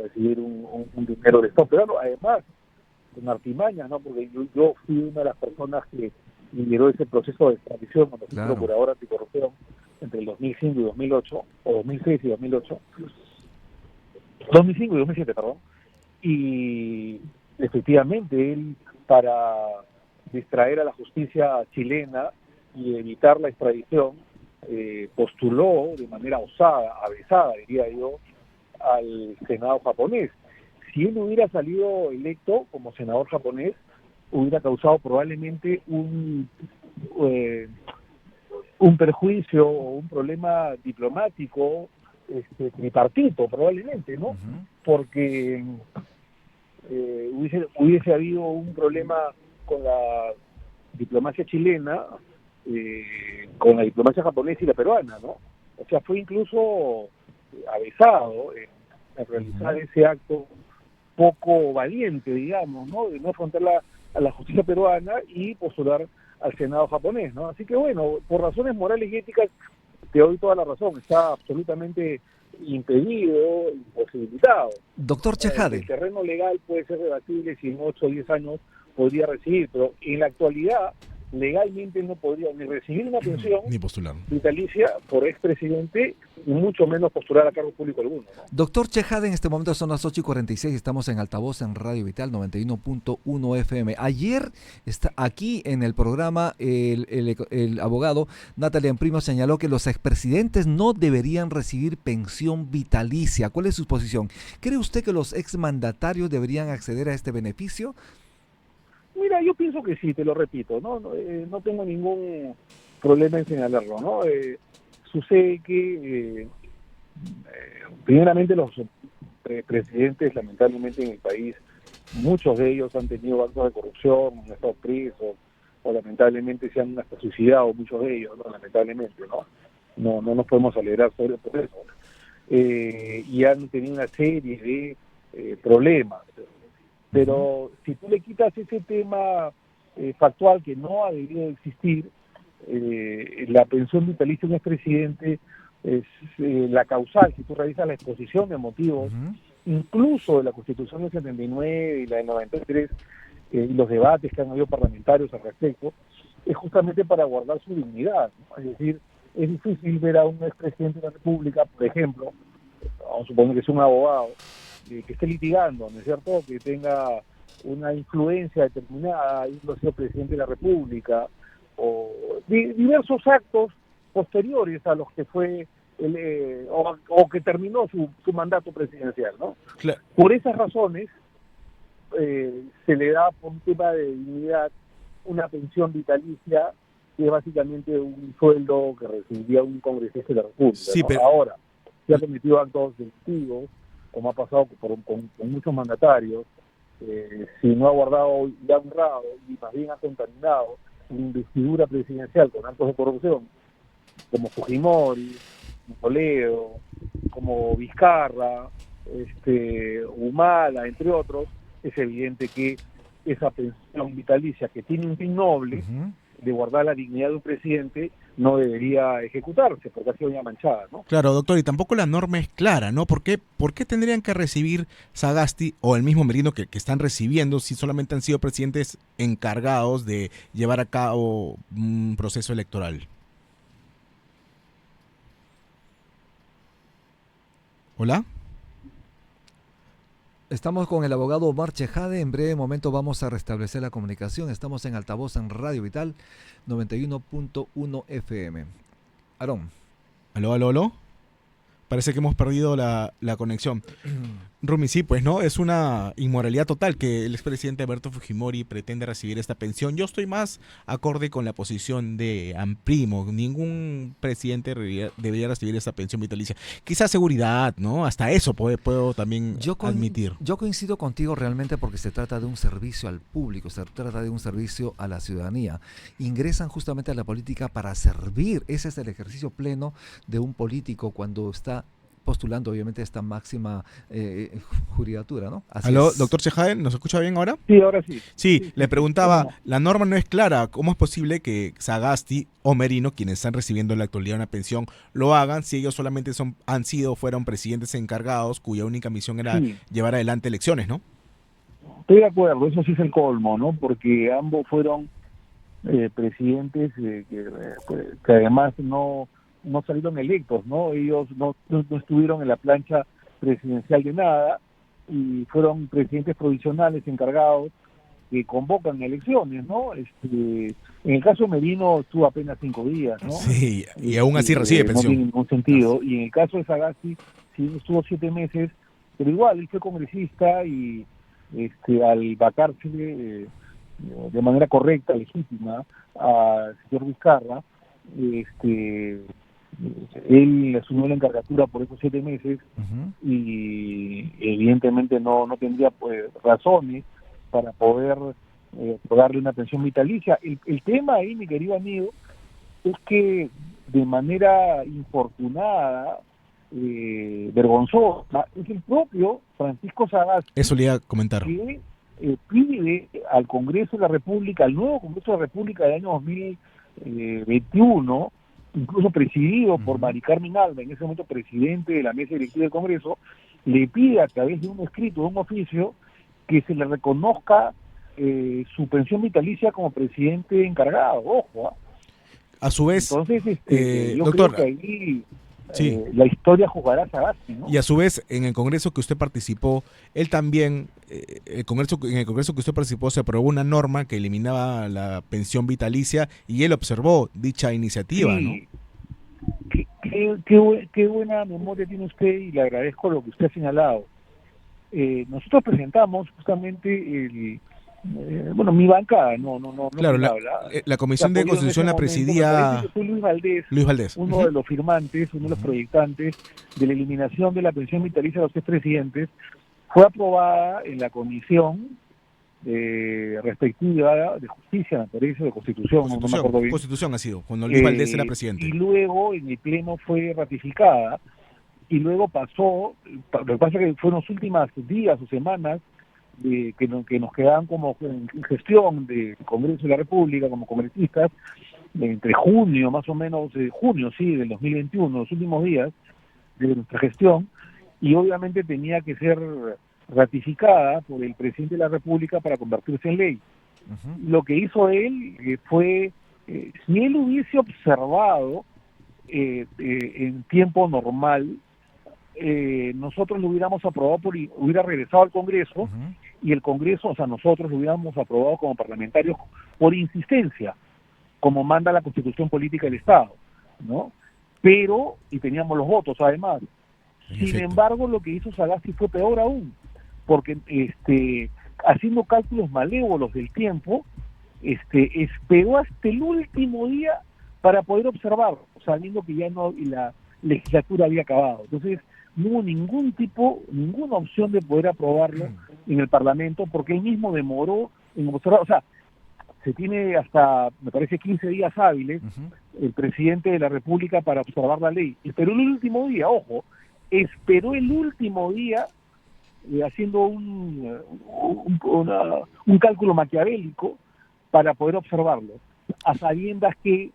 recibir un dinero de esto. Pero no, además, con artimañas, ¿no? Porque yo fui una de las personas que lideró ese proceso de extradición cuando fui procurador anticorrupción entre el 2005 y 2008, o 2006 y 2008, 2005 y 2007, perdón, y efectivamente él, para distraer a la justicia chilena y evitar la extradición, postuló de manera osada, avesada, diría yo, al Senado japonés. Si él hubiera salido electo como senador japonés, hubiera causado probablemente un perjuicio o un problema diplomático tripartito, probablemente, ¿no? Porque hubiese habido un problema con la diplomacia chilena, con la diplomacia japonesa y la peruana, ¿no? O sea, fue incluso avesado en realizar ese acto poco valiente, digamos, ¿no? De no afrontar a la justicia peruana y postular al Senado japonés, ¿no? Así que bueno, por razones morales y éticas, te doy toda la razón, está absolutamente impedido, imposibilitado. Doctor Chejade. El terreno legal puede ser debatible si en 8 o 10 años podría recibir, pero en la actualidad legalmente no podría ni recibir una pensión ni postular vitalicia por expresidente y mucho menos postular a cargo público alguno, ¿no? Doctor Chejade, en este momento son las 8:46, estamos en altavoz en Radio Vital 91.1 FM. Ayer está aquí en el programa el abogado Natalia Primo señaló que los expresidentes no deberían recibir pensión vitalicia. ¿Cuál es su posición? ¿Cree usted que los exmandatarios deberían acceder a este beneficio? Mira, yo pienso que sí, te lo repito, no tengo ningún problema en señalarlo, ¿no? Sucede que primeramente los presidentes, lamentablemente en el país, muchos de ellos han tenido actos de corrupción, han estado presos, o lamentablemente se han hasta suicidado, muchos de ellos, ¿no? Lamentablemente, no nos podemos alegrar por eso. Y han tenido una serie de problemas. Pero si tú le quitas ese tema factual que no ha debido existir, la pensión vitalicia de un expresidente es la causal. Si tú revisas la exposición de motivos, incluso de la Constitución del 79 y la del 93, y los debates que han habido parlamentarios al respecto, es justamente para guardar su dignidad, ¿no? Es decir, es difícil ver a un expresidente de la República, por ejemplo, vamos a suponer que es un abogado, que esté litigando, ¿no es cierto?, que tenga una influencia determinada, habiendo sido presidente de la República, o diversos actos posteriores a los que fue o que terminó su mandato presidencial, ¿no? Claro. Por esas razones se le da, por un tema de dignidad, una pensión vitalicia que es básicamente un sueldo que recibiría un congresista de la República, sí, ¿no? pero... Ahora, si ha cometido actos delictivos, como ha pasado con muchos mandatarios, si no ha guardado y ha honrado y más bien ha contaminado una investidura presidencial con actos de corrupción, como Fujimori, Toledo, como Vizcarra, Humala, entre otros, es evidente que esa pensión vitalicia que tiene un fin noble de guardar la dignidad de un presidente no debería ejecutarse porque ha sido ya manchada, ¿no? Claro, doctor, y tampoco la norma es clara, ¿no? ¿Por qué tendrían que recibir Sagasti o el mismo Merino que están recibiendo si solamente han sido presidentes encargados de llevar a cabo un proceso electoral? ¿Hola? Estamos con el abogado Omar Chejade. En breve momento vamos a restablecer la comunicación. Estamos en altavoz en Radio Vital 91.1 FM. Aarón. ¿Aló? Parece que hemos perdido la conexión. Rumi, sí, pues no, es una inmoralidad total que el expresidente Alberto Fujimori pretende recibir esta pensión. Yo estoy más acorde con la posición de Amprimo. Ningún presidente debería recibir esta pensión vitalicia. Quizás seguridad, ¿no? Hasta eso puedo también admitir. Yo coincido contigo realmente porque se trata de un servicio al público, se trata de un servicio a la ciudadanía. Ingresan justamente a la política para servir. Ese es el ejercicio pleno de un político cuando está postulando obviamente esta máxima judicatura, ¿no? Así ¿Aló, es. doctor Chejade, nos escucha bien ahora? Sí, ahora sí. Sí, le preguntaba, ¿Cómo no? la norma no es clara, ¿cómo es posible que Sagasti o Merino, quienes están recibiendo en la actualidad una pensión, lo hagan si ellos solamente fueron presidentes encargados cuya única misión era Sí, llevar adelante elecciones, ¿no? estoy de acuerdo, eso sí es el colmo, ¿no? Porque ambos fueron presidentes que además no salieron electos, ¿no? Ellos no estuvieron en la plancha presidencial de nada y fueron presidentes provisionales encargados que convocan elecciones, ¿no? En el caso de Merino estuvo apenas 5 días, ¿no? Sí, y aún así recibe No tiene pensión. ningún sentido. Y en el caso de Sagasti, sí estuvo 7 meses, pero igual él fue congresista y al vacarse de manera correcta, legítima, a señor Vizcarra, él asumió la encargatura por esos 7 meses Ujú. y evidentemente no tendría pues razones para poder darle una pensión vitalicia. El tema ahí, mi querido amigo, es que de manera infortunada, vergonzosa, es el propio Francisco Sagasti Eso le iba a comentar. que pide al Congreso de la República, al nuevo Congreso de la República del año 2021, incluso presidido por Mari Carmen Alba, en ese momento presidente de la mesa directiva del Congreso, le pide a través de un escrito, de un oficio, que se le reconozca su pensión vitalicia como presidente encargado. Ojo, ¿ah? A su vez, Entonces, yo doctor, creo que ahí sí. la historia jugará a Sagasti, ¿no? Y a su vez, en el Congreso que usted participó, él también, en el Congreso que usted participó se aprobó una norma que eliminaba la pensión vitalicia y él observó dicha iniciativa, ¿no? Sí, qué buena memoria tiene usted y le agradezco lo que usted ha señalado. Nosotros presentamos justamente mi bancada, no Claro, quien la, habla. la Comisión de Se apoyó en ese Constitución la momento, me presidía parece que fue Luis Valdés, Luis Valdés. uno de los firmantes, uno de los proyectantes de la eliminación de la pensión vitalicia de los expresidentes. Fue aprobada en la comisión respectiva de justicia, me parece, de constitución, no me acuerdo bien. Constitución ha sido, cuando Luis Valdés era presidente. Y luego en el pleno fue ratificada y luego pasó, lo que pasa es que fueron los últimos días o semanas que nos quedaban como en gestión del Congreso de la República, como congresistas, entre junio, más o menos, junio, sí, del 2021, los últimos días de nuestra gestión, y obviamente tenía que ser ratificada por el presidente de la República para convertirse en ley. Lo que hizo él fue, si él hubiese observado en tiempo normal, nosotros lo hubiéramos aprobado, hubiera regresado al Congreso, y el Congreso, o sea, nosotros lo hubiéramos aprobado como parlamentarios por insistencia, como manda la Constitución Política del Estado, ¿no? Pero, y teníamos los votos además. Sin embargo, lo que hizo Sagasti fue peor aún, porque haciendo cálculos malévolos del tiempo, esperó hasta el último día para poder observarlo, sabiendo que ya no, y la legislatura había acabado. Entonces, no hubo ninguna opción de poder aprobarlo en el Parlamento, porque él mismo demoró en observar, o sea, se tiene hasta, me parece, 15 días hábiles el presidente de la República para observar la ley. Esperó el último día, ojo, esperó el último día haciendo un cálculo maquiavélico para poder observarlo, a sabiendas que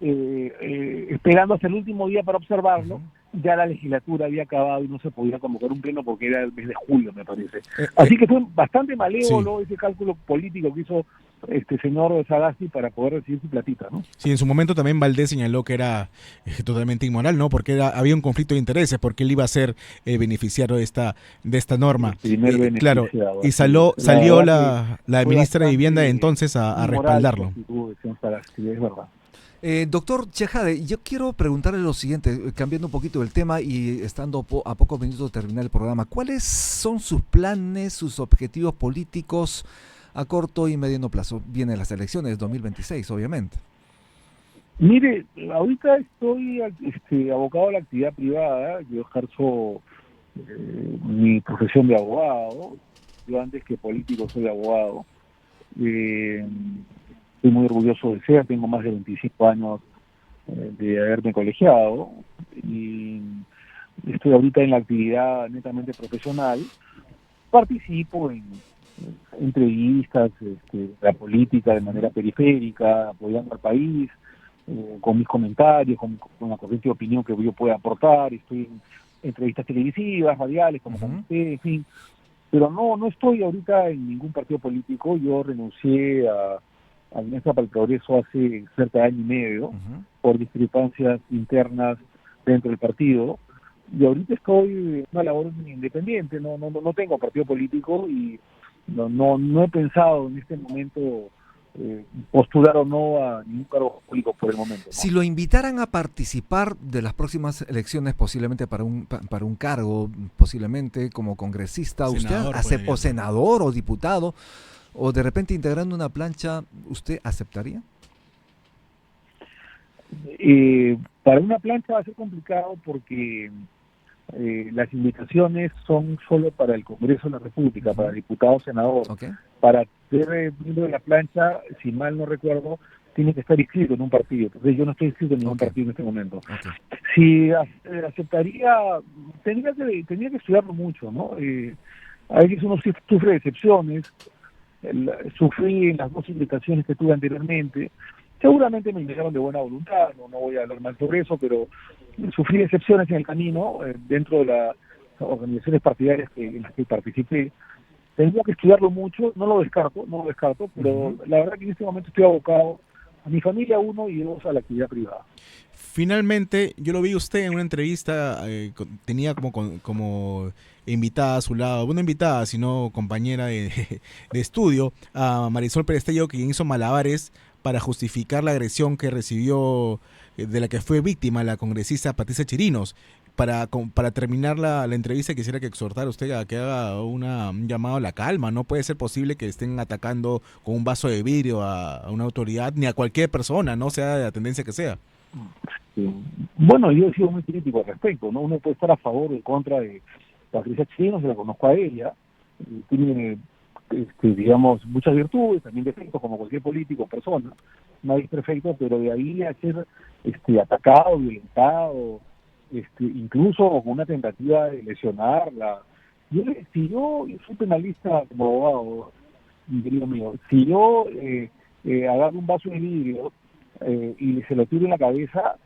esperando hasta el último día para observarlo, ya la legislatura había acabado y no se podía convocar un pleno porque era el mes de julio, me parece. Así que fue bastante malévolo ese cálculo político que hizo este señor Sagasti para poder recibir su platita, ¿no? Sí, en su momento también Valdés señaló que era totalmente inmoral, ¿no? Porque había un conflicto de intereses, porque él iba a ser beneficiario de esta norma. Claro, y salió la ministra de Vivienda de entonces a respaldarlo. Es verdad. Doctor Chejade, yo quiero preguntarle lo siguiente, cambiando un poquito el tema y estando a pocos minutos de terminar el programa. ¿Cuáles son sus planes, sus objetivos políticos a corto y mediano plazo? Vienen las elecciones 2026, obviamente. Mire, ahorita estoy abocado a la actividad privada. Yo ejerzo mi profesión de abogado. Yo antes que político soy abogado. Estoy muy orgulloso de ser, tengo más de 25 años de haberme colegiado y estoy ahorita en la actividad netamente profesional, participo en entrevistas, la política de manera periférica, apoyando al país, con mis comentarios, con la corriente de opinión que yo pueda aportar. Estoy en entrevistas televisivas, radiales, como comenté, en fin. Pero no estoy ahorita en ningún partido político. Yo renuncié a Alianza para el Progreso hace cerca de año y medio por discrepancias internas dentro del partido. Y ahorita estoy en una labor independiente, no tengo partido político y no he pensado en este momento postular o no a ningún cargo público por el momento, ¿no? Si lo invitaran a participar de las próximas elecciones, posiblemente para un cargo, posiblemente como congresista, Senador, o senador o diputado, o de repente integrando una plancha, ¿usted aceptaría? Para una plancha va a ser complicado porque las invitaciones son solo para el Congreso de la República, para diputado, senador. Okay. Para ser miembro de la plancha, si mal no recuerdo, tiene que estar inscrito en un partido. Entonces yo no estoy inscrito en ningún partido en este momento. Si aceptaría, tendría que estudiarlo mucho, ¿no? A veces uno sufre decepciones. Sufrí en las 2 invitaciones que tuve anteriormente. Seguramente me invitaron de buena voluntad, no voy a hablar mal sobre eso, pero sufrí decepciones en el camino dentro de las organizaciones partidarias en las que participé. Tendría que estudiarlo mucho, no lo descarto, pero la verdad que en este momento estoy abocado a mi familia, 1, y 2, a la actividad privada. Finalmente, yo lo vi usted en una entrevista, tenía como invitada a su lado, una invitada, sino compañera de estudio, a Marisol Perestello, quien hizo malabares para justificar la agresión que recibió, de la que fue víctima la congresista Patricia Chirinos. Para terminar la entrevista, quisiera que exhortara usted a que haga un llamado a la calma. No puede ser posible que estén atacando con un vaso de vidrio a una autoridad, ni a cualquier persona, no sea de la tendencia que sea. Bueno, yo he sido muy crítico al respecto, ¿no? Uno puede estar a favor o en contra de Patricia Chirinos, se la conozco a ella, tiene, digamos, muchas virtudes, también defectos como cualquier político o persona, nadie es perfecto, pero de ahí a ser atacado, violentado, incluso con una tentativa de lesionarla. Si yo soy penalista como abogado, mi querido mío, si yo agarro un vaso de vidrio y se lo tiro en la cabeza,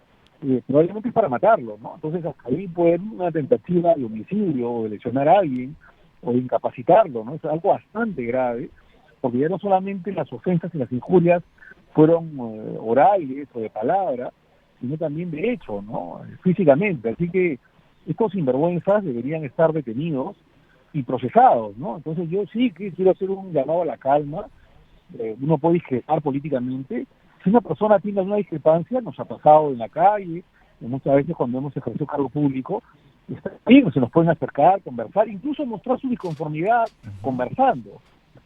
probablemente es para matarlo, ¿no? Entonces hasta ahí puede haber una tentativa de homicidio o de lesionar a alguien o de incapacitarlo, ¿no? Es algo bastante grave, porque ya no solamente las ofensas y las injurias fueron orales o de palabra, sino también de hecho, ¿no? Físicamente. Así que estos sinvergüenzas deberían estar detenidos y procesados, ¿no? Entonces yo sí que quiero hacer un llamado a la calma. Uno puede discrepar políticamente. Si una persona tiene alguna discrepancia, nos ha pasado en la calle, muchas veces cuando hemos ejercido cargo público, está bien, se nos pueden acercar, conversar, incluso mostrar su disconformidad conversando,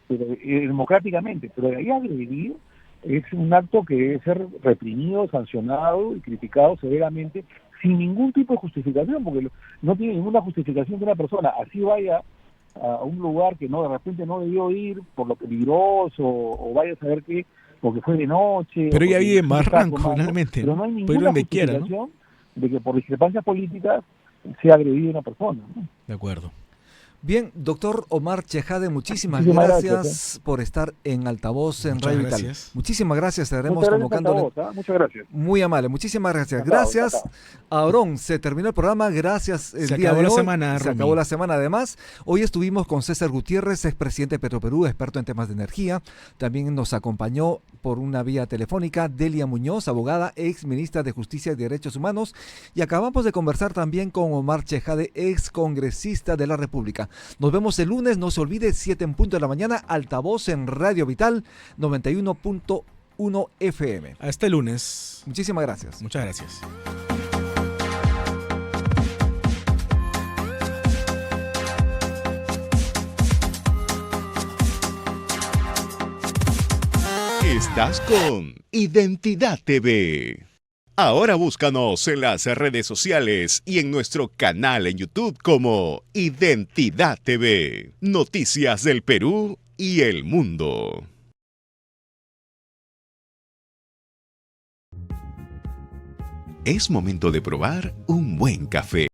pero, democráticamente, pero de ahí agredir es un acto que debe ser reprimido, sancionado y criticado severamente, sin ningún tipo de justificación, porque no tiene ninguna justificación que una persona así vaya a un lugar que de repente no debió ir por lo peligroso, o vaya a saber qué, porque fue de noche. Pero ella vive en Barranco, finalmente. Pero no hay ninguna justificación de que por discrepancias políticas sea agredido una persona, ¿no? De acuerdo. Bien, doctor Omar Chejade, muchísimas gracias por estar en Altavoz en Radio Vital. Muchísimas gracias, estaremos convocándole. Muchas gracias. Muy amable, muchísimas gracias. Gracias, Aarón. Se terminó el programa, gracias el día de hoy. Se acabó la semana, además. Hoy estuvimos con César Gutiérrez, expresidente de Petroperú, experto en temas de energía. También nos acompañó por una vía telefónica Delia Muñoz, abogada, ex ministra de Justicia y Derechos Humanos. Y acabamos de conversar también con Omar Chejade, ex congresista de la República. Nos vemos el lunes, no se olvide, 7 en punto de la mañana, Altavoz en Radio Vital 91.1 FM. Hasta el lunes. Muchísimas gracias. Muchas gracias. Estás con Identidad TV. Ahora búscanos en las redes sociales y en nuestro canal en YouTube como Identidad TV. Noticias del Perú y el mundo. Es momento de probar un buen café.